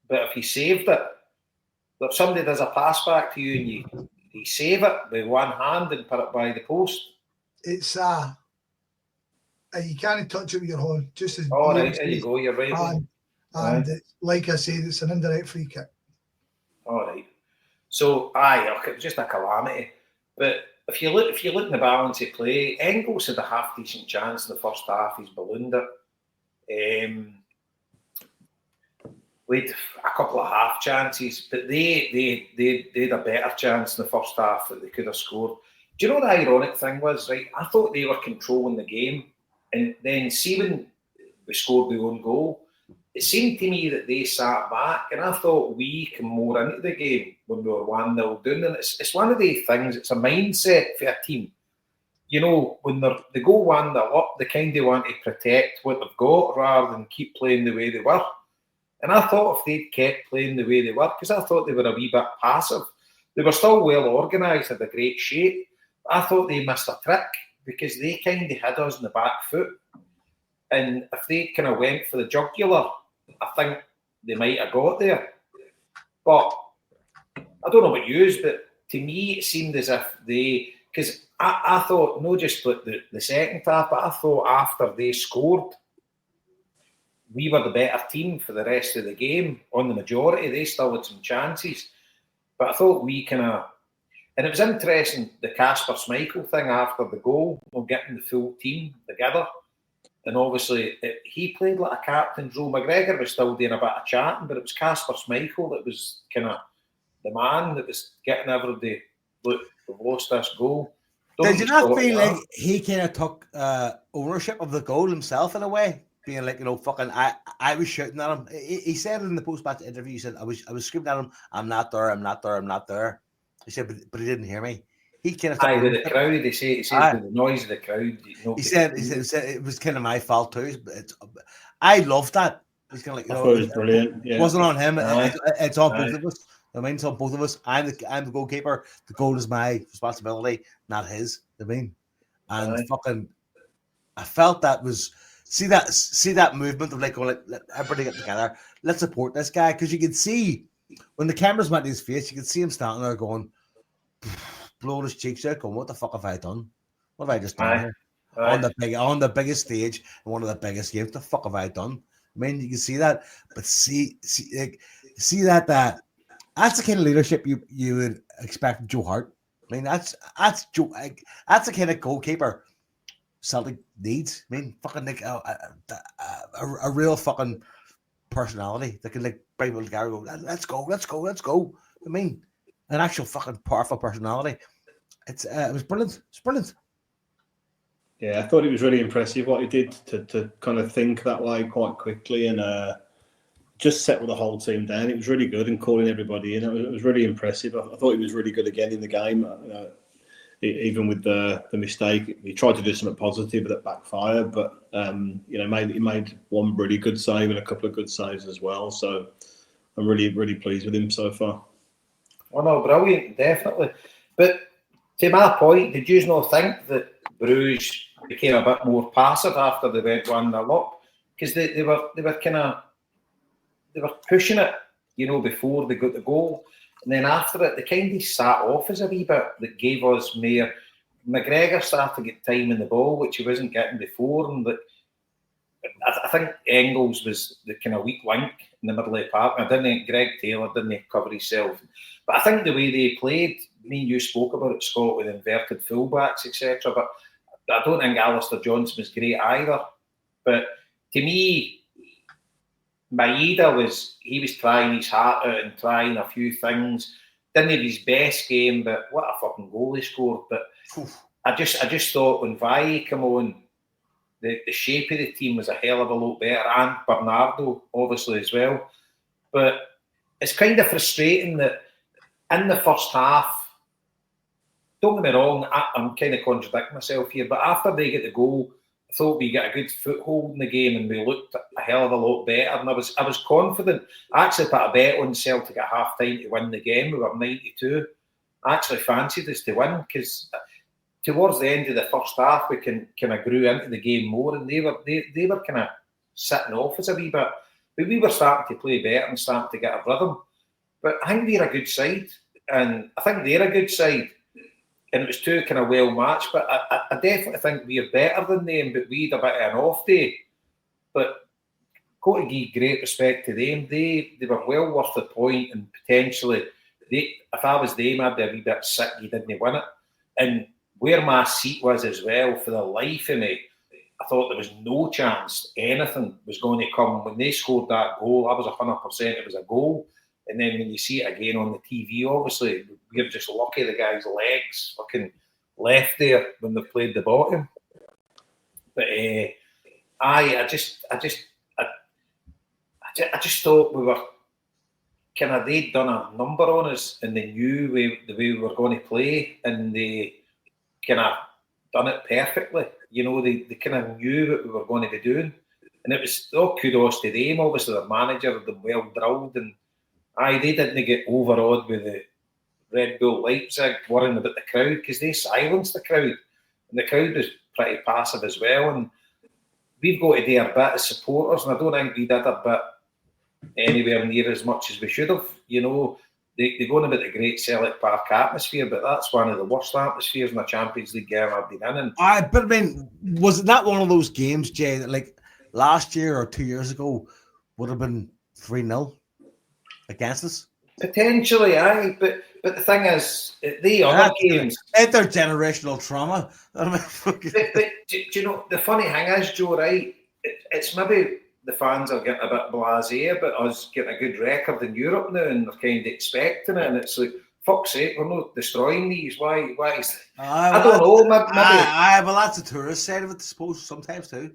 but if you saved it, if somebody does a pass back to you and you save it with one hand and put it by the post. It's you can't touch it with your hand. Just as right, there you go. You're right. And like I said, it's an indirect free kick. All right. So, it was just a calamity. But if you look in the balance of play, Engels had a half decent chance in the first half. He's ballooned it. We had a couple of half chances, but they had a better chance in the first half that they could have scored. Do you know the ironic thing was, right? I thought they were controlling the game, and then see when we scored the own goal, it seemed to me that they sat back, and I thought we came more into the game when we were 1-0 down. And it's one of the things, it's a mindset for a team. You know, when they go 1-0 up, they kind of want to protect what they've got rather than keep playing the way they were. And I thought if they'd kept playing the way they were, because I thought they were a wee bit passive, they were still well organised, had a great shape. I thought they missed a trick because they kind of had us in the back foot. And if they kind of went for the jugular, I think they might have got there. But I don't know about you, but to me it seemed as if because I thought, not just the second half, but I thought after they scored, we were the better team for the rest of the game. On the majority, they still had some chances. But I thought we kind of... And it was interesting, the Kasper Schmeichel thing after the goal, getting the full team together. And obviously, he played like a captain. Joe McGregor was still doing a bit of chatting, but it was Kasper Schmeichel that was kind of the man that was getting everybody, look, we've lost this goal. Did you not feel like he kind of took ownership of the goal himself in a way? Being like, fucking, I was shouting at him. He said in the post-match interview, he said, I was screaming at him, I'm not there. He said, but he didn't hear me. He kind of with the crowd. He said the noise of the crowd. He said it was kind of my fault too. But I love that. He's kind of like, I thought it was brilliant. Yeah. It wasn't on him. It's on both of us. I mean, it's on both of us. I'm the goalkeeper. The goal is my responsibility, not his. I mean, and fucking, I felt that was see that movement of like, let everybody get together. Let's support this guy, because you can see when the cameras went to his face, you could see him standing there going, blowing his cheeks out, going, "What the fuck have I done? What have I just done Aye. here Aye. on the biggest stage in one of the biggest games? What the fuck have I done?" I mean, you can see that, but see that that's the kind of leadership you would expect from Joe Hart. I mean, that's Joe. That's the kind of goalkeeper Celtic needs. I mean, fucking like a real fucking personality that can like bring people together. Go, let's go. I mean, an actual fucking powerful personality. It was brilliant. It's brilliant. Yeah, I thought it was really impressive what he did to kind of think that way quite quickly and just settle the whole team down. It was really good and calling everybody in. It was really impressive. I thought he was really good again in the game. Even with the mistake, he tried to do something positive that backfired, but he made one really good save and a couple of good saves as well. So I'm really, really pleased with him so far. Oh no, brilliant, definitely. But to my point, did you not think that Bruges became a bit more passive after they went 1-0 up? Because they were pushing it, before they got the goal. And then after it, they kind of sat off us a wee bit. That gave us more. McGregor started to get time in the ball, which he wasn't getting before. And I think Engels was the kind of weak link in the middle of the park. Greg Taylor didn't cover himself. But I think the way they played, me and you spoke about it, Scott, with inverted fullbacks, etc. But I don't think Alistair Johnson was great either. But to me, Maeda was trying his heart out and trying a few things. Didn't have his best game, but what a fucking goal he scored. But I just thought when Valle came on, the shape of the team was a hell of a lot better, and Bernardo obviously as well. But it's kind of frustrating that in the first half, don't get me wrong, I'm kind of contradicting myself here, but after they get the goal, I thought we got a good foothold in the game and we looked a hell of a lot better. And I was confident. I actually put a bet on Celtic at half time to win the game. We were 92. I actually fancied us to win because towards the end of the first half, we kind of grew into the game more, and they were kind of sitting off us a wee bit. But we were starting to play better and starting to get a rhythm. But I think they're a good side, and I think they're a good side. And it was two kind of well matched, but I definitely think we're better than them, but we had a bit of an off day. But got to give great respect to them. They were well worth the point, and potentially, if I was them, I'd be a wee bit sick you didn't win it. And where my seat was as well, for the life of me, I thought there was no chance anything was going to come. When they scored that goal, I was 100% it was a goal. And then when you see it again on the TV, obviously, we're just lucky the guy's legs fucking left there when they played the bottom. But I just thought we were kind of, they'd done a number on us and they knew the way we were going to play, and they kind of done it perfectly. They kind of knew what we were going to be doing. And it was all kudos to them. Obviously, the manager had them well drilled, and they didn't get overawed with the Red Bull Leipzig worrying about the crowd, because they silenced the crowd. And the crowd was pretty passive as well. And we've got to do our bit as supporters, and I don't think we did a bit anywhere near as much as we should have. They're going about the great Celtic Park atmosphere, but that's one of the worst atmospheres in the Champions League game I've been in. But I mean, was it not one of those games, Jay, that like last year or 2 years ago would have been 3-0 against us? Potentially, aye, but the thing is, the other games, intergenerational trauma. but do you know the funny thing is, Joe? Right, it's maybe the fans are getting a bit blasé about us getting a good record in Europe now, and they're kind of expecting it, and it's like, fuck's sake, we're not destroying these. Why is? I don't know. Maybe. Well, that's the tourist side of it, I suppose, sometimes too.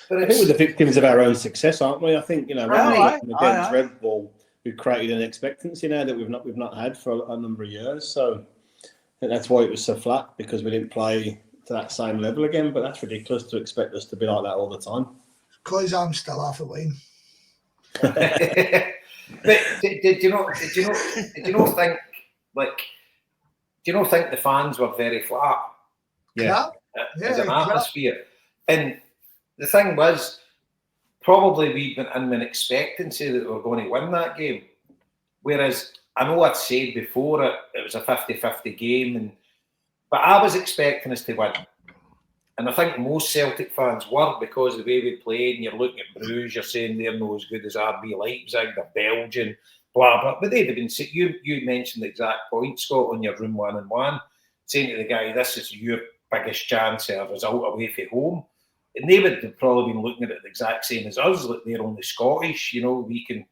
But I think we're the victims of our own success, aren't we? I think against Red Bull, we've created an expectancy now that we've not had for a number of years. So I think that's why it was so flat, because we didn't play to that same level again. But that's ridiculous to expect us to be like that all the time. Because I'm still half a wine. But did you not think the fans were very flat? Yeah. As an atmosphere. And the thing was, probably we went in with an expectancy that we were going to win that game. Whereas I know I'd said before it was a 50-50 game, but I was expecting us to win. And I think most Celtic fans were, because of the way we played, and you're looking at Bruges, you're saying they're not as good as RB Leipzig, they're Belgian, blah, blah. But they'd have been, you mentioned the exact point, Scott, on your room 1-1, saying to the guy, this is your biggest chance of a result away from home. And they would have probably been looking at it the exact same as us, like they're only Scottish, we can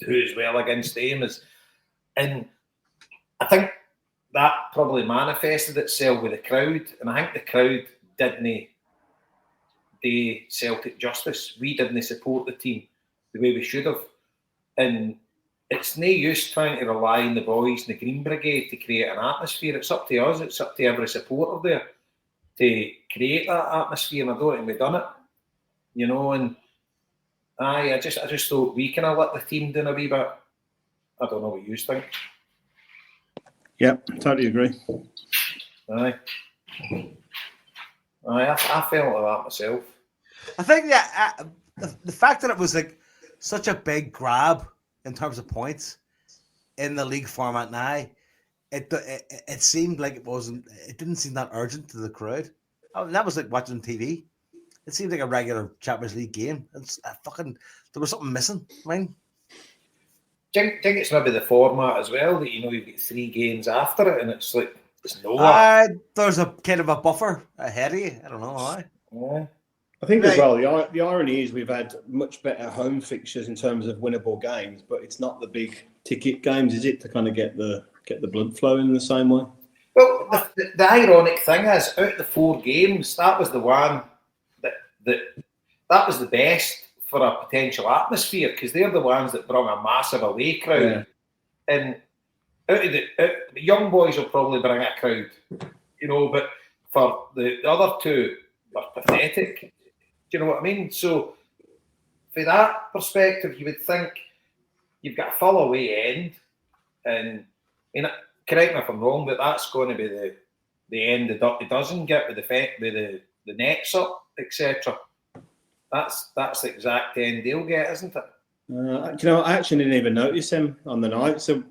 do as well against them. And I think that probably manifested itself with the crowd, and I think the crowd didn't do Celtic justice. We didn't support the team the way we should have. And it's no use trying to rely on the boys in the Green Brigade to create an atmosphere. It's up to us, it's up to every supporter there to create that atmosphere, and I don't think we've done it. And I just thought we kind of let the team down a wee bit. I don't know what you think. Yeah, totally agree. Aye. I felt like that myself. I think the fact that it was like such a big grab in terms of points in the league format now, it seemed like it didn't seem that urgent to the crowd. That was like watching TV. It seemed like a regular Champions League game. There was something missing. Do you think it's maybe the format as well, that you've got 3 games after it, and it's like it's nowhere. There's a kind of a buffer ahead of you. I don't know why. Yeah. I think as well, the irony is we've had much better home fixtures in terms of winnable games, but it's not the big ticket games, is it, to kind of get the blood flowing in the same way? Well, the ironic thing is, out of the 4 games, that was the one that was the best for a potential atmosphere, because they're the ones that brought a massive away crowd. Yeah. And out of the young boys will probably bring a crowd, but for the other 2 were pathetic. Do you know what I mean? So, from that perspective, you would think you've got a full away end, and correct me if I'm wrong, but that's going to be the end of Dirty Dozen, get with the nets up, etc. That's the exact end they'll get, isn't it? I actually didn't even notice him on the night. So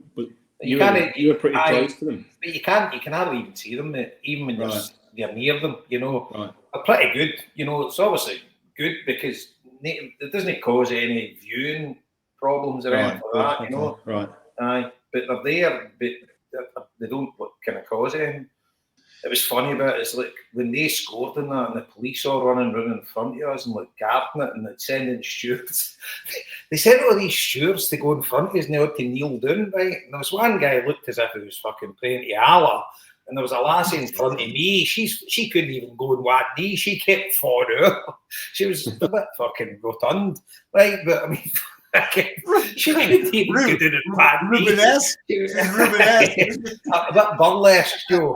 you were pretty close to them. But you can hardly even see them, even when you're near them. Right. They're pretty good. It's obviously good because it doesn't cause any viewing problems or anything like that. Right. Aye, but they're there, but they don't kind of cause anything. It was funny about it, it's like when they scored in that and the police all running around in front of us and guarding it and sending stewards. They sent all these stewards to go in front of us and they had to kneel down, right? And there was one guy who looked as if he was fucking praying to Allah. And there was a lassie in front of me. She couldn't even go in one knee. She kept falling out. She was a bit fucking rotund, right? But I mean, she didn't even get in one knee. Rubenesque. A bit burlesque, Joe.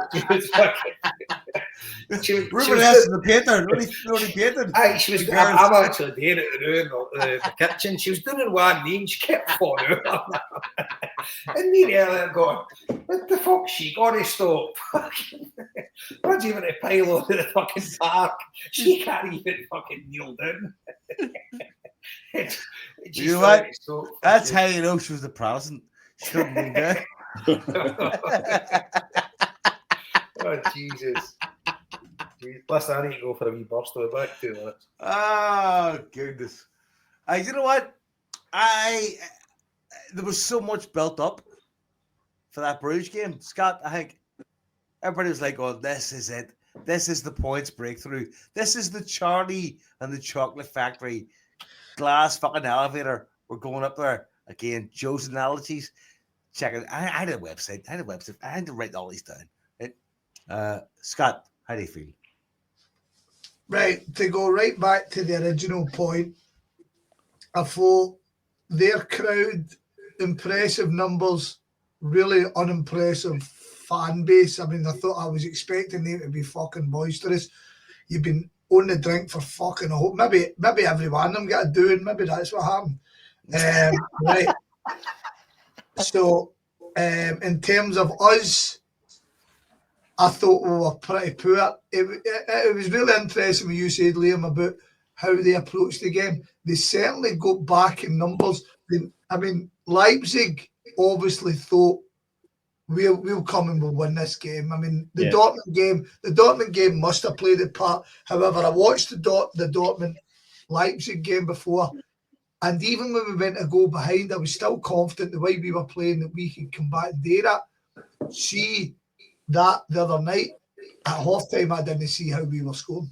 Rubenesque is the painter. Nobody painted. Aye, she was. I'm actually there at the room, the kitchen. She was doing it one knee and she kept falling out. And me there going, what the fuck? She got to stop. What's even a pile of the fucking park? She can't even fucking kneel down. You know what? That's how you know she was a Protestant. She couldn't be there. Oh, Jesus. Listen, I need to go for a wee burst of the back 2 minutes. Oh, goodness. You know what? There was so much built up for that Bruges game. Scott, I think everybody was like, oh, this is it. This is the points breakthrough. This is the Charlie and the Chocolate Factory glass fucking elevator. We're going up there. Again, Joe's analogies. Check it. I had a website. I had to write all these down. Right? Scott, how do you feel? Right, to go right back to the original point, I thought their crowd, impressive numbers, really unimpressive fan base. I mean, I thought I was expecting them to be fucking boisterous. You've been on the drink for fucking a whole, maybe every one of them got a doing. Maybe that's what happened. Right. So, in terms of us, I thought we were pretty poor. It was really interesting when you said, Liam, about how they approached the game. They certainly got back in numbers. I mean, Leipzig obviously thought we'll come and we'll win this game. I mean, the Yeah. Dortmund game must have played a part. However, I watched the Dortmund Leipzig game before, and even when we went a goal behind, I was still confident the way we were playing that we could come back and do that. See that the other night at half time, I didn't see how we were scoring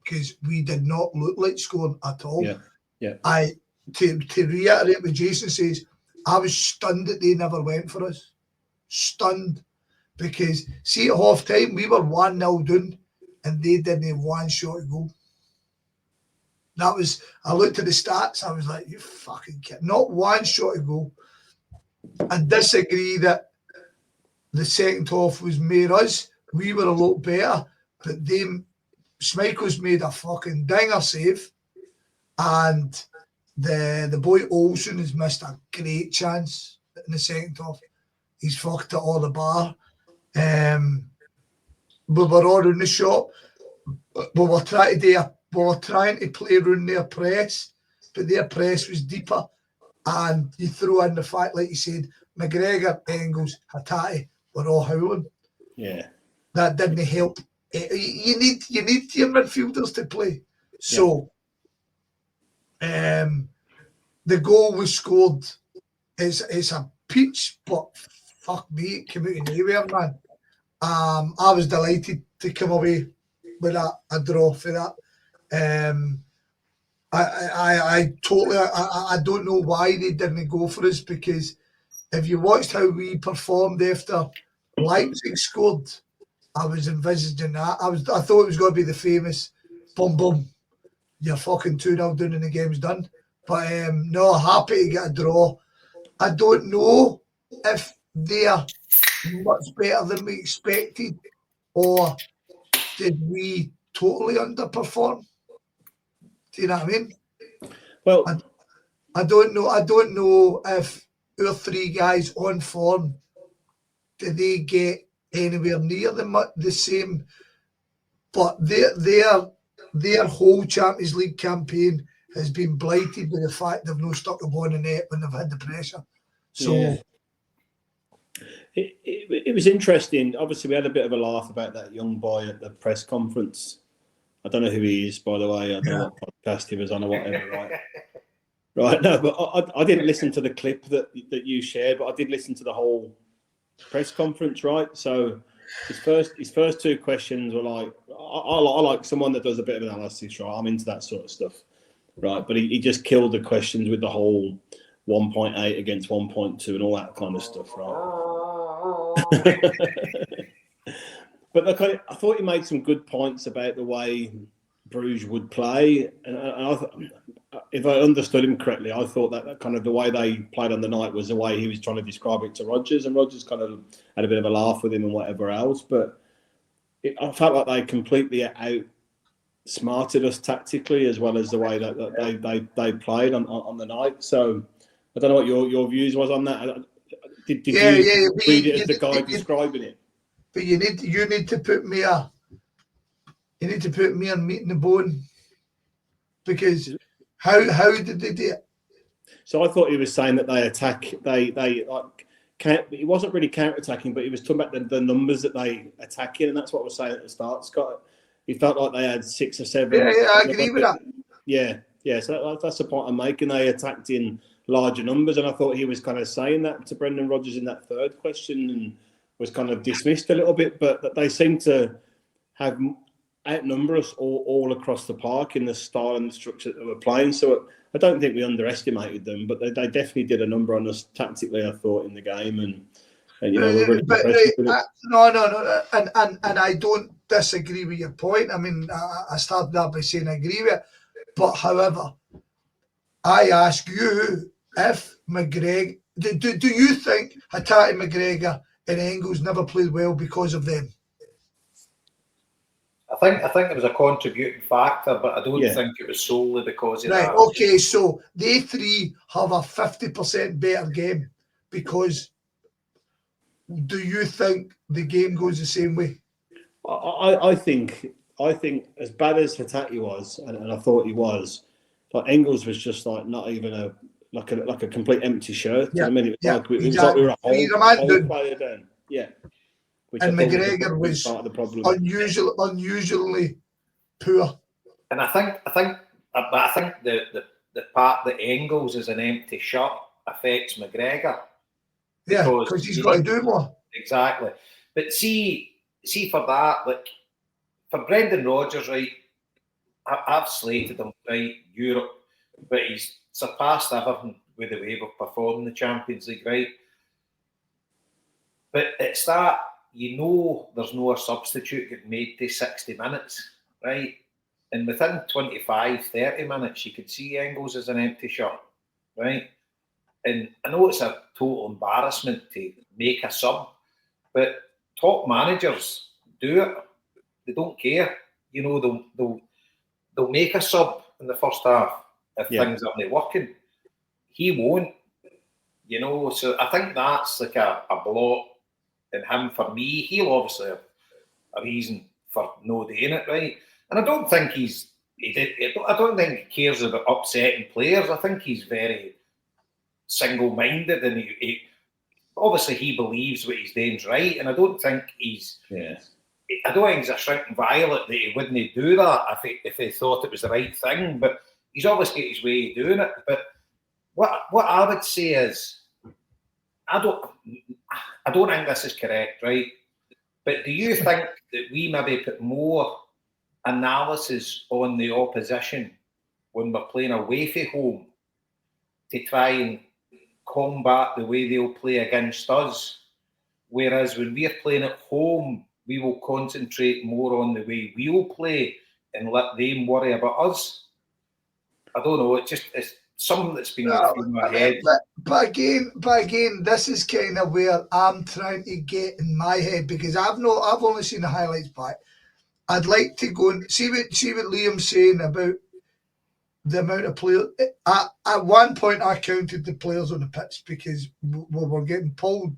because we did not look like scoring at all. Yeah. To reiterate what Jason says, I was stunned that they never went for us. Stunned. Because see at half time we were 1-0 down and they didn't have one shot to go. That was, I looked at the stats, I was like, you fucking kid. Not one shot to go. I disagree that the second half was made us. We were a lot better, but Schmeichel's made a fucking dinger save, and the boy Olsen has missed a great chance in the second half. He's fucked it all the bar. We were all in the shop. We were trying to play around their press, but their press was deeper. And you throw in the fact, like you said, McGregor, Engels, Hatate were all howling. Yeah. That didn't help. You need your midfielders to play. So, the goal was scored. It's a peach, but fuck me, it came out of nowhere, man. I was delighted to come away with a draw for that. I totally, I don't know why they didn't go for us, because if you watched how we performed after Leipzig scored, I was envisaging that. I thought it was going to be the famous boom boom, you're fucking 2-0 down and the game's done. But no, happy to get a draw. I don't know if they're much better than we expected, or did we totally underperform? Do you know what I mean? Well, I don't know. I don't know if our three guys on form, did they get anywhere near the same? But their whole Champions League campaign has been blighted by the fact they've not stuck the ball in the net when they've had the pressure. So. Yeah. It was interesting. Obviously, we had a bit of a laugh about that young boy at the press conference. I don't know who he is, by the way. I don't know what podcast he was on or whatever, right? Right, no, but I didn't listen to the clip that you shared, but I did listen to the whole press conference, right? So his first two questions were like, I like someone that does a bit of analysis, right? I'm into that sort of stuff, right? But he just killed the questions with the whole 1.8 against 1.2 and all that kind of stuff, right? But look, I thought he made some good points about the way Bruges would play, and if I understood him correctly, I thought that kind of the way they played on the night was the way he was trying to describe it to Rodgers, and Rodgers kind of had a bit of a laugh with him and whatever else. But I felt like they completely outsmarted us tactically, as well as the way that they played on the night. So I don't know what your views was on that. Did you read it as the guy describing it? But you need to put me on meat in the bone, because how did they do it? So I thought he was saying that he wasn't really counter-attacking, but he was talking about the numbers that they attack in, and that's what I was saying at the start, Scott. He felt like they had 6 or 7. Yeah, I agree with that. Yeah. So that's the point I'm making. They attacked in larger numbers, and I thought he was kind of saying that to Brendan Rodgers in that third question, and was kind of dismissed a little bit, but they seem to have outnumber us all across the park in the style and the structure that they were playing. So I don't think we underestimated them, but they definitely did a number on us tactically, I thought, in the game, and we're really impressed with it. No, and I don't disagree with your point. I mean, I started that by saying I agree with it, but however, I ask you if McGregor, do you think Hatate, McGregor and Engels never played well because of them? I think it was a contributing factor, but I don't think it was solely because of that. Right, okay, so they three have a 50% better game, because do you think the game goes the same way? I think as bad as Hatate was, and I thought he was, like Engels was just like not even like a complete empty shirt. Yeah, I mean, it was yeah, like we exactly. were a He's a whole, man whole doing- player down. Yeah, which And I thought McGregor was was part of the problem. unusually poor. And I think the part that Engels is an empty shirt affects McGregor. Yeah, because he's got to do more. Exactly. But see for that, like for Brendan Rodgers, right? I've slated him, right? Europe, but he's surpassed Everton with the way we've performed in the Champions League, right? But it's that there's no substitute getting made to 60 minutes, right? And within 25, 30 minutes, you could see Engels as an empty shirt, right? And I know it's a total embarrassment to make a sub, but top managers do it. They don't care. They'll make a sub in the first half if things aren't working. He won't, So I think that's like a block in him for me. He'll obviously have a reason for no doing it, right? And I don't think I don't think he cares about upsetting players. I think he's very single-minded, and he obviously he believes what he's doing's right. And I don't think he's a shrinking violet that he wouldn't do that if he thought it was the right thing. But he's obviously got his way of doing it. But what I would say is, I don't think this is correct, right? But do you think that we maybe put more analysis on the opposition when we're playing away from home to try and combat the way they'll play against us? Whereas when we're playing at home, we will concentrate more on the way we'll play and let them worry about us. I don't know. It's something that's been in my head. But again, this is kind of where I'm trying to get in my head, because I've only seen the highlights back. I'd like to go and see what Liam's saying about the amount of players. At one point, I counted the players on the pitch because we were getting pulled.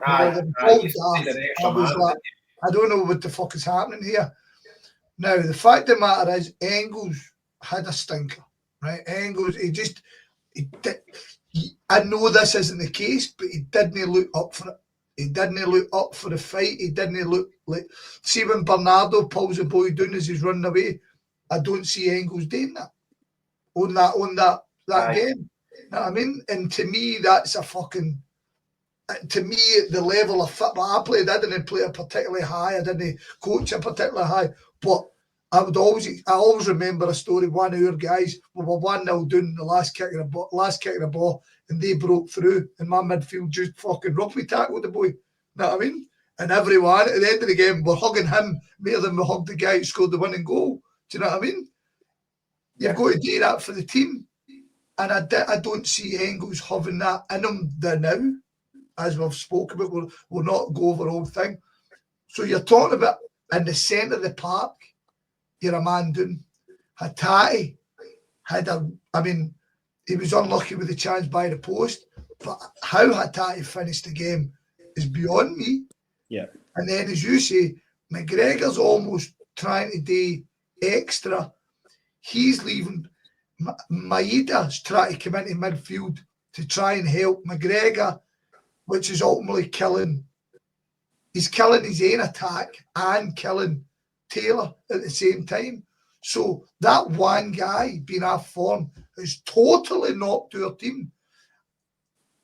I was like, I don't know what the fuck is happening here. Now, the fact of the matter is, Engels had a stinker, right? Engels, I know this isn't the case, but he didn't look up for it. He didn't look up for the fight. He didn't look like... See, when Bernardo pulls the boy down as he's running away, I don't see Engels doing that on that game. You know what I mean? And to me, that's a fucking... To me, the level of football I played, I didn't play it particularly high. I didn't coach it particularly high. But I always remember a story. One of our guys, we were 1-0 down the last kick of the ball, and they broke through, and my midfield just fucking rugby tackled the boy. You know what I mean? And everyone at the end of the game, we're hugging him more than we hugged the guy who scored the winning goal. Do you know what I mean? You've got to do that for the team. And I don't see Engels having that in him now. As we've spoken about, we'll not go over the whole thing. So you're talking about in the centre of the park, you're a man doing. Hatate he was unlucky with the chance by the post, but how Hatate finished the game is beyond me. Yeah. And then, as you say, McGregor's almost trying to do extra. He's leaving. Maeda's trying to come into midfield to try and help McGregor, which is ultimately killing. He's killing his own attack and killing Taylor at the same time. So that one guy being off form has totally knocked our team.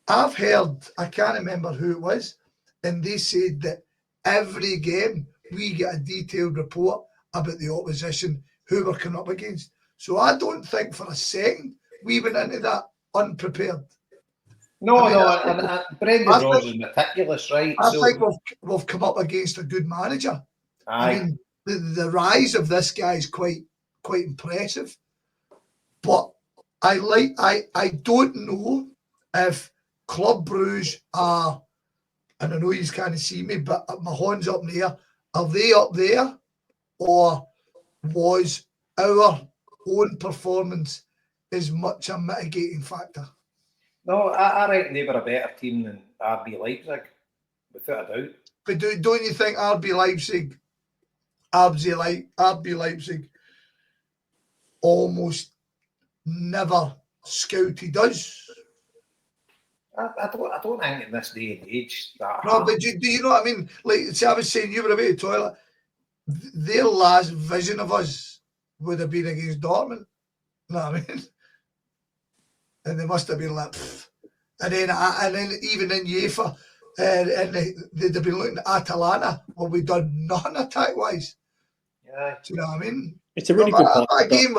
I've heard, I can't remember who it was, and they said that every game we get a detailed report about the opposition, who we're coming up against. So I don't think for a second we went into that unprepared. No, and Brendan Rodgers is meticulous, right? I think we've come up against a good manager. Aye. I mean, the rise of this guy is quite impressive. But I don't know if Club Brugge are, and I know you can't see me, but my hand's up in the air. Are they up there, or was our own performance as much a mitigating factor? No, I reckon they were a better team than RB Leipzig, without a doubt. But don't you think RB Leipzig almost never scouted us. I don't think in this day and age that. No, but do you know what I mean? Like, see, I was saying you were away to the toilet. Their last vision of us would have been against Dortmund. You know what I mean? And they must have been like, pfft. And then even in UEFA, and they'd have been looking at Atalanta. Well, we've done nothing attack wise. Yeah. Do you know what I mean? It's a really good point. Game.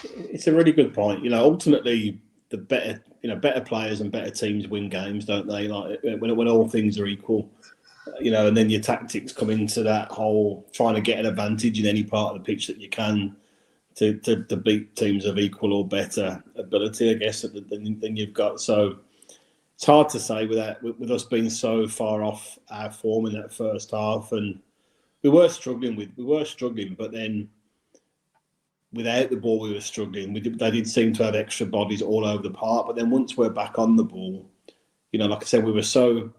It's a really good point. You know, ultimately, the better players and better teams win games, don't they? Like when all things are equal, you know, and then your tactics come into that whole trying to get an advantage in any part of the pitch that you can to beat teams of equal or better ability, I guess, than you've got. So it's hard to say with us being so far off our form in that first half, and we were struggling, but then without the ball we were struggling. They did seem to have extra bodies all over the park, but then once we're back on the ball, you know, like I said, we were so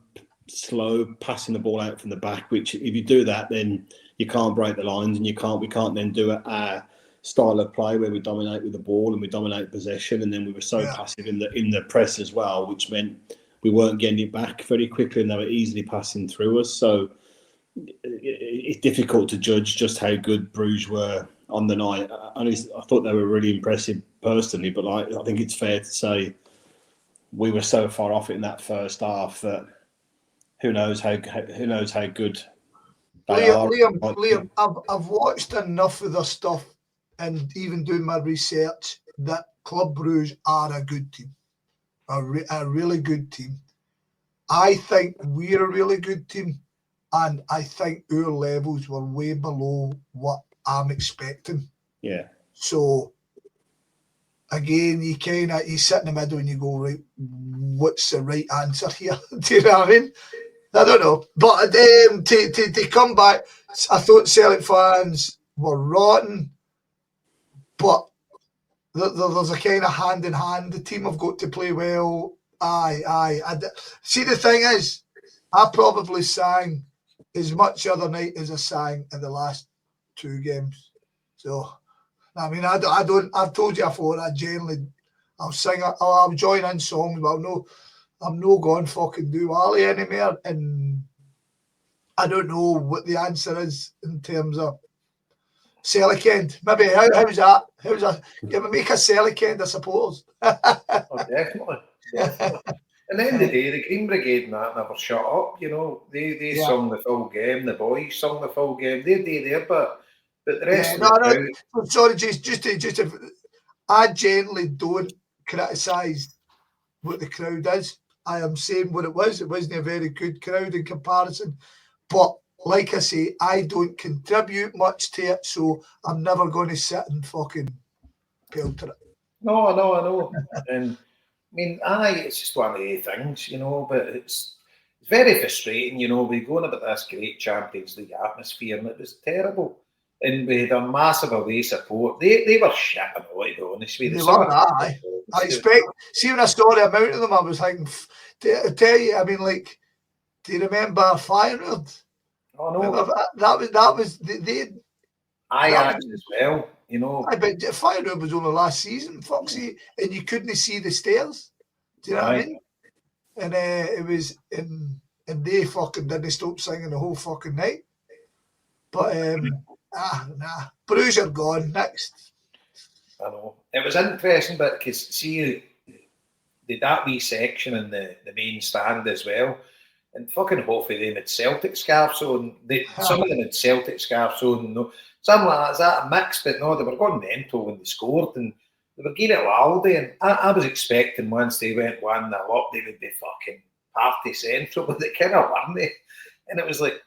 slow passing the ball out from the back, which if you do that, then you can't break the lines, and we can't then do our style of play where we dominate with the ball and we dominate possession, and then we were so passive in the press as well, which meant we weren't getting it back very quickly, and they were easily passing through us. So it's difficult to judge just how good Bruges were on the night. I thought they were really impressive personally, but I think it's fair to say we were so far off it in that first half that who knows how good they are. Liam, I've watched enough of their stuff and even doing my research that Club Bruges are a good team, a really good team. I think we're a really good team, and I think our levels were way below what I'm expecting. Yeah. So again, you sit in the middle and you go, right, what's the right answer here? Do you know what I mean? I don't know. But to come back, I thought Celtic fans were rotten, but there's a kind of hand in hand. The team have got to play well. Aye. See, the thing is, I probably sang as much the other night as I sang in the last 2 games. So, I mean, I've told you before, I'll sing, I'll join in songs, but I'm no going fucking do Ali anymore. And I don't know what the answer is in terms of Celtic end. Maybe, how's that? Yeah, we make a Celtic end, I suppose. Oh, definitely. And then the day, the Green Brigade and that never shut up, you know. They sung the full game, the boys sung the full game. They did their but the rest of the crowd... I'm sorry, just to, I generally don't criticise what the crowd is. I am saying what it was. It wasn't a very good crowd in comparison. But like I say, I don't contribute much to it, so I'm never going to sit and fucking pelter it. No, I know. And I mean, it's just one of the things, you know, but it's very frustrating, you know. We're going about this great Champions League atmosphere, and it was terrible. And we had a massive away support. They were shit annoyed, honestly. They were, aye. I expect, see, when I saw the amount of them, I was thinking, to tell you, I mean, like, do you remember Firewood? Oh, no. That was, I actually as well, you know. I bet Firewood was only last season, Foxy, and you couldn't see the stairs. Do you know what I mean? And it was, and they fucking didn't stop singing the whole fucking night. But, nah. Bruges are gone. Next. I know. It was interesting, but because see, that wee section in the main stand as well, and fucking half of them had Celtic scarves on. Some of them had Celtic scarves on. No, some like that mixed, but no, they were going mental when they scored, and they were getting it loudly. And I was expecting once they went 1-0 up, they would be fucking party central, but they kind of weren't they. And it was like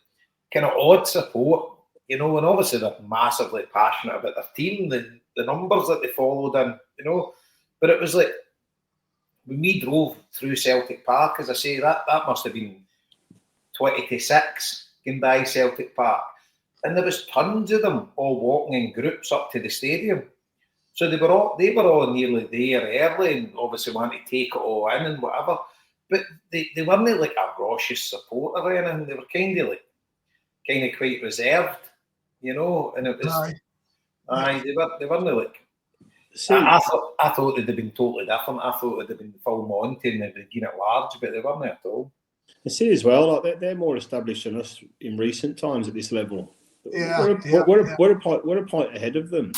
kind of odd support, you know. And obviously they're massively passionate about their team, the numbers that they followed in, you know. But it was like when we drove through Celtic Park, as I say, that must have been 20 to 6 going by Celtic Park, and there was tons of them all walking in groups up to the stadium. So they were all nearly there early, and obviously wanted to take it all in and whatever. But they weren't like a raucous supporter or anything. They were kind of quite reserved, you know. And it was they weren't like See, I thought they'd have been totally different. I thought they'd have been full Monty and they'd have been at large, but they weren't at all. I see as well, like they're more established than us in recent times at this level. Yeah, We're a point ahead of them,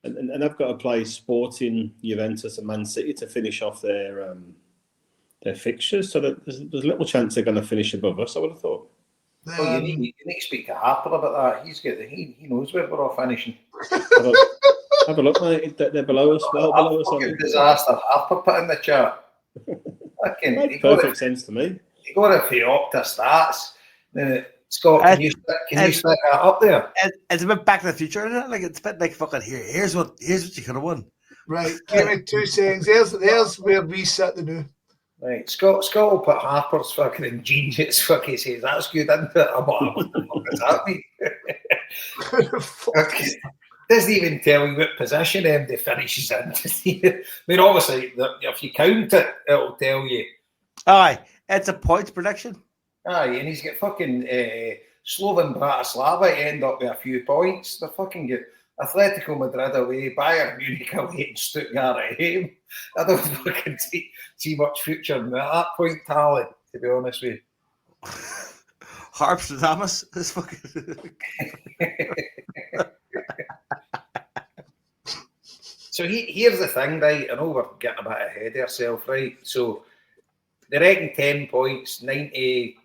and they've got to play Sporting, Juventus, and Man City to finish off their fixtures. So that there's little chance they're going to finish above us, I would have thought. Well, you need to speak to Harper about that. He knows where we're all finishing. Have a look, mate. They're below us. Well below us. Fucking disaster. Harper put in the chat. Makes perfect sense to me. You got to pay up to stats. Scott, can you stick that up there? It's a bit Back to the Future, isn't it? Like it's a bit like fucking here's what you could have won. Right, give me 2 seconds. There's where we set the new. Right, Scott will put Harper's fucking ingenious fucking says that's good, isn't it? What the fuck does that mean? Doesn't even tell you what position MD finishes in. I mean, obviously, if you count it, it'll tell you. Aye, it's a points prediction. Aye, and he's got fucking Slovan Bratislava end up with a few points. They fucking get Atletico Madrid away, Bayern Munich away, and Stuttgart at home. I don't fucking see much future in that point tally, to be honest with you. Harpstradamus is fucking. So here's the thing, right? I know we're getting a bit ahead of ourselves, right? So they reckon 10 points, 97%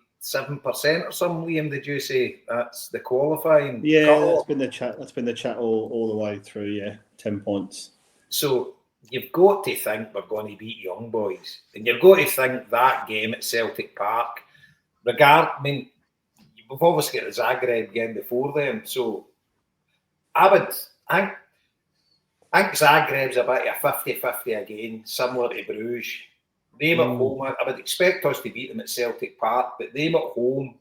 or something, Liam, did you say? That's the qualifying. Yeah, that's been the chat. That's been the chat all the way through, yeah. 10 points. So you've got to think we're going to beat Young Boys. And you've got to think that game at Celtic Park, we've obviously got the Zagreb game before them. So I think Zagreb's about a 50-50 again, similar to Brugge. Them at home, I would expect us to beat them at Celtic Park, but them at home,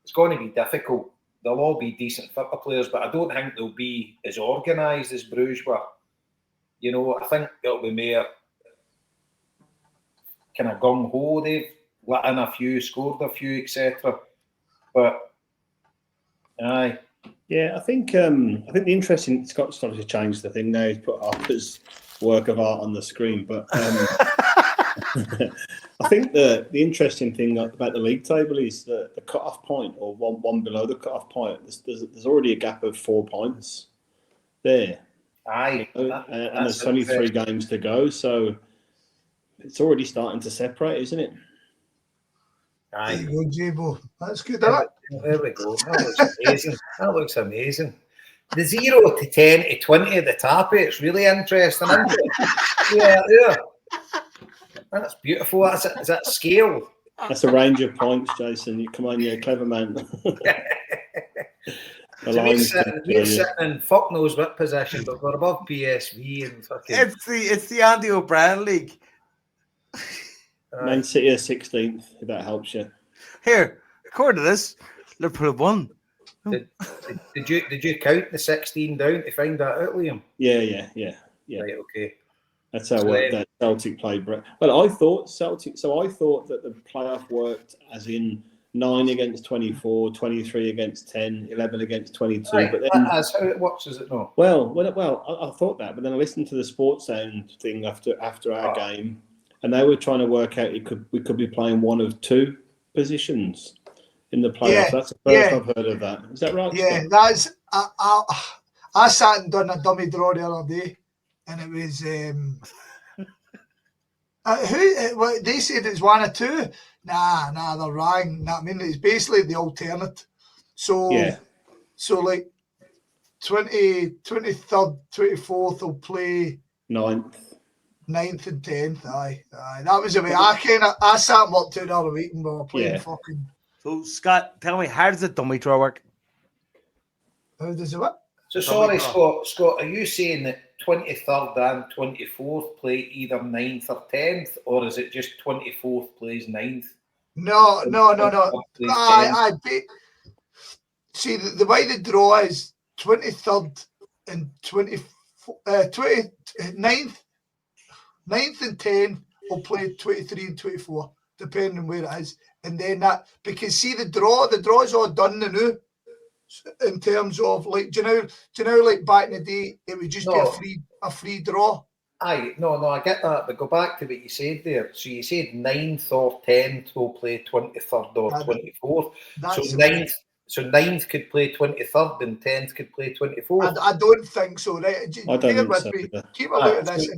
it's going to be difficult. They'll all be decent football players, but I don't think they'll be as organised as Brugge were. You know, I think it'll be more kind of gung-ho. They've let in a few, scored a few, etc. But, aye. Yeah, I think the interesting. Scott's started to change the thing now. He's put Harper's work of art on the screen, but I think the interesting thing about the league table is the cut-off point, or one below the cut-off point. There's already a gap of 4 points there. Aye, and there's only 3 games to go, so it's already starting to separate, isn't it? Aye. There you go, J-Bo. That's good, isn't it? There we go. That looks amazing. That looks amazing. The 0 to 10 to 20 at the top, it's really interesting, isn't it? Yeah. That's beautiful. Is that scale? That's a range of points, Jason. Come on, you're a clever man. So we're sitting in fuck knows what position, but we're above PSV and fucking. It's the Andy O'Brien League. Man City are 16th, if that helps you. Here, according to this, Liverpool won. Did you count the 16 down to find that out, Liam? Yeah. Right, okay. That's how that Celtic played. Well, I thought Celtic. So I thought that the playoff worked as in 9 against 24, 23 against 10, 11 against 22. Right, but then that's how it works, is it not? Well, I thought that, but then I listened to the Sports Sound thing after our game, and they were trying to work out we could be playing one of 2 positions in the playoffs. Yeah, that's the first I've heard of that. Is that right? Yeah, that's. I sat and done a dummy draw the other day, and it was they said it's 1 or 2. Nah, they're wrong. I mean, it's basically the alternate. So like 23rd, 24th will play 9th and 10th. Aye. That was the way I sat and worked out the other week and we were playing fucking. So Scott, tell me, how does the dummy draw work? How does it work? So sorry, Scott, are you saying that 23rd and 24th play either 9th or 10th, or is it just 24th plays 9th? No. See, the way the draw is 23rd and 29th and 10th will play 23 and 24, depending on where it is. And then that, because see the draw's all done now. In terms of like, do you know, like back in the day, it would just be a free draw. Aye, no, I get that, but go back to what you said there. So you said 9th or 10th will play 23rd or 24th. So 9th could play 23rd and 10th could play 24th. I don't think so, right? I don't think so. Keep a look at this.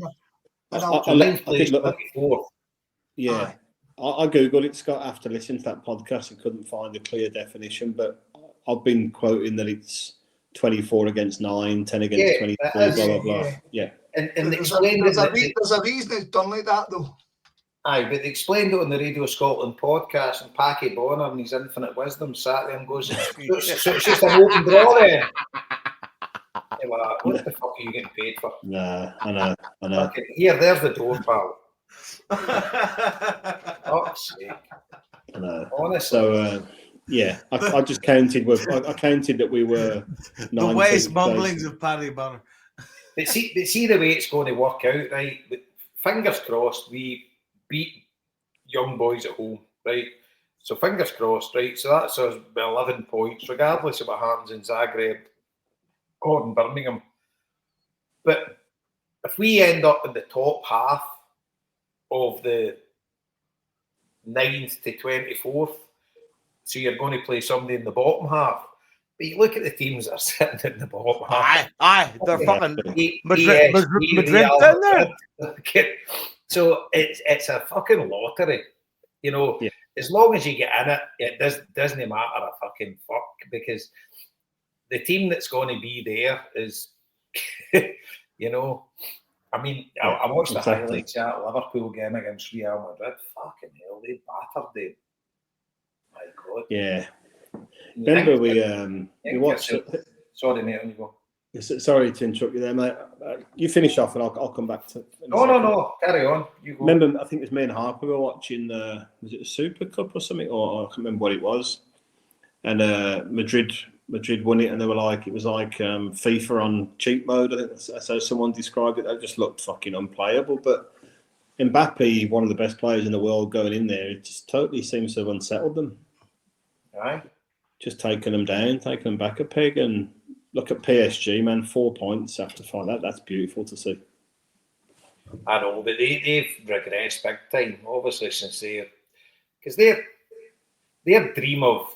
I 9th plays 24th. Yeah. I googled it, Scott, after listening to that podcast and couldn't find a clear definition, but I've been quoting that it's 24 against 9, 10 against 23, blah, blah, blah. Yeah. And there's a reason it's done like that, though. Aye, but they explained it on the Radio Scotland podcast, and Packy Bonner and his infinite wisdom sat there and goes, so it's just an open draw then. Like, what the fuck are you getting paid for? Nah, I know. Okay, here, there's the door, pal. Fuck's sake. I know. Honestly. So, yeah, I just counted I counted that we were 19th. The waste mumblings of Paddy Bonner. But see the way it's going to work out, right? But fingers crossed, we beat Young Boys at home, right? So fingers crossed, right? So that's us 11 points, regardless of what happens in Zagreb or in Birmingham. But if we end up in the top half of the 9th to 24th, so you're going to play somebody in the bottom half. But you look at the teams that are sitting in the bottom half. Aye, they're fucking Madrid down there. So it's a fucking lottery, you know. Yeah. As long as you get in it, it doesn't matter a fucking fuck, because the team that's going to be there is, you know. I mean, I watched the highlights of that Liverpool game against Real Madrid. Fucking hell, they battered them. My God. Yeah. Remember we watched. Sorry, mate. On you go. Sorry to interrupt you there, mate. You finish off, and I'll come back to. No. Carry on. You go. Remember, I think it was me and Harper were watching. Was it a Super Cup or something? Or I can't remember what it was. And Madrid won it, and they were like, it was like FIFA on cheat mode. I think that's how someone described it. That just looked fucking unplayable. But Mbappe, one of the best players in the world, going in there, it just totally seems to have unsettled them. Aye. Just taking them down, taking them back a peg, and look at PSG, man, 4 points after 5. That's beautiful to see. I know, but they've regressed big time, obviously, since because their dream of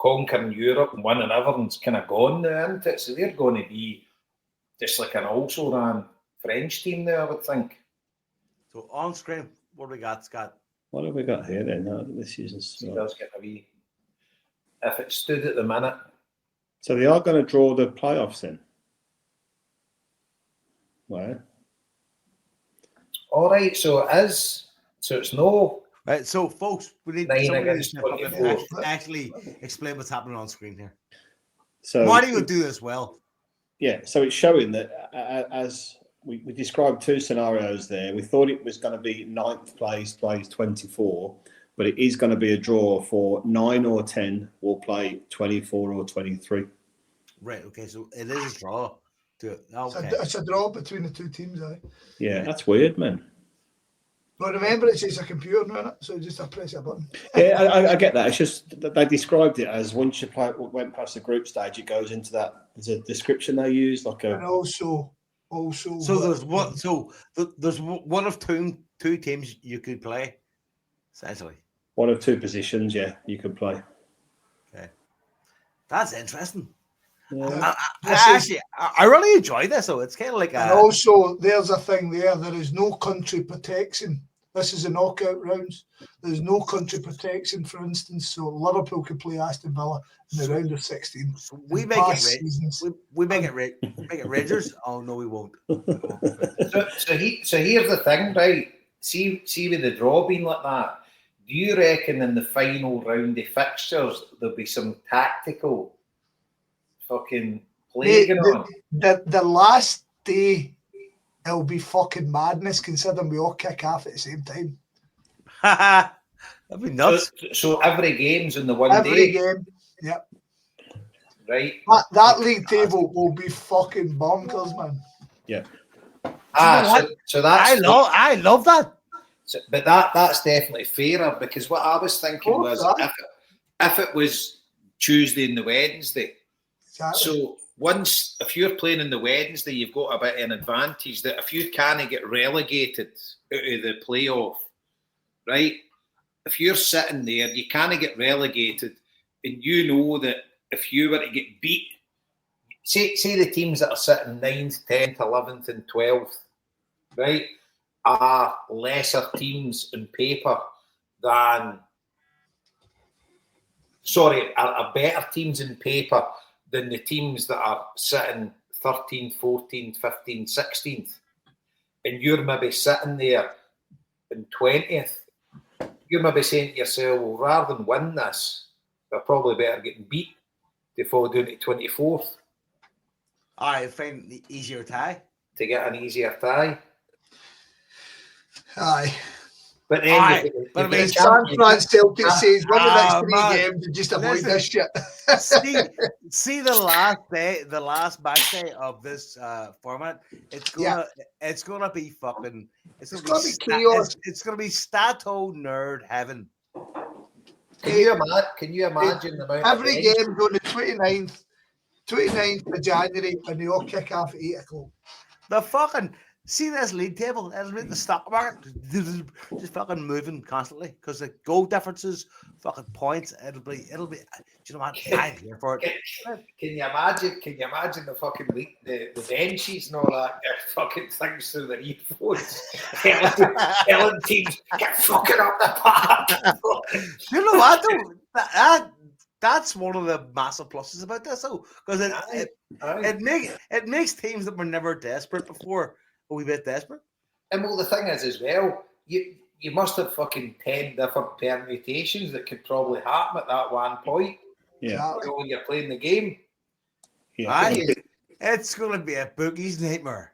conquering Europe and winning everything's kind of gone now, isn't it? So they're going to be just like an also ran French team now, I would think. So on screen, what have we got, Scott? What have we got here then? No, this season's. It does get a wee. If it stood at the minute. So they are going to draw the playoffs in. Well. All right, so it is. So it's no. Right, so folks, we need 9 somebody against to 24. actually explain what's happening on screen here. So why do you do this well? Yeah, so it's showing that as we described 2 scenarios there. We thought it was going to be 9th place plays 24, but it is going to be a draw for 9 or 10 will play 24 or 23. Right, okay, so it is a draw. Okay. It's a draw between the two teams, aye. Yeah, that's weird, man. But remember, it's just a computer now, so just press a button. Yeah, I get that. It's just that they described it as once you went past the group stage, it goes into that. There's a description they use, like a. And also. So there's what? So there's one of two teams you could play, essentially. One of 2 positions, yeah, you could play. Okay, that's interesting. Yeah. I really enjoy this. So it's kind of like and also, there's a thing there. There is no country protection. This is the knockout rounds. There's no country protection, for instance. So Liverpool could play Aston Villa in the round of 16. So we make it. We make it Rangers. Oh no, we won't. So here's the thing, right? See with the draw being like that. Do you reckon in the final round of fixtures there'll be some tactical fucking play going on? The last day, it'll be fucking madness considering we all kick off at the same time. That'd be nuts. So every game's in the one day? Every game, yep. Right. That league table will be fucking bonkers, man. Yeah. So that's... I love that. So, but that's definitely fairer, because what I was thinking was if it was Tuesday and the Wednesday, exactly. once, if you're playing on the Wednesday, you've got a bit of an advantage that if you can't get relegated out of the playoff, right? If you're sitting there, you can't get relegated, and you know that if you were to get beat, say the teams that are sitting 9th, 10th, 11th, and 12th, right, are lesser teams in paper than, are better teams in paper than the teams that are sitting 13th, 14th, 15th, 16th. And you're maybe sitting there in 20th. You're maybe saying to yourself, well, rather than win this, they're probably better getting beat to fall down to 24th. I find the easier tie. To get an easier tie. Aye. But then but I mean, San Fran Celtic says win the next 3 man. games and just avoid Listen, this shit. see the last match day of this format. It's gonna be fucking. It's gonna be chaos. It's gonna be Stato nerd heaven. Can you imagine the amount every game's on the 29th of January, and they all kick off at 8 o'clock. The fucking see this league table. It'll make the stock market just fucking moving constantly because the goal differences, fucking points. It'll be. Do you know what? I'm here for it. Can you imagine the fucking league, the benches and all that? Fucking things through their earphones, telling teams get fucking up the park. You know what? Though? That's one of the massive pluses about this, though, because it makes teams that were never desperate before a wee bit desperate. And well, the thing is, as well, you must have fucking 10 different permutations that could probably happen at that one point. Yeah, when you're playing the game. Yeah, it's going to be a boogie's nightmare.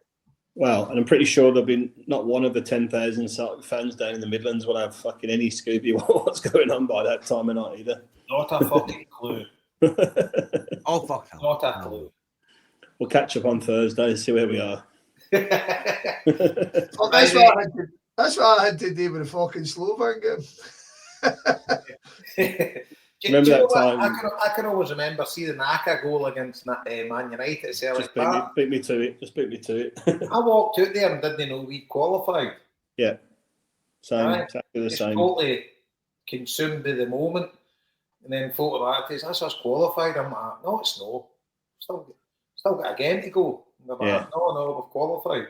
Well, and I'm pretty sure there'll be not one of the 10,000 Celtic fans down in the Midlands will have fucking any Scooby what's going on by that time of night either. Not a fucking clue. Oh, fuck no. Not a clue. We'll catch up on Thursday and see where we are. Well, that's what I had to do with the fucking Slovan game. Remember that time? I can always remember see the Naka goal against Man United at Celtic Park. Beat me to it. Just beat me to it. I walked out there and didn't know we'd qualified. Yeah. Exactly the same. Totally consumed by the moment. And then thought about it, that's us qualified. I'm like, no, it's no. Still got a game to go. And I'm like, no, we've qualified.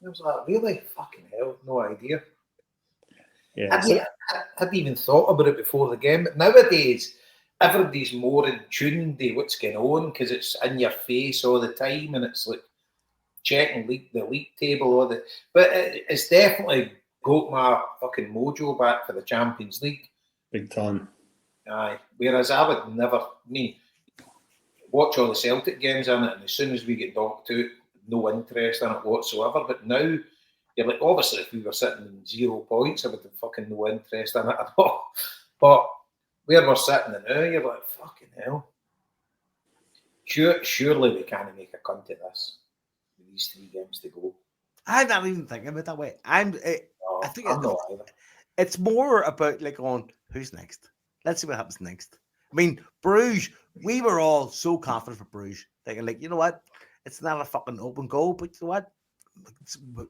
And I was like, really? Fucking hell, no idea. Yeah. I hadn't even thought about it before the game. But nowadays, everybody's more in tune to what's going on because it's in your face all the time and it's like checking the league table. But it's definitely got my fucking mojo back for the Champions League. Big time. Aye. Whereas I would never, watch all the Celtic games in it, and as soon as we get knocked out, no interest in it whatsoever. But now, you're like, obviously, if we were sitting in 0 points, I would have fucking no interest in it at all. But where we're sitting now, you're like, fucking hell. Surely we can't make a cunt of this with these 3 games to go. I'm not even thinking about it that way. I think I'm not either. It's more about like going, who's next? Let's see what happens next. I mean, Bruges, we were all so confident for Bruges. Thinking like, you know what? It's not a fucking open goal, but you know what?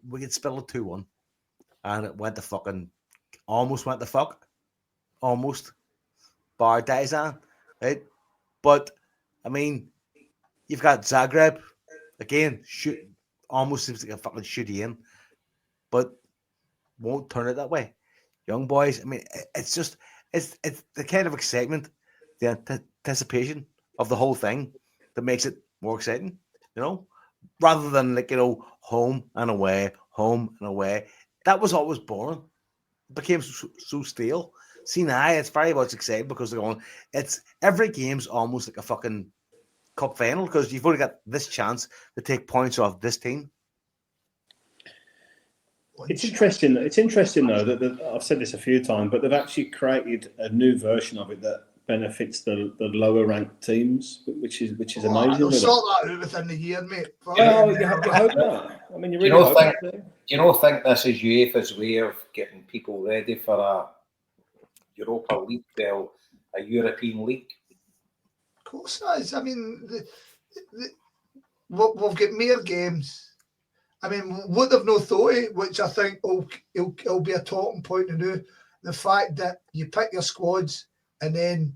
We could spill it 2-1. And it went to fucking, almost went to fuck. Almost. Bar Dizan, right? But, I mean, you've got Zagreb. Again, almost seems like a fucking shooty in. But won't turn it that way. Young boys, I mean, it's just, it's the kind of excitement, the anticipation of the whole thing that makes it more exciting, you know, rather than like, you know, home and away. That was always boring. It became so stale. See, now it's very much exciting because they're going, it's every game's almost like a fucking cup final because you've only got this chance to take points off this team. It's interesting. It's interesting though that I've said this a few times, but they've actually created a new version of it that benefits the lower ranked teams, which is amazing. They'll sort that out within the year, mate. Yeah, you hope that. I mean, you really think this is UEFA's way of getting people ready for a Europa League, a European league? Of course it is. I mean, we've got mere games. I mean, what they've no thought of, which I think will be a talking point to do, the fact that you pick your squads and then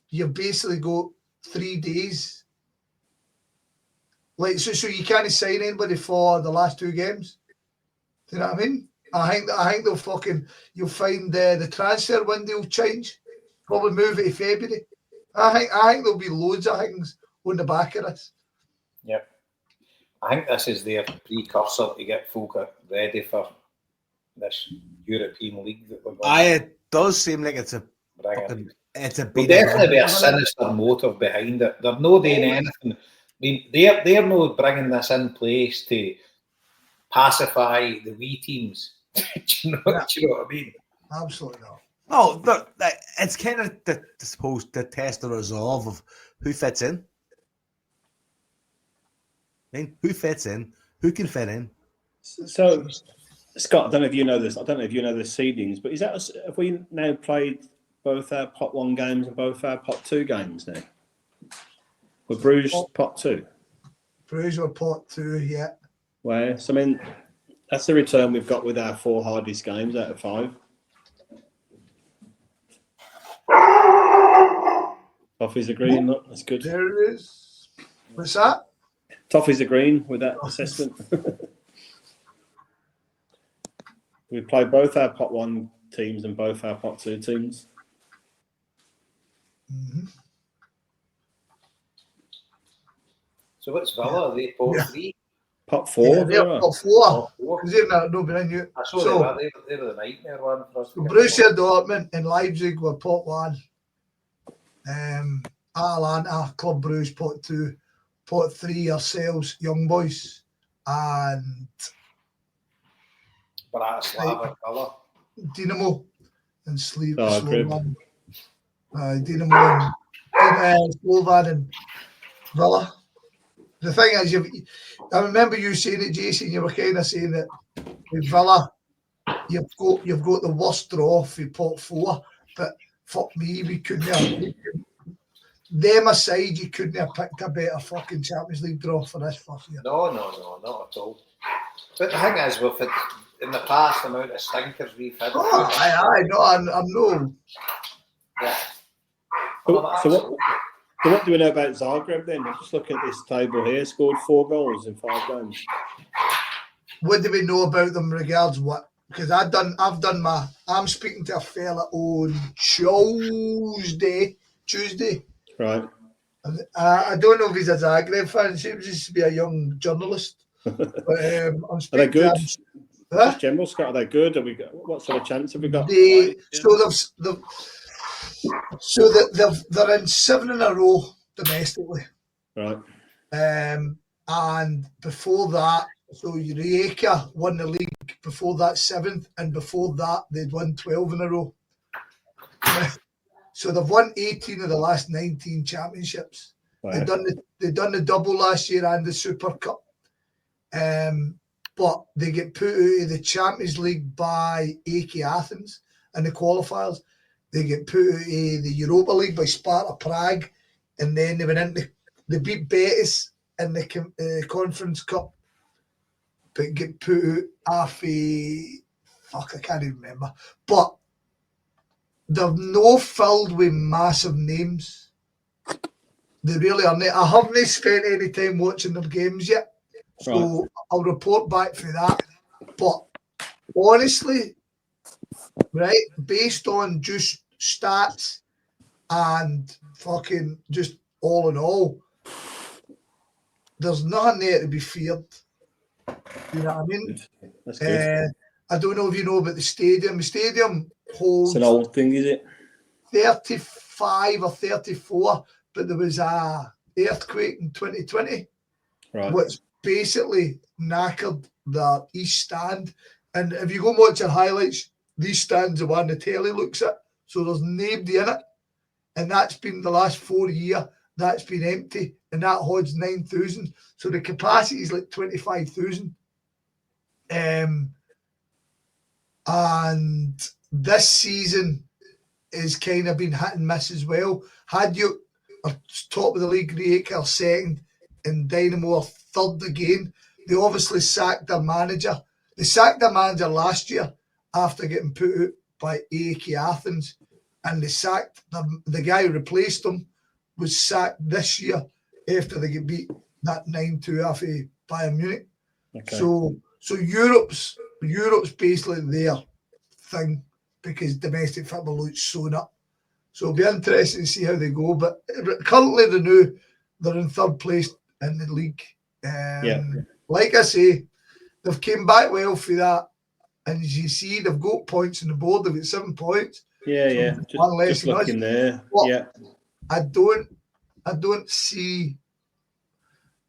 you basically go 3 days. Like, so you can't sign anybody for the last 2 games. Do you know what I mean? I think you'll find the transfer window will change. Probably move it to February. I think there'll be loads of things on the back of this. Yep. I think this is their precursor to get folk ready for this European League that we're going to It does seem like it's a bring in. it's a There'll beat of definitely be a it. sinister motive behind it. They're not doing anything. I mean, they're not bringing this in place to pacify the wee teams. do you know what I mean? Absolutely not. No, it's kind of the test the resolve of who fits in. I mean, who fits in? Who can fit in? So, Scott, I don't know if you know this. I don't know if you know the seedings, but have we now played both our pot 1 games and both our pot 2 games now? We're Bruges pot 2. Bruges were pot 2, yeah. Where? So, I mean, that's the return we've got with our 4 hardest games out of 5. Toffee's agreeing. Look, that's good. There it is. What's that? Toffee's agreeing with that assessment. We played both our pot 1 teams and both our pot 2 teams. Mm-hmm. So what's Villa? Are they pot 3? Pot 4? Yeah, they're Villa? pot 4. Pot 4. Because they've not been in you. I saw So, they were the nightmare one for us. to get Borussia Dortmund and Leipzig were pot 1. Atalanta, Club Brugge, pot 2. Pot 3, ourselves, Young Boys. And Bratislava, Villa. Dynamo and Zagreb. Dynamo and Slovan and Villa. The thing is, I remember you saying it, Jason. You were kind of saying that with Villa, you've got the worst draw for pot 4. But fuck me, we couldn't have. Them aside, you couldn't have picked a better fucking Champions League draw for this first year. No, not at all. But the thing is, we've had, in the past, the amount of stinkers we've had. Oh, aye, no, I'm no. Yeah. So what do we know about Zagreb then? I'm just looking at this table here. Scored 4 goals in 5 games. What do we know about them regards what? Because I'm speaking to a fella on Tuesday. Right. I don't know if he's a Zagreb fan. He seems to be a young journalist. But I'm Are speaking they good? to him. Huh? Just general, Scott, are they good? What sort of chance have we got? They're in 7 in a row domestically. Right. And before that, so Rijeka won the league before that 7th, and before that they'd won 12 in a row. So they've won 18 of the last 19 championships. Right. They've done the double last year and the Super Cup. But they get put out of the Champions League by AEK Athens in the qualifiers. They get put out of the Europa League by Sparta Prague, and then they beat Betis in the Conference Cup, but get put out half I can't even remember. But they're no filled with massive names. They really are. I haven't spent any time watching their games yet, so right. I'll report back for that. But honestly, right, based on just stats and fucking just all in all, there's nothing there to be feared. You know what I mean? That's good. I don't know if you know about the stadium. The stadium holds... It's an old thing, is it? 35 or 34, but there was a earthquake in 2020, right, which basically knackered the east stand. And if you go and watch your highlights, these stands are one the telly looks at, so there's nobody in it. And that's been the last 4 years, that's been empty, and that holds 9,000. So the capacity is like 25,000. And this season is kind of been hit and miss as well. Had you are top of the league, Rijeka are second, and Dynamo are third again. They obviously sacked their manager. They sacked their manager last year after getting put out by AEK Athens, and they sacked the guy who replaced him was sacked this year after they get beat that 9-2 off of Bayern Munich. Okay. So Europe's basically their thing because domestic football looks sewn up. So it'll be interesting to see how they go. But currently, they're in third place in the league. Like I say, they've came back well for that. And as you see, they've got points on the board. They've got 7 points. Yeah. Just looking there. But I don't see.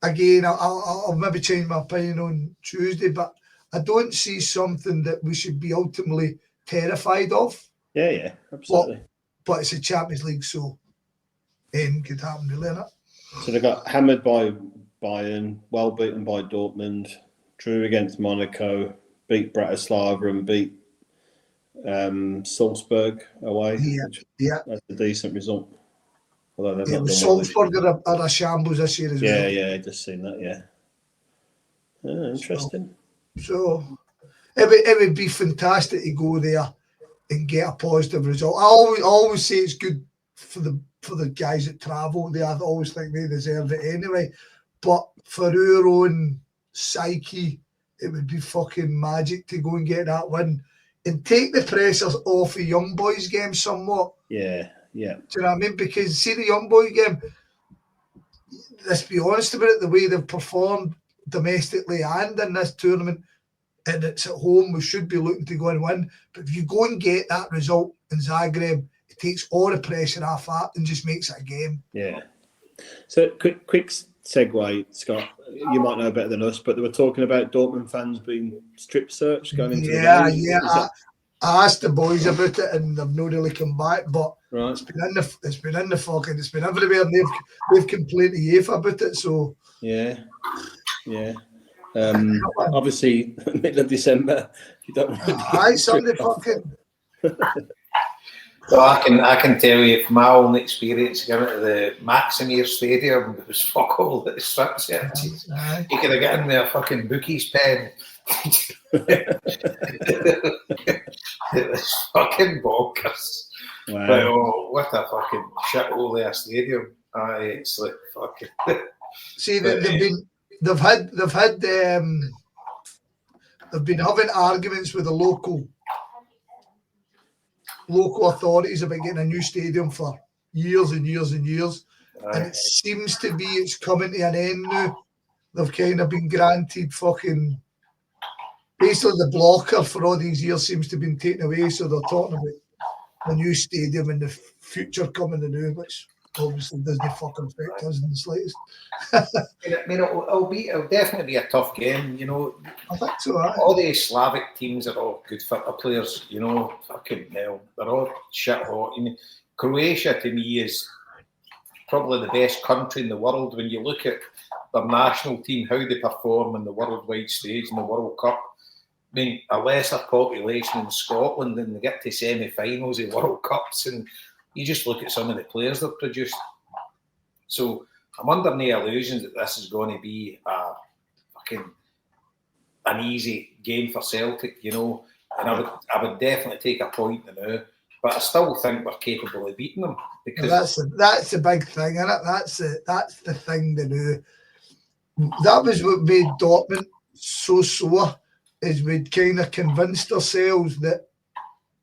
Again, I'll maybe change my opinion on Tuesday, but I don't see something that we should be ultimately terrified of. Yeah, absolutely. But it's a Champions League, so anything could happen, really, innit? So they got hammered by Bayern, well beaten by Dortmund, drew against Monaco, beat Bratislava and beat Salzburg away. Yeah. That's a decent result. Although Yeah, Salzburg are a shambles this year as well. Yeah, just seen that, yeah. Interesting. So it would be fantastic to go there and get a positive result. I always say it's good for the guys that travel there. I always think they deserve it anyway. But for our own psyche, it would be fucking magic to go and get that win and take the pressures off a young boys game somewhat. Yeah. Do you know what I mean? Because see the young boy game, let's be honest about it, the way they've performed domestically and in this tournament, and it's at home, we should be looking to go and win. But if you go and get that result in Zagreb, it takes all the pressure off that and just makes it a game. Yeah. So quick segue, Scott. You might know better than us, but they were talking about Dortmund fans being strip searched going into the game. Yeah. I asked the boys about it and they've not really come back, but right. it's been everywhere and they've complained to UEFA about it. So yeah. Obviously, middle of December, you don't. Something fucking. Well, I can tell you from my own experience going to the Maximir Stadium, it was fuck all that strip searches. You could have got in there fucking bookies pen. It was fucking bonkers. Wow. But what a fucking shithole there stadium. It's like fucking. See, they've been having arguments with the local authorities about getting a new stadium for years and years and years. And it seems to be it's coming to an end now. They've kind of been granted fucking basically the blocker for all these years seems to have been taken away, so they're talking about a new stadium in the future coming to new, which obviously doesn't fucking affect us in the slightest. I mean, it'll definitely be a tough game, you know. I think so, right? All the Slavic teams are all good football players, you know. Fucking hell, they're all shit hot. I mean, Croatia to me is probably the best country in the world when you look at their national team, how they perform in the worldwide stage in the World Cup. I mean, a lesser population in Scotland, and they get to semi-finals of World Cups, and you just look at some of the players they've produced. So I'm under no illusions that this is going to be an easy game for Celtic, you know. And I would definitely take a point now, but I still think we're capable of beating them because that's the big thing, isn't it? That's the thing to do. That was what made Dortmund so sore. Is we'd kind of convinced ourselves that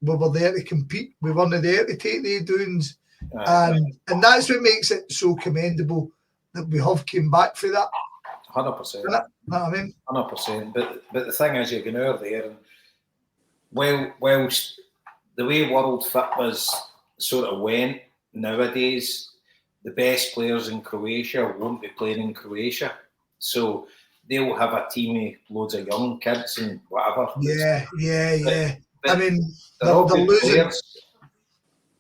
we were there to compete. We weren't there to take the doings. And that's what makes it so commendable that we have came back for that. 100%. You know what I mean? 100%. But the thing is, you're going over there, and whilst the way world fitness sort of went nowadays, the best players in Croatia won't be playing in Croatia. So they'll have a team of loads of young kids and whatever. Yeah. But I mean, they're losing. Players.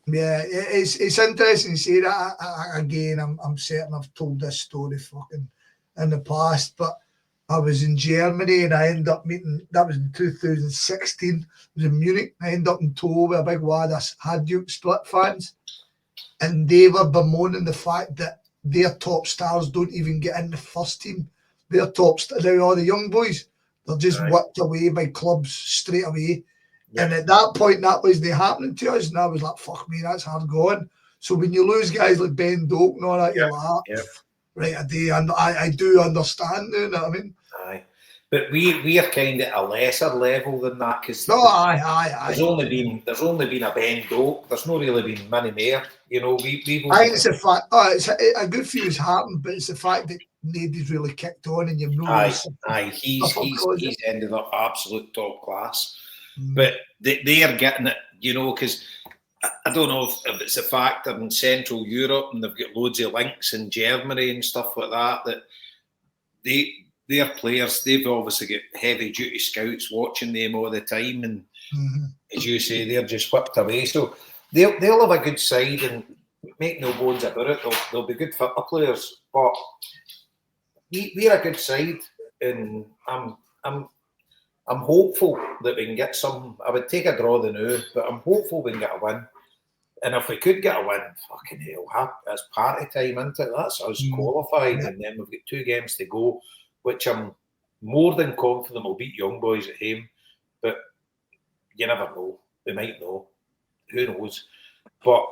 Yeah, it's interesting to say that. Again, I'm certain I've told this story fucking in the past, but I was in Germany and I ended up meeting, that was in 2016, I was in Munich, I ended up in tow with a big wad of Hajduk Split fans. and they were bemoaning the fact that their top stars don't even get in the first team. Their now all the young boys, they're just whipped away by clubs straight away. Yeah. And at that point, that wasn't happening to us. And I was like, fuck me, that's hard going. So when you lose guys like Ben Doak and all that, you're like, right, I do understand now, you know what I mean? Aye. But we are kind of a lesser level than that because there's only been a Ben Doak. There's not really been many more. You know, it's the fact. It's a good few is happened, but it's the fact that nobody's really kicked on, and you've no. He's ended up absolute top class. But they are getting it, you know, because I don't know if it's a factor in Central Europe and they've got loads of links in Germany and stuff like that their players, they've obviously got heavy duty scouts watching them all the time, and as you say, they're just whipped away. So they'll have a good side, and make no bones about it, they'll be good football players. But we're a good side, and I'm hopeful that we can get some. I would take a draw the now, but I'm hopeful we can get a win. And if we could get a win, fucking hell, that's party time, isn't it? That's us qualified, and then we've got 2 games to go, which I'm more than confident will beat Young Boys at home. But you never know. We might know. Who knows? But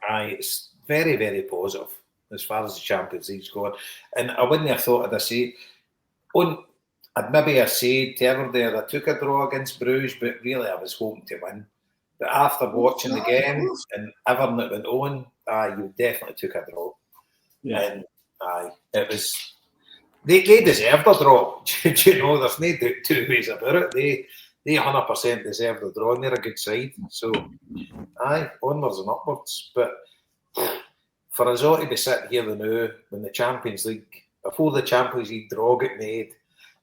it's very, very positive as far as the Champions League's gone. And I wouldn't have thought I'd say, I'd maybe have said to Aberdeen I took a draw against Brugge, but really I was hoping to win. But after watching the game and everything that went on, you definitely took a draw. Yeah. And it was... They deserved a draw. You know, there's no two ways about it. They 100% deserve the draw, and they're a good side. So, onwards and upwards. But for us all to be sitting here now, when the Champions League, before the Champions League draw got made,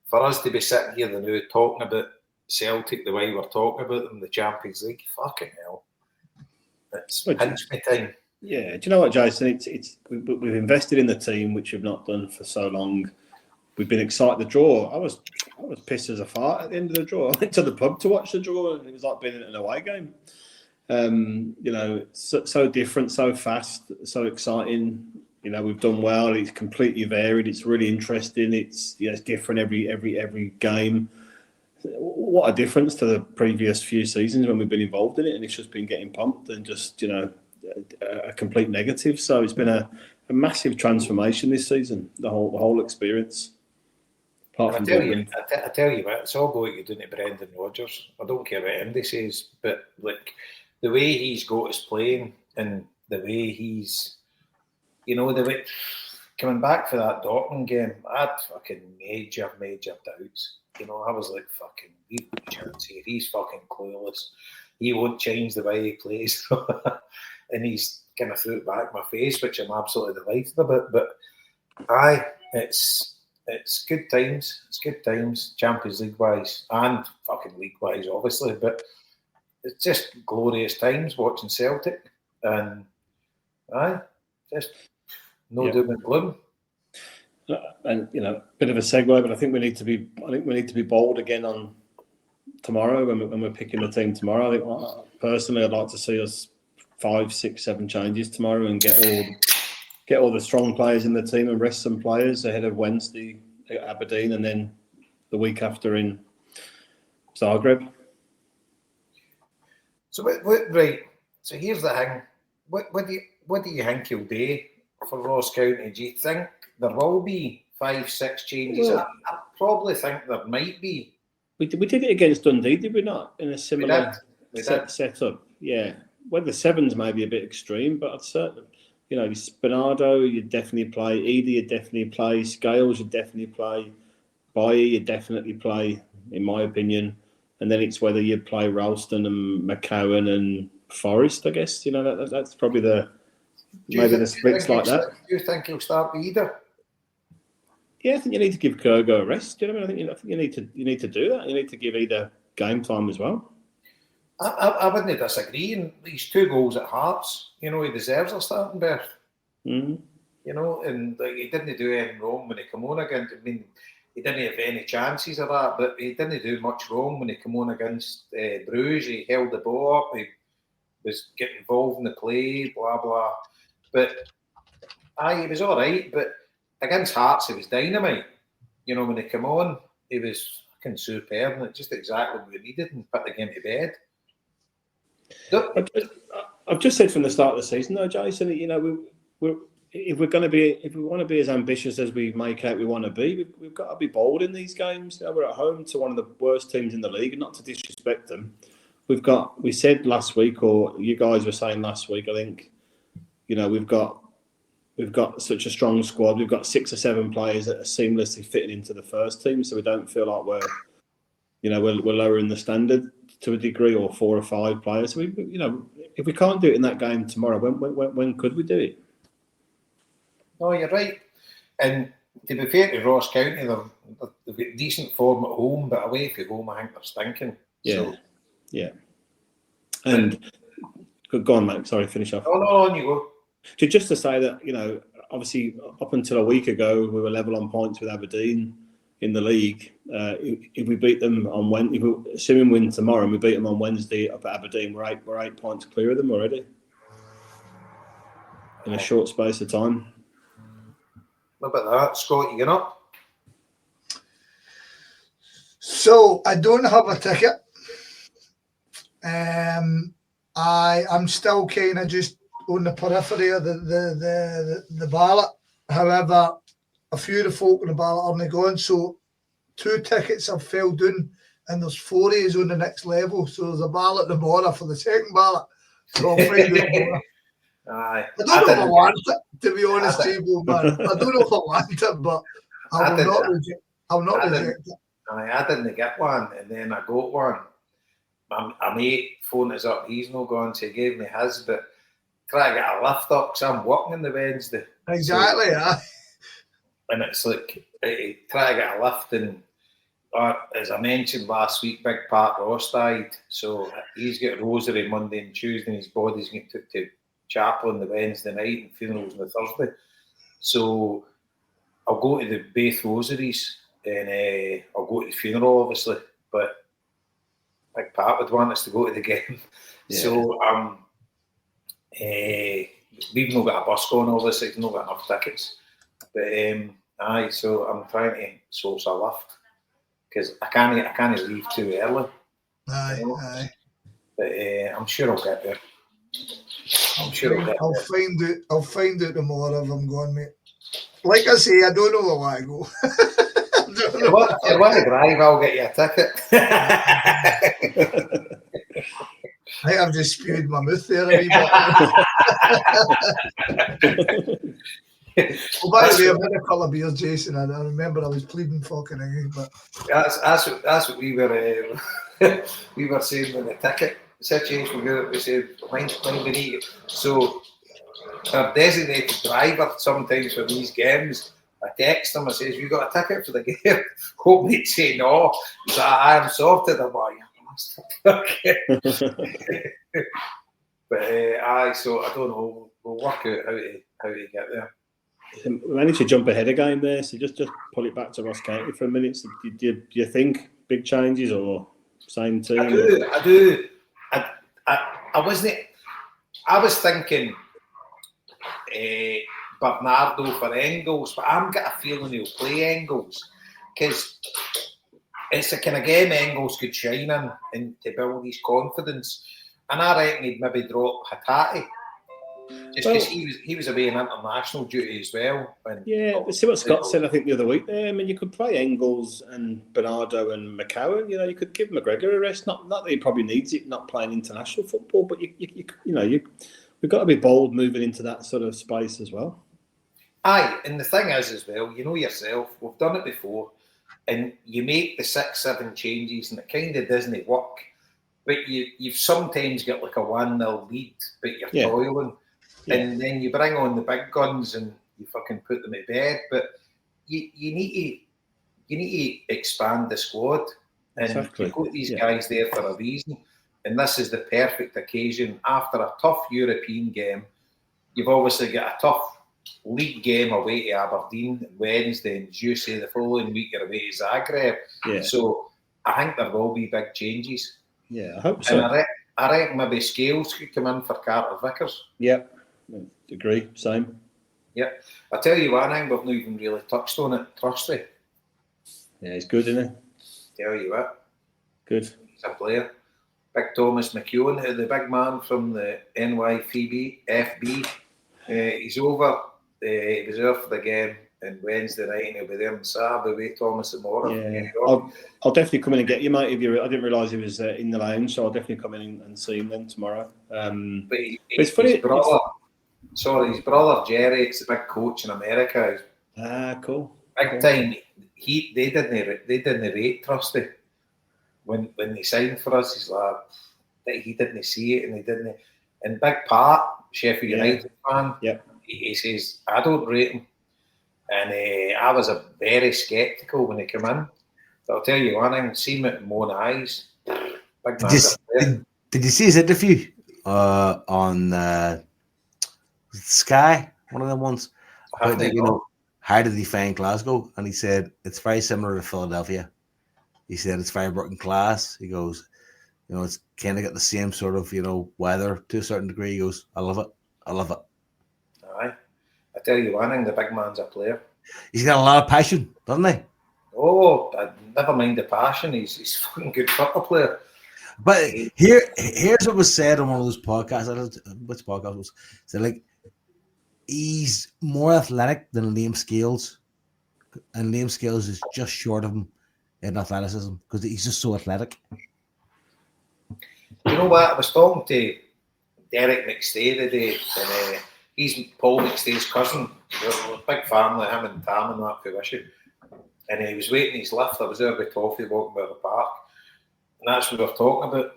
for us to be sitting here now talking about Celtic the way we're talking about them in the Champions League, fucking hell. It's pinch me time. Yeah, do you know what, Jason? We've invested in the team, which we've not done for so long. We've been excited. The draw, I was pissed as a fart at the end of the draw. I went to the pub to watch the draw, and it was like being in an away game. You know, so different, so fast, so exciting. You know, we've done well. It's completely varied. It's really interesting. It's different every game. What a difference to the previous few seasons when we've been involved in it, and it's just been getting pumped and just a complete negative. So it's been a massive transformation this season. The whole experience. I tell you what, it's all about you doing to Brendan Rodgers. I don't care what anybody says, but like the way he's got us playing and the way he's, the way coming back for that Dortmund game, I had fucking major doubts. I was like, fucking, we've got a chance here. He's fucking clueless. He won't change the way he plays. And he's kind of threw it back in my face, which I'm absolutely delighted about. But it's good times. It's good times, Champions League wise and fucking league wise, obviously. But it's just glorious times watching Celtic, and just no doom and gloom. And bit of a segue, but I think we need to be bold again on tomorrow when we're picking the team tomorrow. I think personally, I'd like to see us 5, 6, 7 changes tomorrow and get all the strong players in the team and rest some players ahead of Wednesday at Aberdeen and then the week after in Zagreb. So right. So here's the thing. What do you think he'll do for Ross County? Do you think there will be 5, 6 changes? Well, I probably think there might be. We did it against Dundee, did we not? In a similar setup. Yeah. Well, the 7's maybe a bit extreme, but I'd certainly, Spinardo, you'd definitely play. Edie, you'd definitely play. Scales, you'd definitely play. Bayer, you'd definitely play, in my opinion. And then it's whether you play Ralston and McCowan and Forrest, I guess. That's probably the splits like that. Do you think he'll start with either? Yeah, I think you need to give Kurgo a rest. Do you know what I mean? I think you need to do that. You need to give either game time as well. I wouldn't disagree. And these 2 goals at Hearts, he deserves a starting berth. Mm-hmm. And he didn't do anything wrong when he came on against. I mean, he didn't have any chances of that, but he didn't do much wrong when he came on against Bruges. He held the ball up. was getting involved in the play, blah blah. But he was all right. But against Hearts, he was dynamite. You know, when he came on, he was fucking superb, and just exactly what we needed, and put the game to bed. I've just said from the start of the season, though, Jason, that, you know, if we want to be as ambitious as we make out we want to be, we've got to be bold in these games. You know, we're at home to one of the worst teams in the league, and not to disrespect them. We said last week, or you guys were saying last week, I think, you know, we've got such a strong squad. We've got 6 or 7 players that are seamlessly fitting into the first team, so we don't feel like we're lowering the standard to a degree, or 4 or 5 players. So we, you know, if we can't do it in that game tomorrow, when could we do it? No, you're right. And to be fair to Ross County, they've got decent form at home, but away from home, I think they're stinking. Yeah, yeah. And go on, mate. Sorry, finish off. No, on you go. Just to say that, you know, obviously up until a week ago, we were level on points with Aberdeen in the league. If we beat them on Wednesday, assuming we win tomorrow, and we beat them on Wednesday up at Aberdeen, we're 8 points clear of them already in a short space of time. What about that, Scott? You get up? So I don't have a ticket. I'm still kind of just on the periphery of the ballot. However, a few of the folk on the ballot aren't going, so 2 tickets have fell down, and there's 4 is on the next level. So there's a ballot tomorrow for the second ballot. So I'll find out tomorrow. Aye. I don't know if I want it, to be honest, Table, man. I don't know if I want it, but I will not reject it. I didn't get one, and then I got one. My mate phoned us up. He's not going, so he gave me his, but try to get a lift up because I'm working on the Wednesday. Exactly, yeah. And it's like, try to get a lift, and as I mentioned last week, Big Pat Ross died, so he's got rosary Monday and Tuesday, and his body's getting took to chapel on the Wednesday night and funerals on the Thursday. So I'll go to the both rosaries, and I'll go to the funeral, obviously, but Big Pat would want us to go to the game. Yeah. So we've not got a bus going, obviously, we've not got enough tickets. But so I'm trying to source a lift because I can't leave too early. Aye. But I'm sure I'll get there. I'll find out tomorrow if I'm going, mate. Like I say, I don't know where I go. If you want to drive, I'll get you a ticket. I think I've just spewed my mouth there a wee bit. Well, by the way, I've had a couple of beers, Jason, and I remember I was pleading fucking again, but that's what we were saying with the ticket situation. We said when we need it. So our designated driver sometimes for these games, I text him, I says, "You got a ticket for the game?" Hope he'd say no. He's like, "I am sorted." I'm like, okay. But so I don't know. We'll work out how to get there. We managed to jump ahead again there, so just pull it back to Ross County for a minute. So do you think big changes or same team? I do. I wasn't. I was thinking Bernardo for Engels, but I'm got a feeling he'll play Engels because it's the kind of game Engels could shine in and to build his confidence. And I reckon he'd maybe drop Hatate. Just because he was away in international duty as well. Yeah, see what Scott said, I think, the other week there. I mean, you could play Engels and Bernardo and McCowan. You know, you could give McGregor a rest. Not that he probably needs it, not playing international football, but we've got to be bold moving into that sort of space as well. Aye, and the thing is as well, you know yourself, we've done it before, and you make the 6-7 changes and it kind of doesn't work. But you've sometimes got like a 1-0 lead, but you're toiling. Yeah. And then you bring on the big guns and you fucking put them to bed. But you need to expand the squad. And exactly. You've got these guys there for a reason. And this is the perfect occasion. After a tough European game, you've obviously got a tough league game away to Aberdeen Wednesday, and as you say, the following week you're away to Zagreb. Yeah. So I think there will be big changes. Yeah, I hope so. And I reckon maybe Scales could come in for Carter Vickers. Yep, agree, same. Yep. I tell you one thing, we've not even really touched on it. Trusty. Yeah, he's good, isn't Tell you what, he? Good. he's a player. Big Thomas McEwen, the big man from the NYFB. He's over. He was there for the game on Wednesday night, and he'll be there on Saturday with Thomas and Mora. Yeah, I'll definitely come in and get you, mate. I didn't realise he was in the lounge, so I'll definitely come in and see him then tomorrow. But it's funny. His brother Jerry, it's the big coach in America. Cool. Big time. They didn't rate Trusty when they signed for us. He's like, he didn't see it, and he didn't. And big part, Sheffield United fan. Yep. He says, I don't rate him. And I was very sceptical when he came in. But I'll tell you one thing, see him with my own eyes. Big Did you see his interview on Sky? One of them ones. About, how did he find Glasgow? And he said, it's very similar to Philadelphia. He said, it's very working class. He goes, it's kind of got the same sort of, weather to a certain degree. He goes, I love it. Aye. I tell you one thing, the big man's a player. He's got a lot of passion, doesn't he? Oh, never mind the passion. He's fucking good football player. But here's what was said on one of those podcasts. I don't know which podcast it was. So he's more athletic than Liam Scales, and Liam Scales is just short of him in athleticism because he's just so athletic. You know what? I was talking to Derek McStay today, and he's Paul McStay's cousin. They're a big family, him and Tam and that fruition. And he was waiting his lift. I was there with Toffee walking by the park. And that's what we were talking about.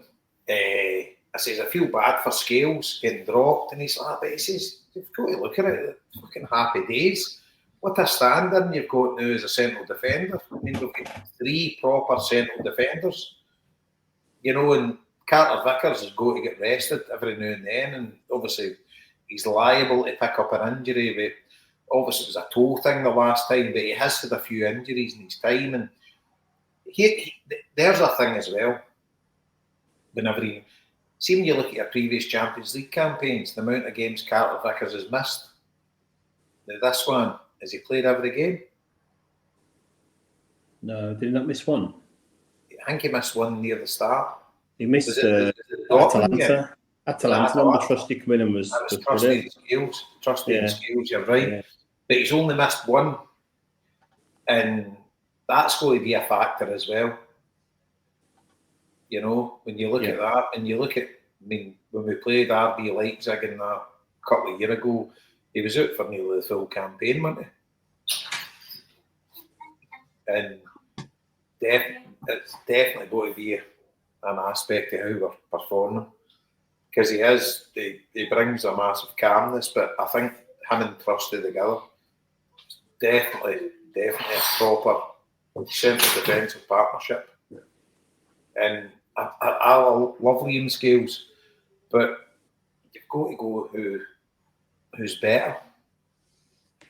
I says, I feel bad for Scales getting dropped. And he's like, but he says, you've got to look at it. Fucking happy days. What a stand-in you've got now as a central defender. I mean, we've got 3 proper central defenders. And Carter Vickers has got to get rested every now and then. And obviously, he's liable to pick up an injury. But obviously, it was a toe thing the last time, but he has had a few injuries in his time. And there's a thing as well. Whenever when you look at your previous Champions League campaigns, the amount of games Carter Vickers has missed. Now, this one, has he played every game? No, did he not miss one? I think he missed one near the start. He missed Atalanta. Atalanta on the Trusty coming in was Trusty and Scales. Trusty and Scales, you're right. Yeah. But he's only missed one. And that's going to be a factor as well. When you look at that, and you look at, when we played RB Leipzig in that a couple of years ago, he was out for nearly the full campaign, wasn't he? And it's definitely going to be an aspect of how we're performing. Because he brings a massive calmness, but I think him and Trusty together, definitely a proper central defensive partnership. And I love Liam Scales, but you've got to go who's better.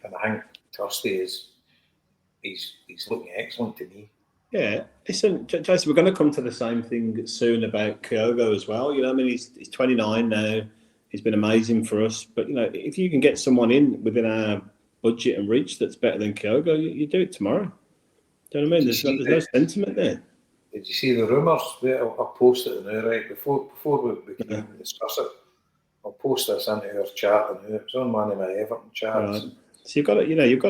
And I think Trusty he's looking excellent to me. Yeah, listen, Jason, we're going to come to the same thing soon about Kyogo as well. He's 29 now. He's been amazing for us. But, if you can get someone in within our budget and reach that's better than Kyogo, you do it tomorrow. Do you know what I mean? There's no sentiment there. Did you see the rumours? I'll post it now, right? Before we can even discuss it, I'll post this into our chat. And it's on one of my Everton chats. Right. So you've got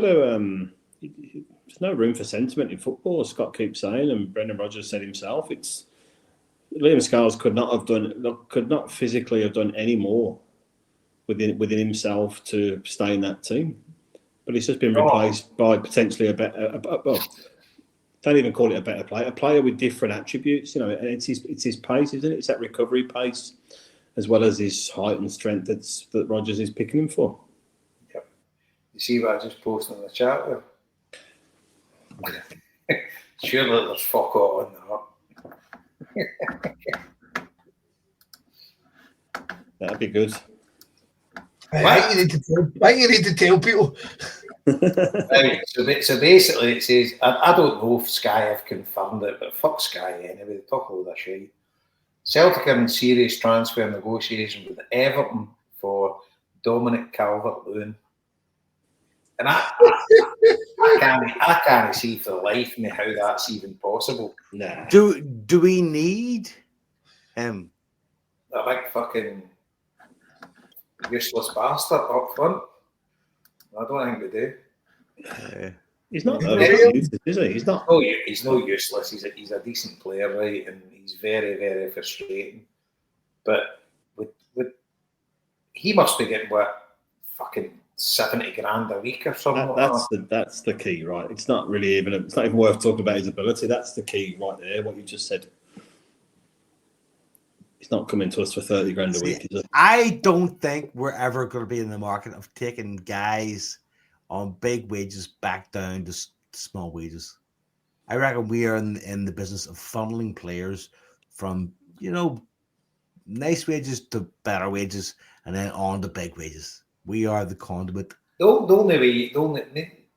to, there's no room for sentiment in football, as Scott keeps saying, and Brendan Rodgers said himself. Liam Scales could not physically have done any more within himself to stay in that team. But he's just been replaced by potentially a better. Don't even call it a better player. A player with different attributes, and it's his pace, isn't it? It's that recovery pace, as well as his height and strength that Rodgers is picking him for. Yep. You see what I just posted in the chat there? Surely there's fuck all in that. That'd be good. Why you need to tell people? Right, so basically it says, I don't know if Sky have confirmed it, but fuck Sky anyway, they talk all that shit. Celtic are in serious transfer negotiations with Everton for Dominic Calvert-Lewin. And I can't see for the life of me how that's even possible. Nah. Do we need him? A big fucking useless bastard up front. I don't think we do. He's not Yeah. useless, is he? He's not. Oh, he's no useless. He's a decent player, right? And he's very, very frustrating. But he must be getting fucking 70 grand a week or something. That's the key, right? It's not really even. It's not even worth talking about his ability. That's the key right there. What you just said. He's not coming to us for 30 grand a week, is it? I don't think we're ever going to be in the market of taking guys on big wages back down to small wages. I reckon we are in the business of funneling players from, nice wages to better wages and then on to big wages. We are the conduit. Don't get me wrong,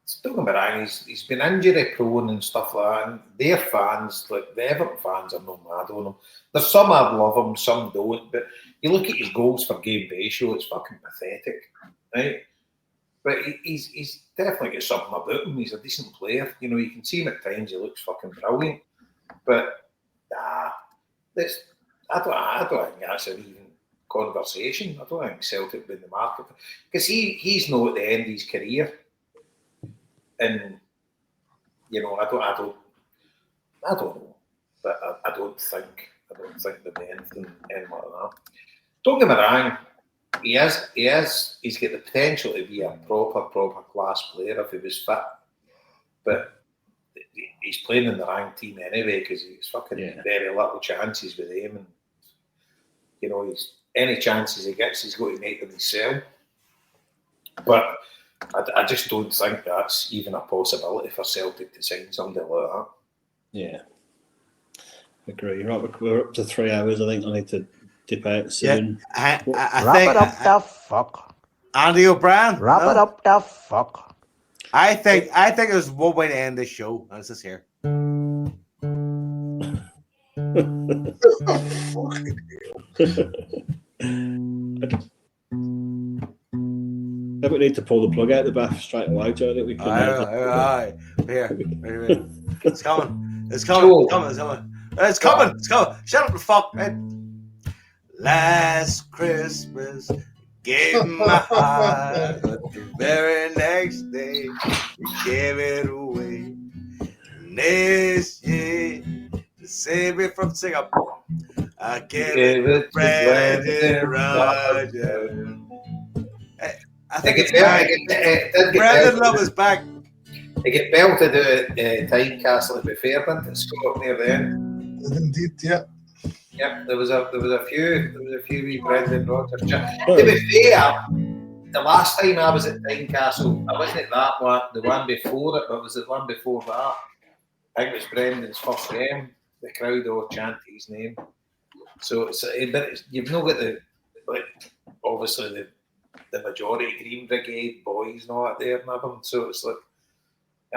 he's been injury prone and stuff like that. And their fans, like the Everton fans, are not mad on him. There's some that love him, some don't. But you look at his goals per game ratio, it's fucking pathetic, right? But he's definitely got something about him. He's a decent player. You can see him at times. He looks fucking brilliant. But I don't think that's an even conversation. I don't think Celtic will be in the market because he's not at the end of his career. And I don't know, but I don't think there'll be anything like that. Don't get me wrong, he's got the potential to be a proper class player if he was fit, but he's playing in the ranked team anyway because he's fucking very little chances with him, and he's any chances he gets, he's got to make them himself. But I just don't think that's even a possibility for Celtic to sign somebody like that. Yeah, agree. Right, we're up to 3 hours. I think I need to dip out soon. I Wrap think it up the fuck. Andy O'Brien. Wrap it up the fuck. I think there's one way to end this show, and it's this here. I don't need to pull the plug out of the bath straight away, Joe. I think we can. All right. Here. It's coming. It's coming. Shut up the fuck, man. Last Christmas, gave my heart, but the very next day, you gave it away. This year, to save me from Singapore, I gave it to Brandon Rogers. I think it's back. Brandon Love is back. They get belted out at Tynecastle at Fairbairn at Scott near the end. Indeed, yeah. Yep, there was a few wee Brendan Rodgers. To be fair, the last time I was at Tynecastle, I wasn't at that one, the one before it, but it was the one before that. I think it was Brendan's first game. The crowd all chanted his name. So you've not got obviously the majority Green Brigade boys and all that there and everything. So it's like,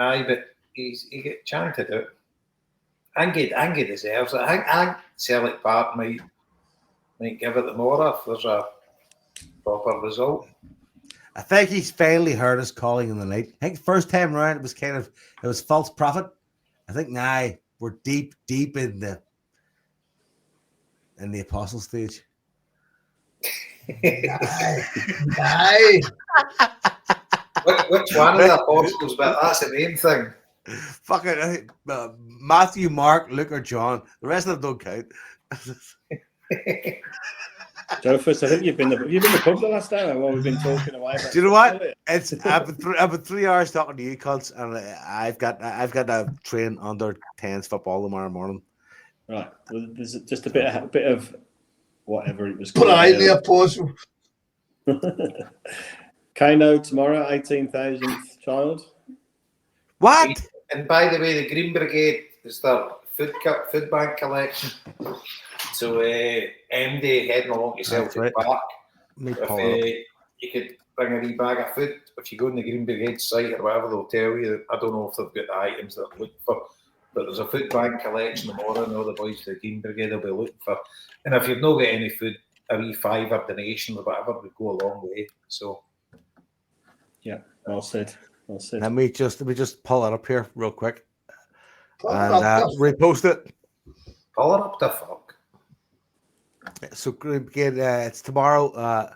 aye, but he get chanted out. Angie deserves it. I think Celtic Park might give it the more if there's a proper result. I think he's finally heard us calling in the night. I think first time around it was false prophet. I think now we're deep in the apostle stage. Aye. Which one of the apostles? But that's the main thing. Fucking Matthew, Mark, Luke, or John. The rest of them don't count. Joe, first, I think you've been the pub the last hour while we've been talking away. Do you know what? I've been 3 hours talking to you cunts, and I've got to train under 10s football tomorrow morning. Right. Well, there's just a bit of whatever it was. Put it in the apostle. Kano tomorrow, 18,000th child. What? And by the way, the Green Brigade is their food bank collection. So MD heading along to Celtic Park. If you could bring a wee bag of food, if you go on the Green Brigade site or whatever, they'll tell you. I don't know if they've got the items that they're looking for, But there's a food bank collection tomorrow, and all the boys for the Green Brigade will be looking for. And if you've not got any food, a wee $5 donation or whatever would go a long way. So, Yeah, well said. Well said. Let me just pull it up here real quick Pull it and up. repost it. pull it up the fuck. So Green Brigade, it's tomorrow.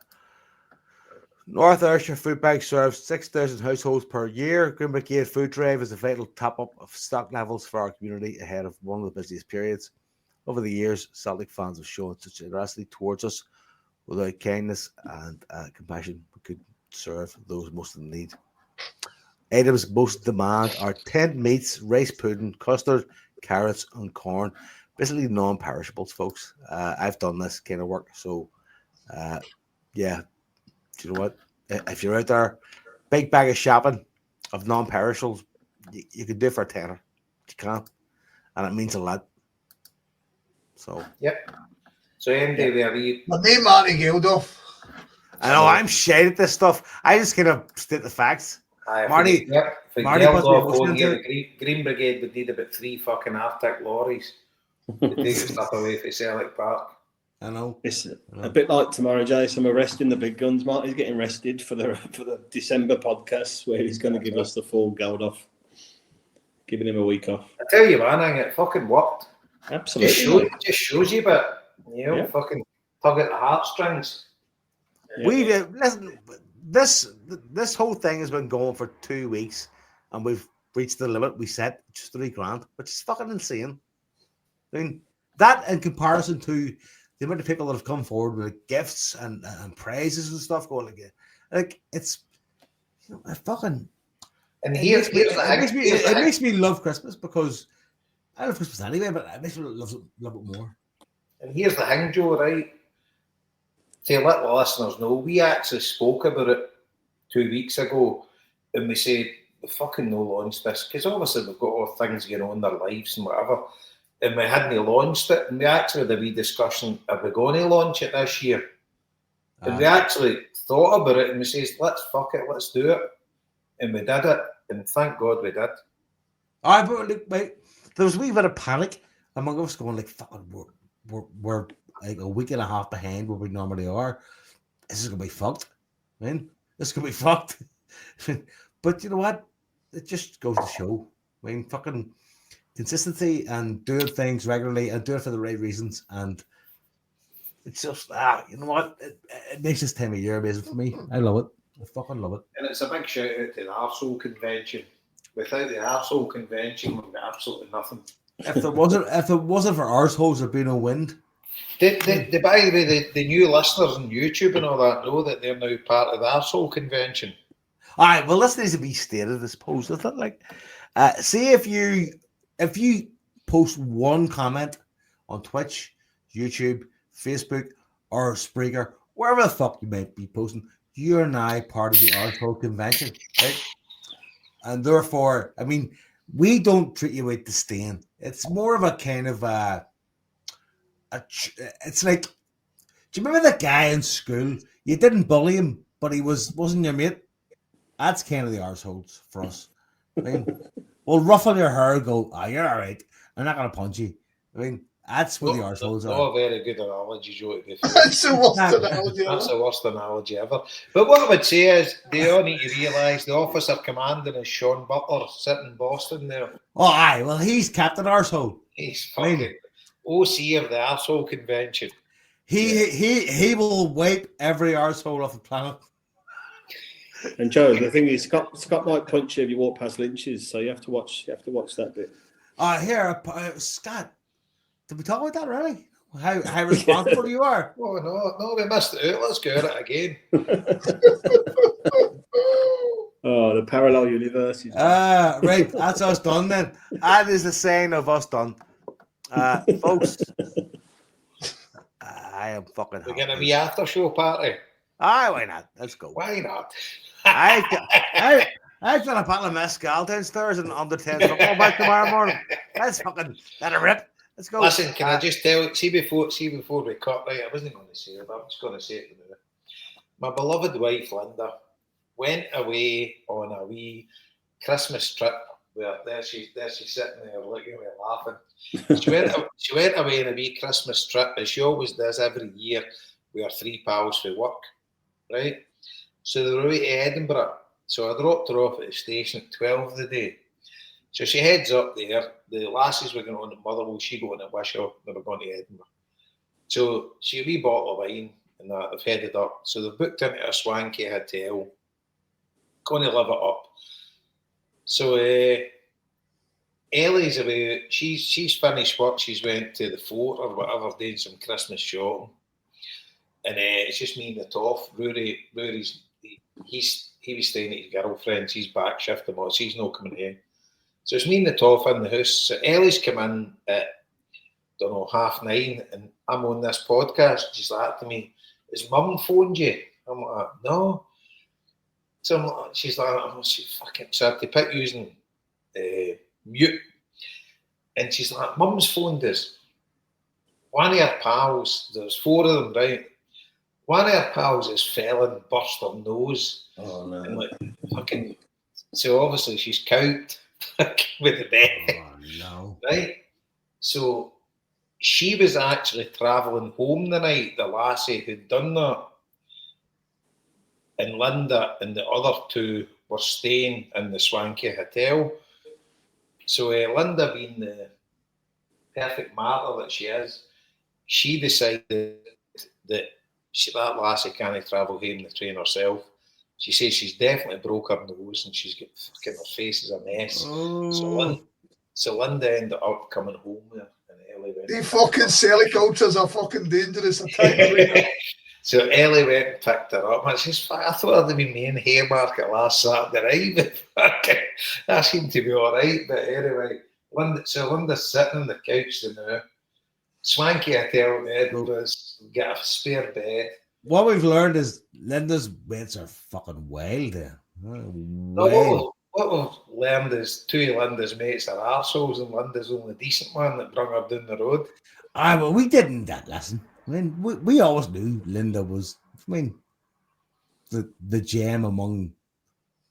North Ayrshire Food Bank serves 6,000 households per year. Green Brigade Food Drive is a vital top-up of stock levels for our community ahead of one of the busiest periods. Over the years, Celtic fans have shown such generosity towards us. Without kindness and compassion, we could serve those most in need. Items most demand are tinned meats, rice pudding, custard, carrots, and corn. Basically non-perishables, folks. I've done this kind of work, so yeah. Do you know what? If you're out there, big bag of shopping of non-perishables, you can do it for a tenner. You can, and it means a lot. So Yep. So Andy, where you? My name Marty Geldof. I know I'm shade at this stuff. I just kind of state the facts. Marty, If Marty puts the emotion into the Green Brigade would need about 3 fucking Arctic lorries to take stuff away from Selleck Park. I know. It's a bit like tomorrow, Jason. We're resting the big guns. Marty's getting rested for the December podcast where he's going to give us the full gold off. Giving him a week off. I tell you, man, it fucking worked. Absolutely. Just shows you, but fucking tug at the heartstrings. Yeah. We've listen. This whole thing has been going for 2 weeks, and we've reached the limit we set, which is $3,000, which is fucking insane. I mean, that in comparison to the amount of people that have come forward with gifts and prizes and stuff, going like it's I fucking. And it makes me love Christmas because I love Christmas anyway, but it makes me love it more. And here's the thing, Joe, right? To let the listeners know, we actually spoke about it 2 weeks ago, and we said, we fucking no launch this, because obviously we've got all things going on in their lives and whatever, and we hadn't launched it, and we actually had a wee discussion, are we going to launch it this year? And we actually thought about it, and we said, let's fuck it, let's do it. And we did it, and thank God we did. But look, mate, there was a wee bit of panic among us going like, fucking, we're like a week and a half behind where we normally are. This is going to be fucked, man. This is going to be fucked. But you know what? It just goes to show. I mean, fucking consistency and doing things regularly and doing it for the right reasons. And it's just, you know what? It makes this time of year amazing for me. I love it. I fucking love it. And it's a big shout out to the Arsehole Convention. Without the Arsehole Convention, we've got absolutely nothing. If it wasn't for arseholes, there'd be no wind. By the way, the new listeners on YouTube and all that know that they're now part of the Arsehole Convention. All right, well, this needs to be stated, I suppose. I thought, like, see if you post one comment on Twitch, YouTube, Facebook, or Spreaker, wherever the fuck you might be posting, you're now part of the Arsehole Convention, right? And therefore, I mean, we don't treat you with disdain. It's more of a kind of it's like, do you remember that guy in school? You didn't bully him, but he wasn't your mate. That's kind of the arseholes for us. I mean, we'll ruffle your hair and go, you're all right. I'm not going to punch you. I mean, that's what the arseholes are. Not a very good analogy, Joe. That's the worst analogy ever. That's the worst analogy ever. But what I would say is, they all need to realise the officer commanding is Sean Butler sitting in Boston there. Oh, aye. Well, he's Captain Arsehole. He's fucking OC of the Arsehole Convention. He will wipe every arsehole off the planet. And Joe, the thing is, Scott might punch you if you walk past Lynch's, so you have to watch that bit. Here, Scott. Did we talk about that already? How responsible you are? Oh no, we missed it out. Let's go at it again. Oh, the parallel universes. Right, that's us done then. That is the saying of us done. Folks, I am fucking We're going to be after show party. Why not? Let's go. Why not? I've got a bottle of mezcal downstairs and under 10 football back tomorrow morning. That's fucking let it rip. Let's go. Listen, can I just tell? See before we cut, right? I wasn't going to say it, but I'm just going to say it now. My beloved wife Linda went away on a wee Christmas trip where there she's sitting there looking at me laughing. She went away on a wee Christmas trip, as she always does every year. We are 3 pals for work, right? So they were away to Edinburgh. So I dropped her off at the station at 12 of the day. So she heads up there. The lasses were going on at Motherwell. She going to Wishaw. They were going to Edinburgh. So she had a wee bottle of wine and that. They've headed up. So they've booked into a swanky hotel. Going to live it up. So Ellie's away. She's finished work. She's went to the fort or whatever, doing some Christmas shopping. And it's just me and the Toff. Rory's he was staying at his girlfriend's. He's back shifting on. She's not coming here. So it's me and the Toff in the house. So Ellie's come in at, 9:30, and I'm on this podcast. She's like to me, "Has Mum phoned you?" I'm like, "No." So she's like, "Oh, she fucking." So I had to pick using mute, and she's like, "Mum's phoned us. One of her pals, there's 4 of them, right? One of her pals has fell and burst her nose." Oh no! And like, fucking. So obviously she's cowed with the bed. Oh no! Right? So she was actually travelling home the night, the lassie who'd done that. And Linda and the other 2 were staying in the swanky hotel. So Linda, being the perfect martyr that she is, she decided that that lassie can't travel home in the train herself. She says she's definitely broke her nose and she's got fucking her face is a mess. Oh. So Linda ended up coming home there, and Ellie went. The fucking celicultures are fucking dangerous at times. So Ellie went and picked her up. And she's, I thought I'd been me in Haymarket last Saturday night, but that seemed to be all right. But anyway, Linda's sitting on the couch now. Swanky hotel in Edinburgh's got a spare bed. What we've learned is Linda's mates are fucking wild there. No, what we've learned is 2 of Linda's mates are arseholes, and Linda's the only decent one that brought her down the road. Well, we didn't that lesson. I mean, we always knew Linda was, the gem among.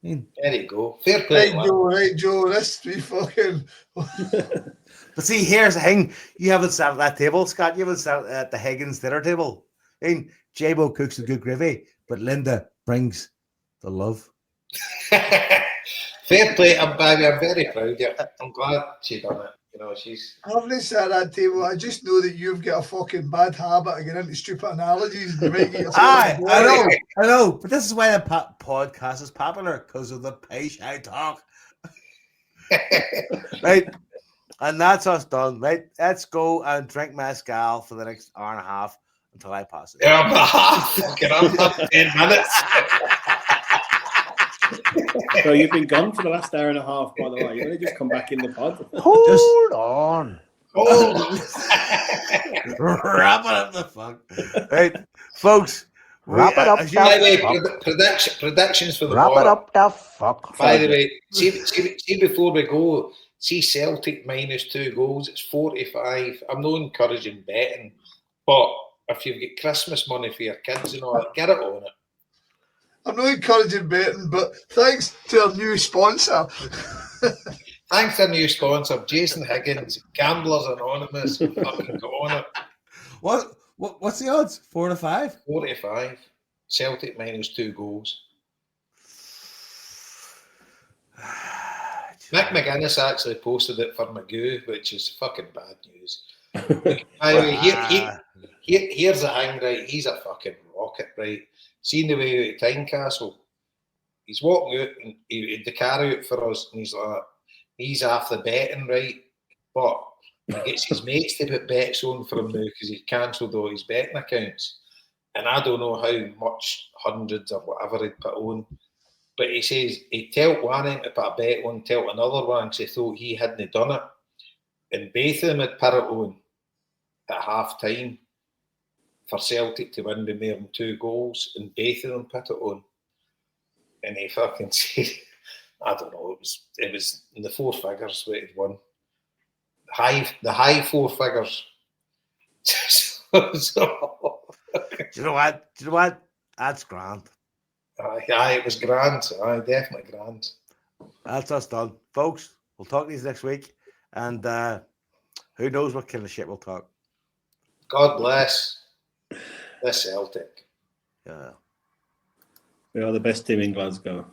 There you go. Fair play. Right, Joe, this be fucking. But see, here's the thing: you haven't sat at that table, Scott. You haven't sat at the Higgins dinner table. I mean, J-Bo cooks a good gravy, but Linda brings the love. Fair play, I'm very proud of her. I'm glad she done it. She's. I haven't sat at that table. I just know that you've got a fucking bad habit of getting into stupid analogies. And you might get I know. But this is why the podcast is popular, because of the pace I talk. Right. And that's us done, right? Let's go and drink mezcal for the next hour and a half until I pass it. Hour and a half. Fucking up 10 minutes. So you've been gone for the last hour and a half, by the way. You're going to just come back in the pod. Hold on. Wrap it up the fuck. Right, folks. Wrap it up the By the way, fuck. predictions for the Wrap war. it up the fuck. By the way, see before we go, see Celtic -2 goals, it's 45. I'm not encouraging betting, but if you've got Christmas money for your kids and all that, get it on it. I'm not encouraging betting, but thanks to our new sponsor. Thanks to our new sponsor, Jason Higgins, Gamblers Anonymous. Fucking go on it. What's the odds? 4 to 5? 45. Celtic -2 goals. Mick McGuinness actually posted it for Magoo, which is fucking bad news. By the way, here's the hang, right? He's a fucking rocket, right? Seeing the way out of Tynecastle, he's walking out and he had the car out for us, and he's like, he's after betting, right? But he gets his mates to put bets on for him now because he's cancelled all his betting accounts. And I don't know how much, hundreds or whatever he'd put on. But he says he'd tell one in to put a bet on, tell another one because he thought he hadn't done it. And both of them had put it on at half time for Celtic to win by more than 2 goals, and both of them put it on. And he fucking said, I don't know, it was in the 4 figures what he'd won. The high 4 figures. Do you know what? That's grand. Aye, it was grand. Aye, definitely grand. That's us done. Folks, We'll talk to you next week, and who knows what kind of shit we'll talk. God bless the Celtic. Yeah. We are the best team in Glasgow.